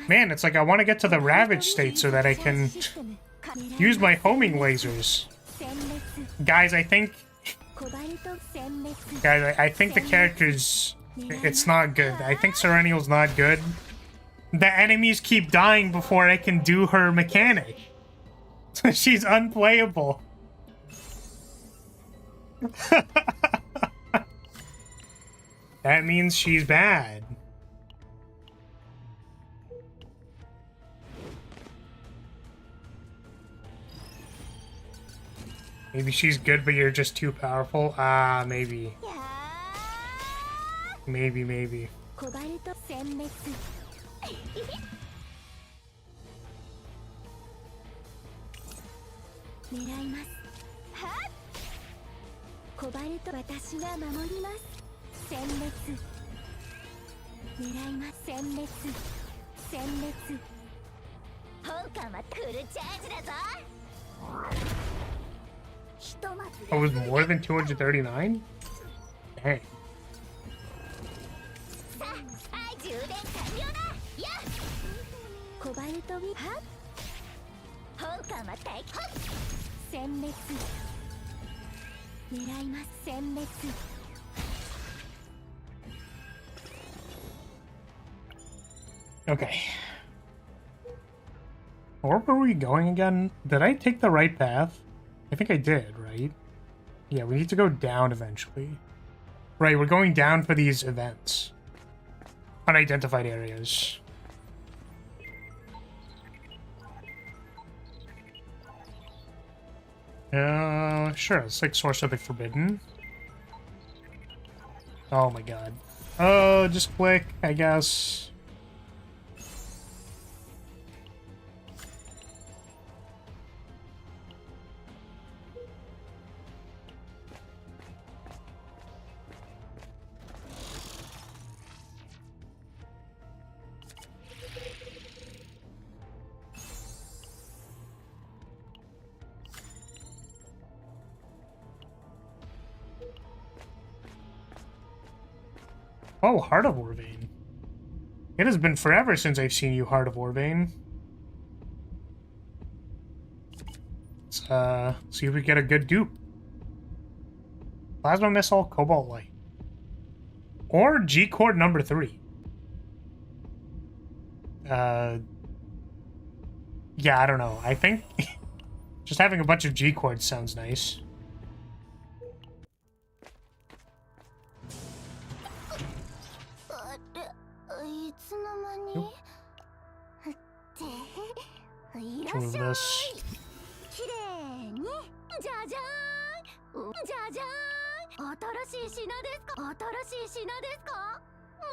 Man, it's like I want to get to the Ravage state so that I can use my homing lasers. Guys, I think... Guys, I think the character's... It's not good. I think Sereniel's not good. The enemies keep dying before I can do her mechanic. She's unplayable. That means she's bad. Maybe she's good, but you're just too powerful? Ah, maybe. Maybe. Oh, it was more than 239? Dang. Okay. Where were we going again? Did I take the right path? I think I did, right? Yeah, we need to go down eventually. Right, we're going down for these events. Unidentified areas. Sure, let's like Source of the Forbidden. Oh my god. Oh, just click, I guess. Oh, Heart of Orvane. It has been forever since I've seen you, Heart of Orvane. Let's see if we get a good dupe. Plasma Missile, Cobalt Light. Or G-Chord number 3. Yeah, I don't know. I think just having a bunch of G-Chords sounds nice. Nope. Remove this.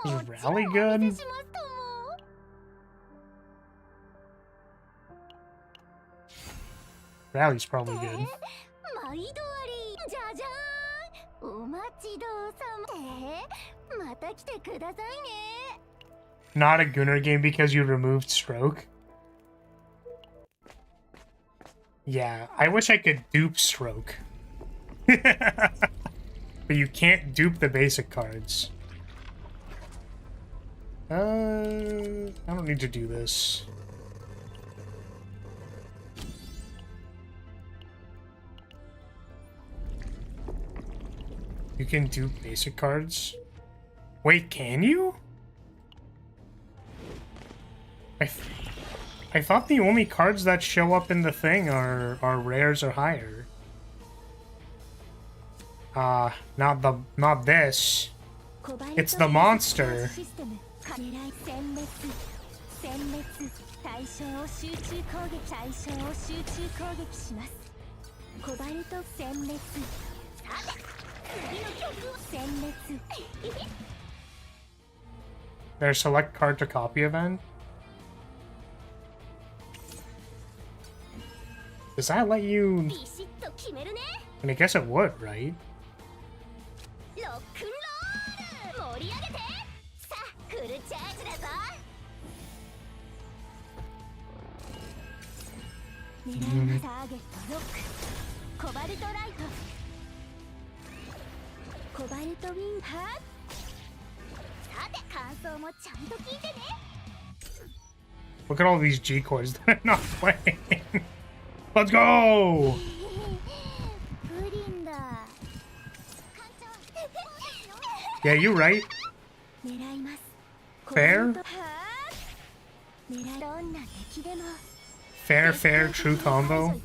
Is Rally good? Rally's probably good. Not a Gunner game because you removed Stroke? Yeah, I wish I could dupe Stroke. But you can't dupe the basic cards. I don't need to do this. You can dupe basic cards? Wait, can you? I thought the only cards that show up in the thing are rares or higher. Not this. It's the monster. There's select card to copy event. Does that let you... And I guess it would, right? Look at all these G chords that I'm not playing. Let's go! Yeah, you're right. Fair? Fair, true combo.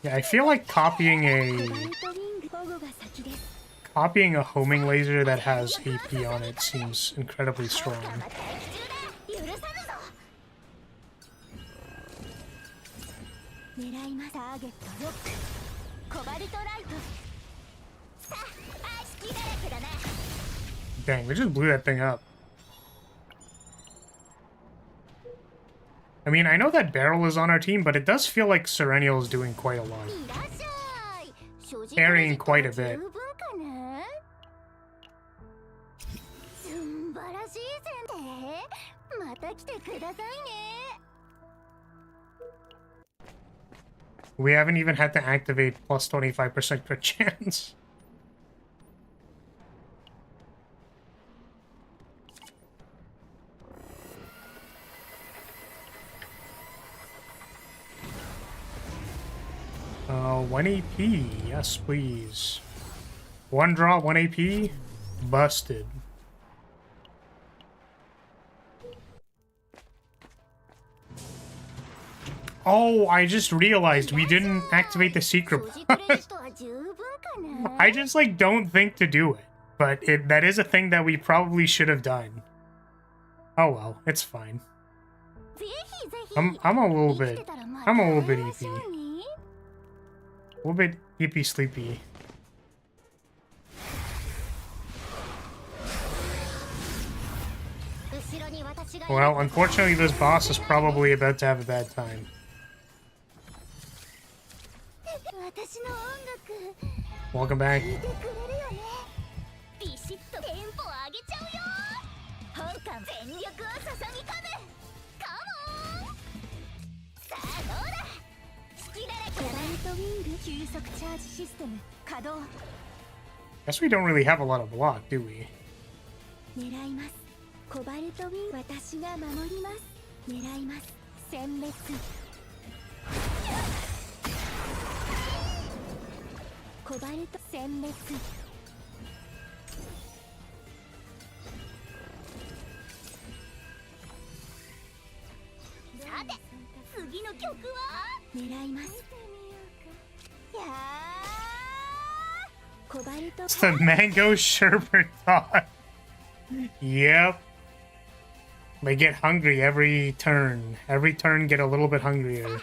Yeah, I feel like copying a homing laser that has AP on it seems incredibly strong. Dang, we just blew that thing up. I mean, I know that Barrel is on our team, but it does feel like Sereniel is doing quite a lot. Carrying quite a bit. We haven't even had to activate plus 25% crit chance. Oh, 1 AP. Yes, please. 1 draw, 1 AP. Busted. Oh, I just realized we didn't activate the secret boss. I just, like, don't think to do it. But that is a thing that we probably should have done. Oh well, it's fine. I'm a little bit EP. A little bit yippy sleepy. Well, unfortunately this boss is probably about to have a bad time. Welcome back. Guess we don't really have a lot of block, do we? It's the mango sherbet dog. Yep. They get hungry every turn. Every turn get a little bit hungrier.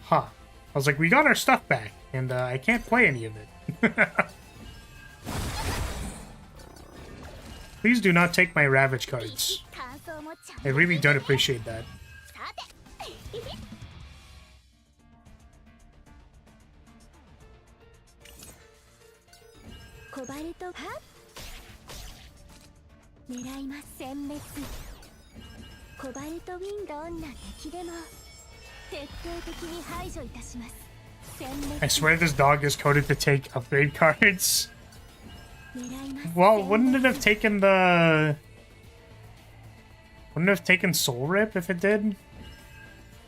Huh. I was like, we got our stuff back, and I can't play any of it. Please do not take my Ravage cards. I really don't appreciate that. I swear this dog is coded to take upgrade cards. Well, wouldn't it have taken the... Wouldn't it have taken Soul Rip if it did?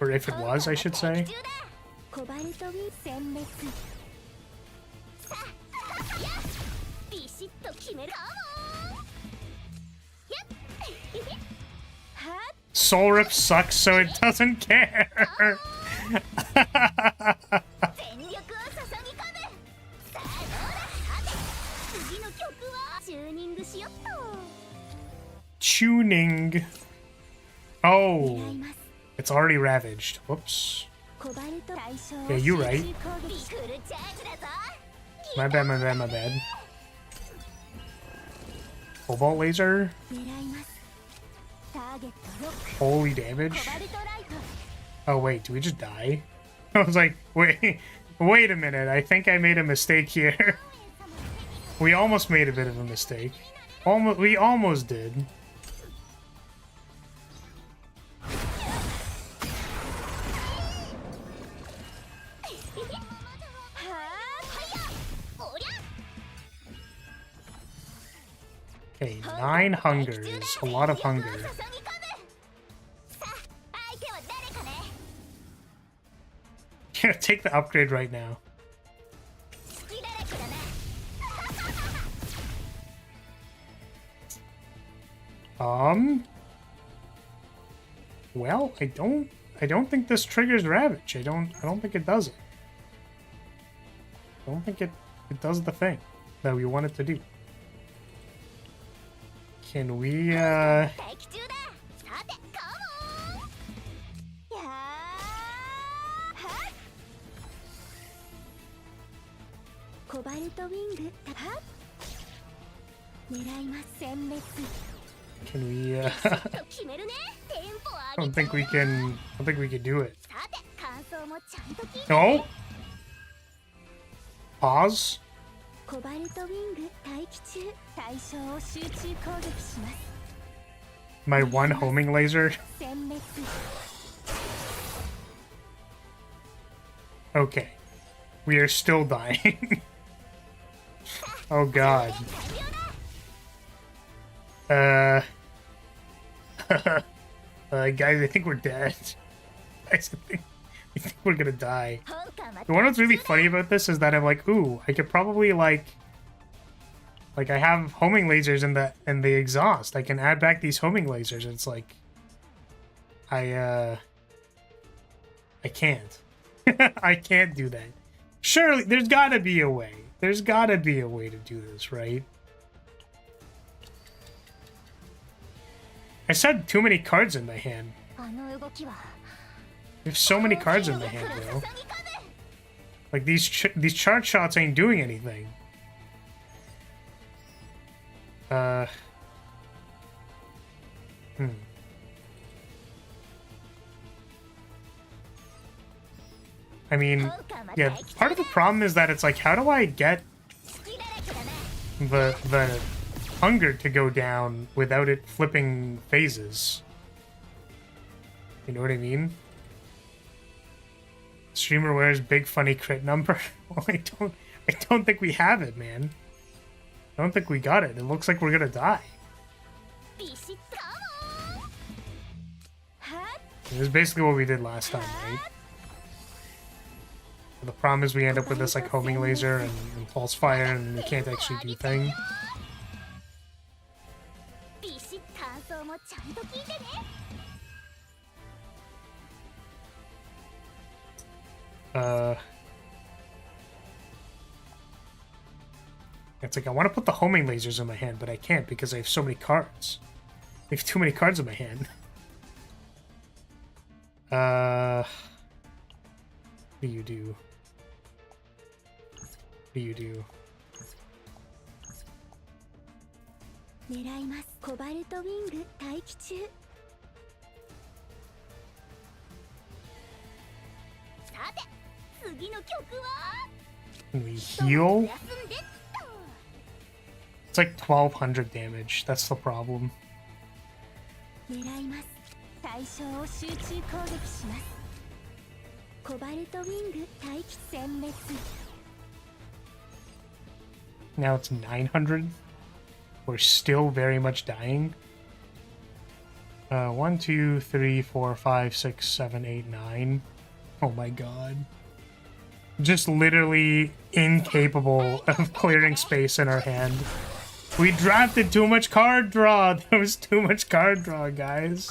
Or if it was, I should say. Soul Rip sucks, so it doesn't care. Tuning. Oh, it's already ravaged. Whoops. Yeah, you're right. My bad, my bad, my bad. Cobalt laser. Holy damage. Oh wait, do we just die? I was like, wait a minute. I think I made a mistake here. We almost made a bit of a mistake. We almost did. Okay, 9 hungers. A lot of hunger. Yeah, take the upgrade right now. Well, I don't think this triggers Ravage. I don't think it does it. I don't think it does the thing that we want it to do. Can we I don't think we can do it. No. Pause. My one homing laser. Okay. We are still dying. Oh god. Guys, I think we're dead. Guys, I think we're gonna die. The one that's really funny about this is that I'm like, ooh, I could probably like I have homing lasers in the exhaust. I can add back these homing lasers. It's like I can't. I can't do that. Surely there's gotta be a way. There's gotta be a way to do this, right? I said too many cards in my hand. There's so many cards in my hand, bro. Like these charge shots ain't doing anything. I mean, yeah, part of the problem is that it's like, how do I get the hunger to go down without it flipping phases? You know what I mean? Streamer wears big funny crit number. Well, I don't think we have it, man. I don't think we got it. It looks like we're gonna die. This is basically what we did last time, right? But the problem is we end up with this like homing laser and pulse fire, and we can't actually do thing. It's like I want to put the homing lasers in my hand, but I can't because I have so many cards. I have too many cards in my hand. What do you do? What do you do? Can we heal? It's like 1200 damage. That's the problem. Now it's 900. We're still very much dying. 1, 2, 3, 4, 5, 6, 7, 8, 9. Oh my god. Just literally incapable of clearing space in our hand. We drafted too much card draw. There was too much card draw, guys.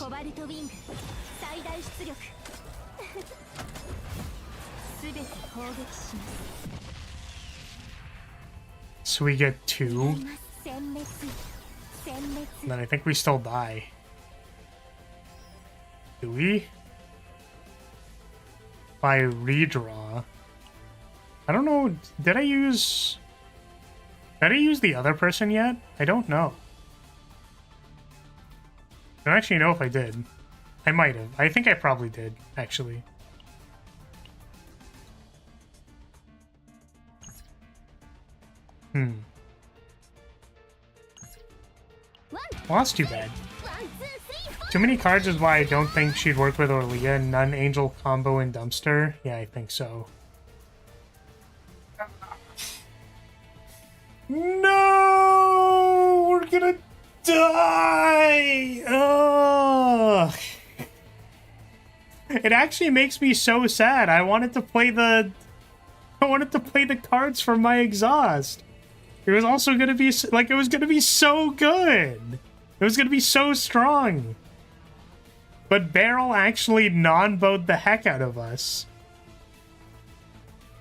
So we get 2. And then I think we still die. Do we? By redraw. I don't know. Did I use the other person yet? I don't know. I don't actually know if I did. I might have. I think I probably did, actually. Well, that's too bad. Too many cards is why I don't think she'd work with Orlia. None Angel combo and Dumpster. Yeah, I think so. No! We're gonna die! Ugh. It actually makes me so sad. I wanted to play the cards from my exhaust. It was also gonna be like, it was gonna be so good. It was gonna be so strong. But Barrel actually non-bowed the heck out of us.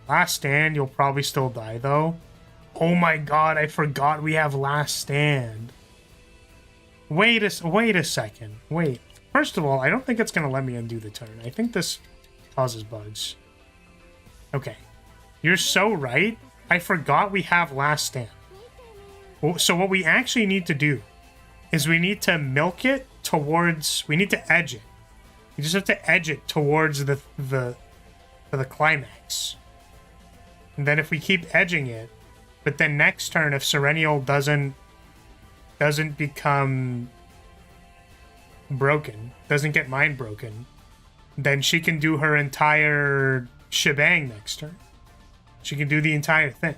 Last Stand, you'll probably still die though. Oh my god, I forgot we have Last Stand. Wait a second. Wait. First of all, I don't think it's gonna let me undo the turn. I think this causes bugs. Okay. You're so right. I forgot we have Last Stand. So what we actually need to do is we need to milk it towards... We need to edge it. You just have to edge it towards the climax. And then if we keep edging it, but then next turn, if Serenial doesn't become broken, doesn't get mind broken, then she can do her entire shebang next turn. She can do the entire thing.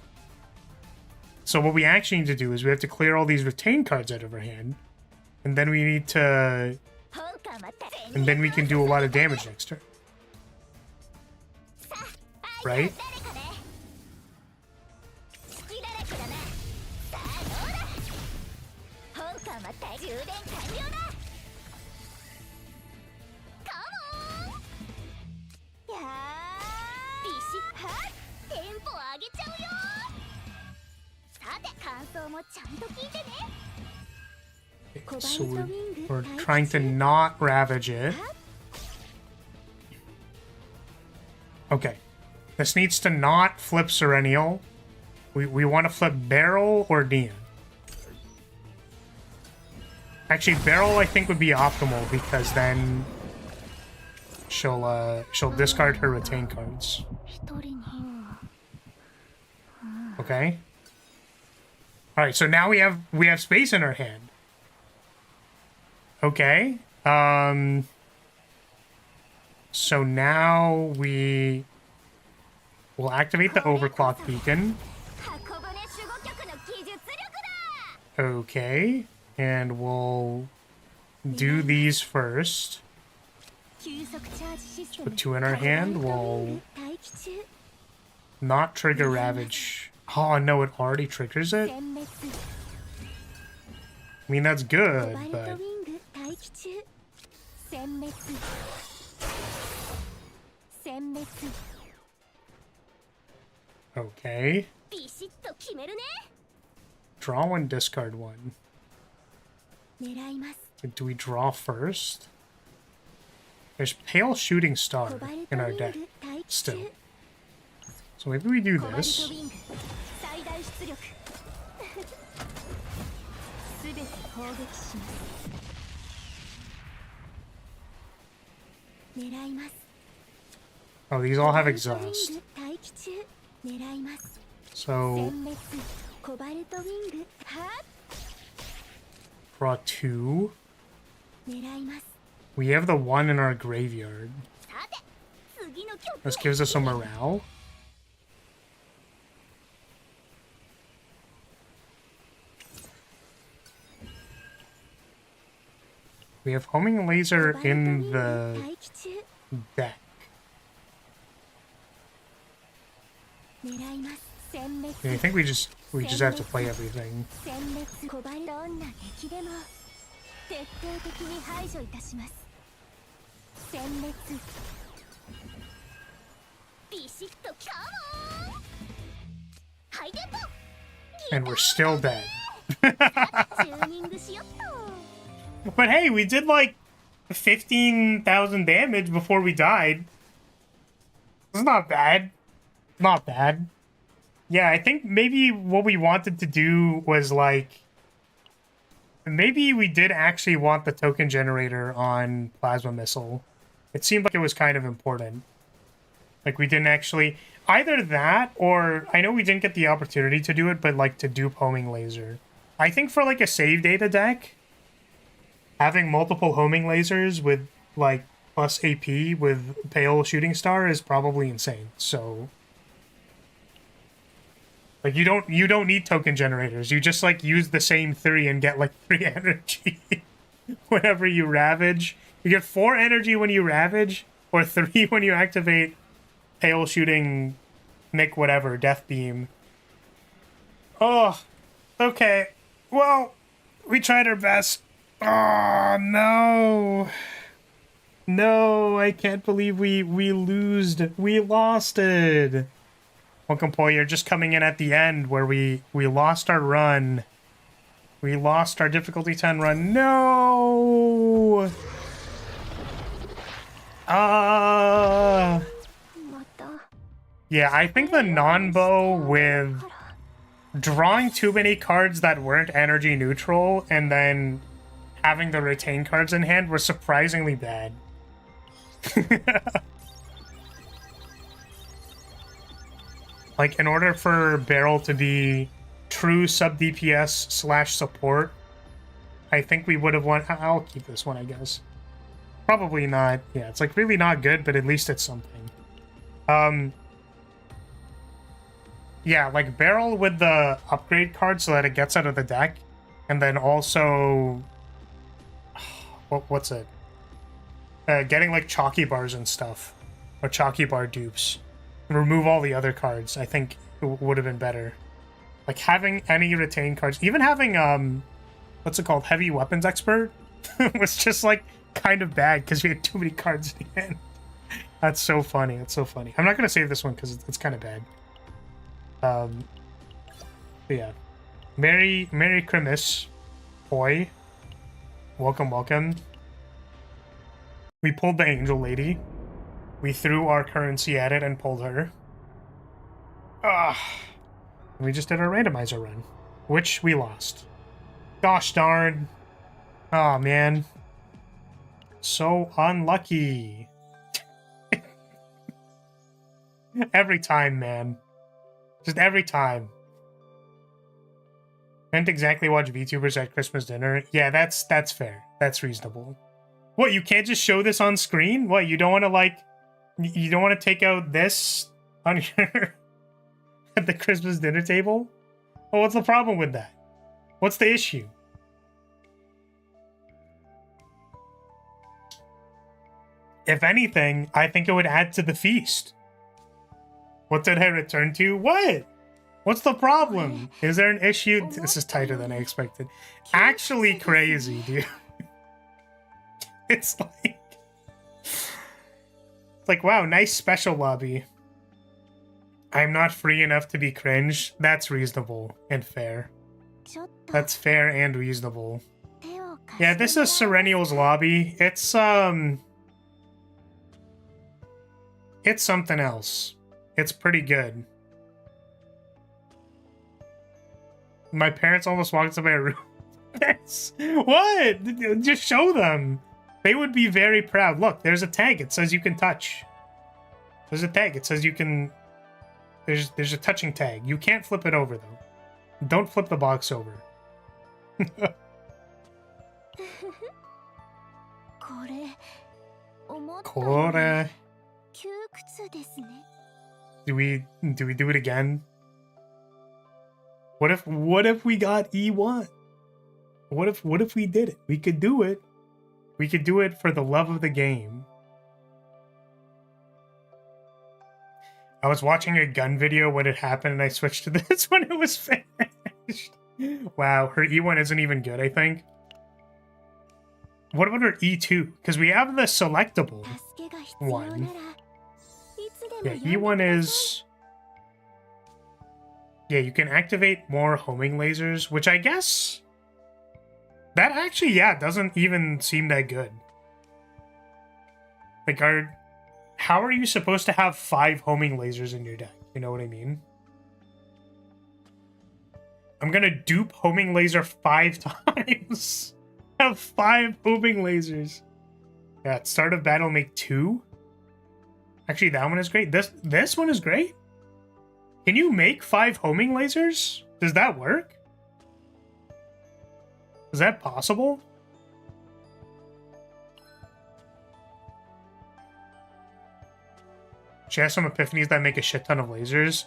So what we actually need to do is we have to clear all these retain cards out of her hand, and then we need to... And then we can do a lot of damage next turn. Right? So we're trying to not ravage it. Okay. This needs to not flip Serenial. We want to flip Barrel or Dian. Actually, Barrel I think would be optimal because then she'll discard her retain cards. Okay. All right, so now we have space in our hand. Okay. So now we We'll activate the overclock beacon. Okay, and we'll do these first. Put 2 in our hand. We'll not trigger Ravage. Oh no, it already triggers it? I mean, that's good, but... Okay. Draw 1, discard 1. Do we draw first? There's Pale Shooting Star in our deck still. So maybe we do this. Oh, these all have exhaust. So draw 2. We have the 1 in our graveyard. This gives us a morale. We have Homing Laser in the deck. Yeah, I think we just have to play everything. And we're still dead. But hey, we did like 15,000 damage before we died. It's not bad. Not bad. Yeah, I think maybe what we wanted to do was like... Maybe we did actually want the token generator on Plasma Missile. It seemed like it was kind of important. Like we didn't actually... Either that, or... I know we didn't get the opportunity to do it, but like to dupe Homing Laser. I think for like a save data deck, having multiple Homing Lasers with like plus AP with Pale Shooting Star is probably insane, so... Like, you don't need token generators. You just, like, use the same 3 and get, like, 3 energy whenever you Ravage. You get 4 energy when you Ravage, or 3 when you activate Pale Shooting, Nick whatever, Death Beam. Oh, okay. Well, we tried our best. Oh, no. No, I can't believe we lost. We lost it. Welcome, Poy. You're just coming in at the end where we lost our run. We lost our difficulty 10 run. No! Yeah, I think the non-bow with drawing too many cards that weren't energy neutral and then having the retain cards in hand was surprisingly bad. Like, in order for Barrel to be true sub-DPS / support, I think we would have won... I'll keep this one, I guess. Probably not. Yeah, it's, like, really not good, but at least it's something. Yeah, like, Barrel with the upgrade card so that it gets out of the deck, and then also... What's it? Getting, like, Chalky Bars and stuff. Or Chalky Bar dupes. Remove all the other cards, I think it would have been better. Like, having any retain cards, even having, what's it called, Heavy Weapons Expert, was just, like, kind of bad, because we had too many cards in the end. That's so funny, that's so funny. I'm not going to save this one, because it's kind of bad. But yeah. Merry Christmas, boy. Welcome, welcome. We pulled the Angel Lady. We threw our currency at it and pulled her. We just did our randomizer run, which we lost. Gosh darn. Oh, man. So unlucky. Every time, man. Just every time. Can't exactly watch VTubers at Christmas dinner. Yeah, that's fair. That's reasonable. What, you can't just show this on screen? What, you don't want to, like... You don't want to take out this on your at the Christmas dinner table? Well, what's the problem with that? What's the issue? If anything, I think it would add to the feast. What did I return to? What? What's the problem? Is there an issue? This is tighter than I expected. Actually crazy, dude. It's like, wow, nice special lobby. I'm not free enough to be cringe. That's reasonable and fair. That's fair and reasonable. Yeah, this is SERENIEL's lobby. It's something else. It's pretty good. My parents almost walked into my room. What? Just show them. They would be very proud. Look, there's a tag. It says you can touch. There's a tag. It says you can... There's a touching tag. You can't flip it over, though. Don't flip the box over. Kore. Do we do it again? What if we got E1? What if we did it? We could do it. We could do it for the love of the game. I was watching a gun video when it happened and I switched to this when it was finished. Wow, her E1 isn't even good, I think. What about her E2? Because we have the selectable one. Yeah, E1 is... Yeah, you can activate more homing lasers, which I guess... That actually, yeah, doesn't even seem that good. Like, how are you supposed to have 5 homing lasers in your deck? You know what I mean? I'm gonna dupe homing laser 5 times. Have 5 homing lasers. Yeah, at start of battle, make 2. Actually, that one is great. This one is great. Can you make 5 homing lasers? Does that work? Is that possible? She has some epiphanies that make a shit ton of lasers.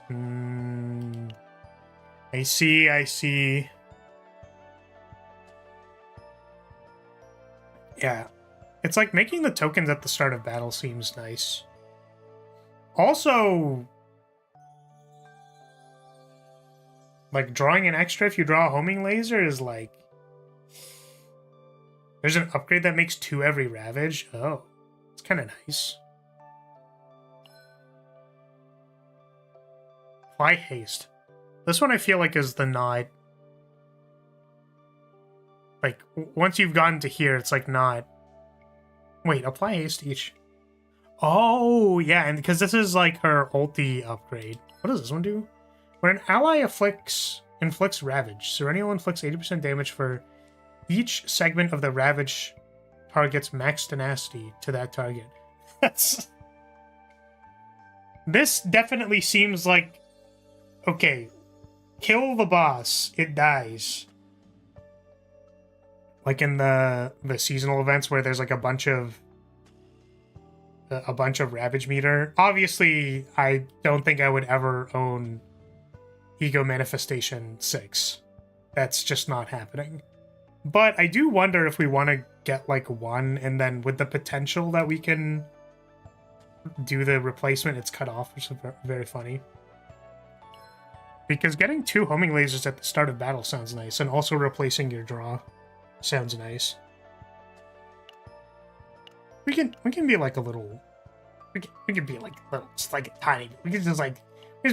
I see. Yeah. It's like making the tokens at the start of battle seems nice. Also, like drawing an extra if you draw a homing laser is like... There's an upgrade that makes 2 every Ravage. Oh, it's kind of nice. Apply haste. This one I feel like is the not... Like, once you've gotten to here, it's like not... Wait, apply haste each. Oh, yeah, and because this is like her ulti upgrade. What does this one do? When an ally inflicts Ravage, SERENIEL inflicts 80% damage for each segment of the Ravage target's max tenacity to that target. This definitely seems like... Okay, kill the boss, it dies. Like in the seasonal events where there's like a bunch of Ravage meter. Obviously, I don't think I would ever own Ego Manifestation 6. That's just not happening. But I do wonder if we want to get like 1 and then with the potential that we can do the replacement, it's cut off, which is very funny. Because getting 2 homing lasers at the start of battle sounds nice, and also replacing your draw sounds nice. We can be like a little... We can be like a little, just like a tiny... We can just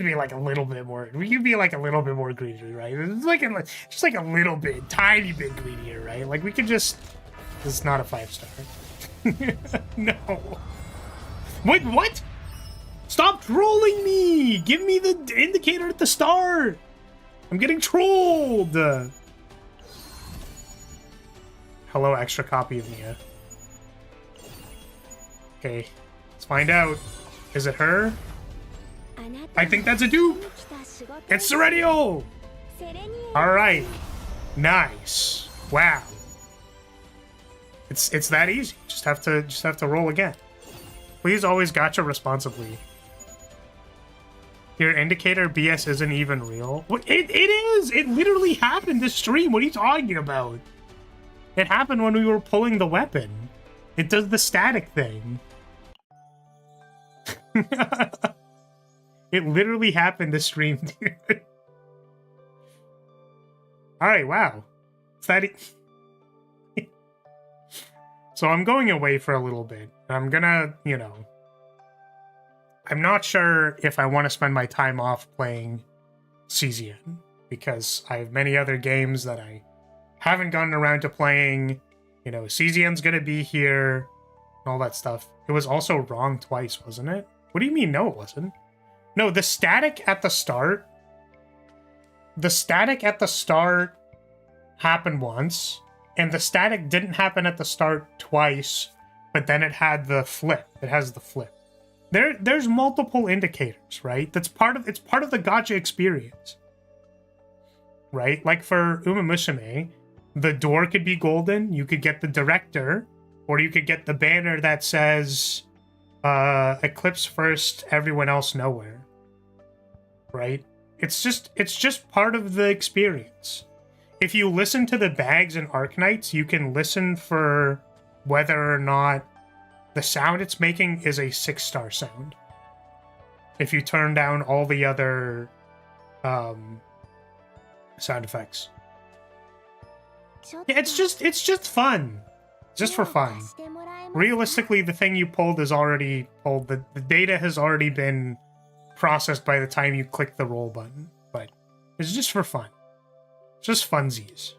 be like a little bit more... We can be like a little bit more greedier, right? It's like just like a little bit, tiny bit greedier, right? Like we could just... It's not a 5-star. No. Wait, what? Stop trolling me! Give me the indicator at the start! I'm getting trolled! Hello, extra copy of Mia. Okay, let's find out. Is it her? I think that's a dupe! It's SERENIEL! Alright. Nice. Wow. It's that easy. Just have to roll again. Please always gacha responsibly. Your indicator BS isn't even real. What? It is! It literally happened this stream. What are you talking about? It happened when we were pulling the weapon. It does the static thing. It literally happened this stream, dude. Alright, wow. Is that it? So I'm going away for a little bit. I'm gonna, you know... I'm not sure if I want to spend my time off playing CZN, because I have many other games that I haven't gotten around to playing. You know, CZN's gonna be here, and all that stuff. It was also wrong twice, wasn't it? What do you mean, no, it wasn't? No, the static at the start... The static at the start happened once, and the static didn't happen at the start twice, but then it had the flip. It has the flip. There's multiple indicators, right? It's part of the gacha experience. Right? Like for Uma Musume, the door could be golden, you could get the director, or you could get the banner that says Eclipse first, everyone else nowhere. Right? It's just part of the experience. If you listen to the bags and Arknights, you can listen for whether or not the sound it's making is a 6-star sound. If you turn down all the other sound effects. Yeah, it's just fun. Just for fun. Realistically, the thing you pulled is already pulled. The data has already been processed by the time you click the roll button. But it's just for fun. Just funsies.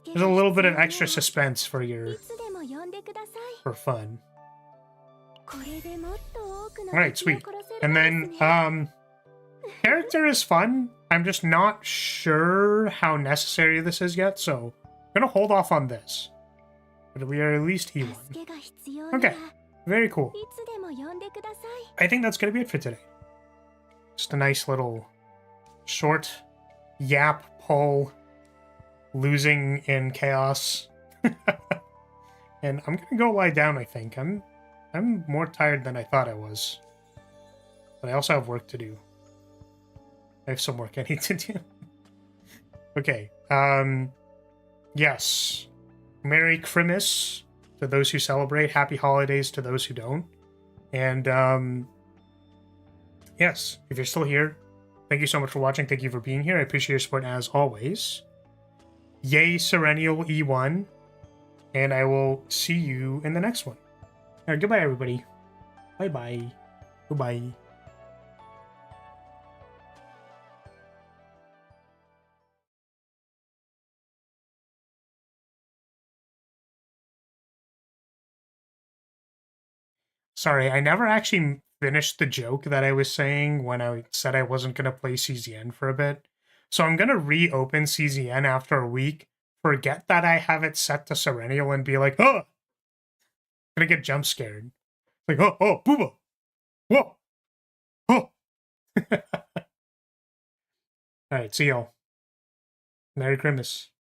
There's a little bit of extra suspense for your... for fun. Alright, sweet. And then, character is fun. I'm just not sure how necessary this is yet, so I'm gonna hold off on this. But we are at least E1. Okay, very cool. I think that's gonna be it for today. Just a nice little short yap pull, losing in chaos. And I'm gonna go lie down, I think. I'm more tired than I thought I was. But I also have work to do. I have some work I need to do. Okay. Yes. Merry Christmas to those who celebrate. Happy holidays to those who don't. And yes, if you're still here, thank you so much for watching. Thank you for being here. I appreciate your support as always. Yay, Serenial E1. And I will see you in the next one. All right, goodbye, everybody. Bye-bye. Goodbye. Sorry, I never actually finished the joke that I was saying when I said I wasn't going to play CZN for a bit. So I'm going to reopen CZN after a week, forget that I have it set to Serenial, and be like, oh! I'm going to get jump scared. Like, oh, booba! Whoa! Oh! Alright, see y'all. Merry Christmas.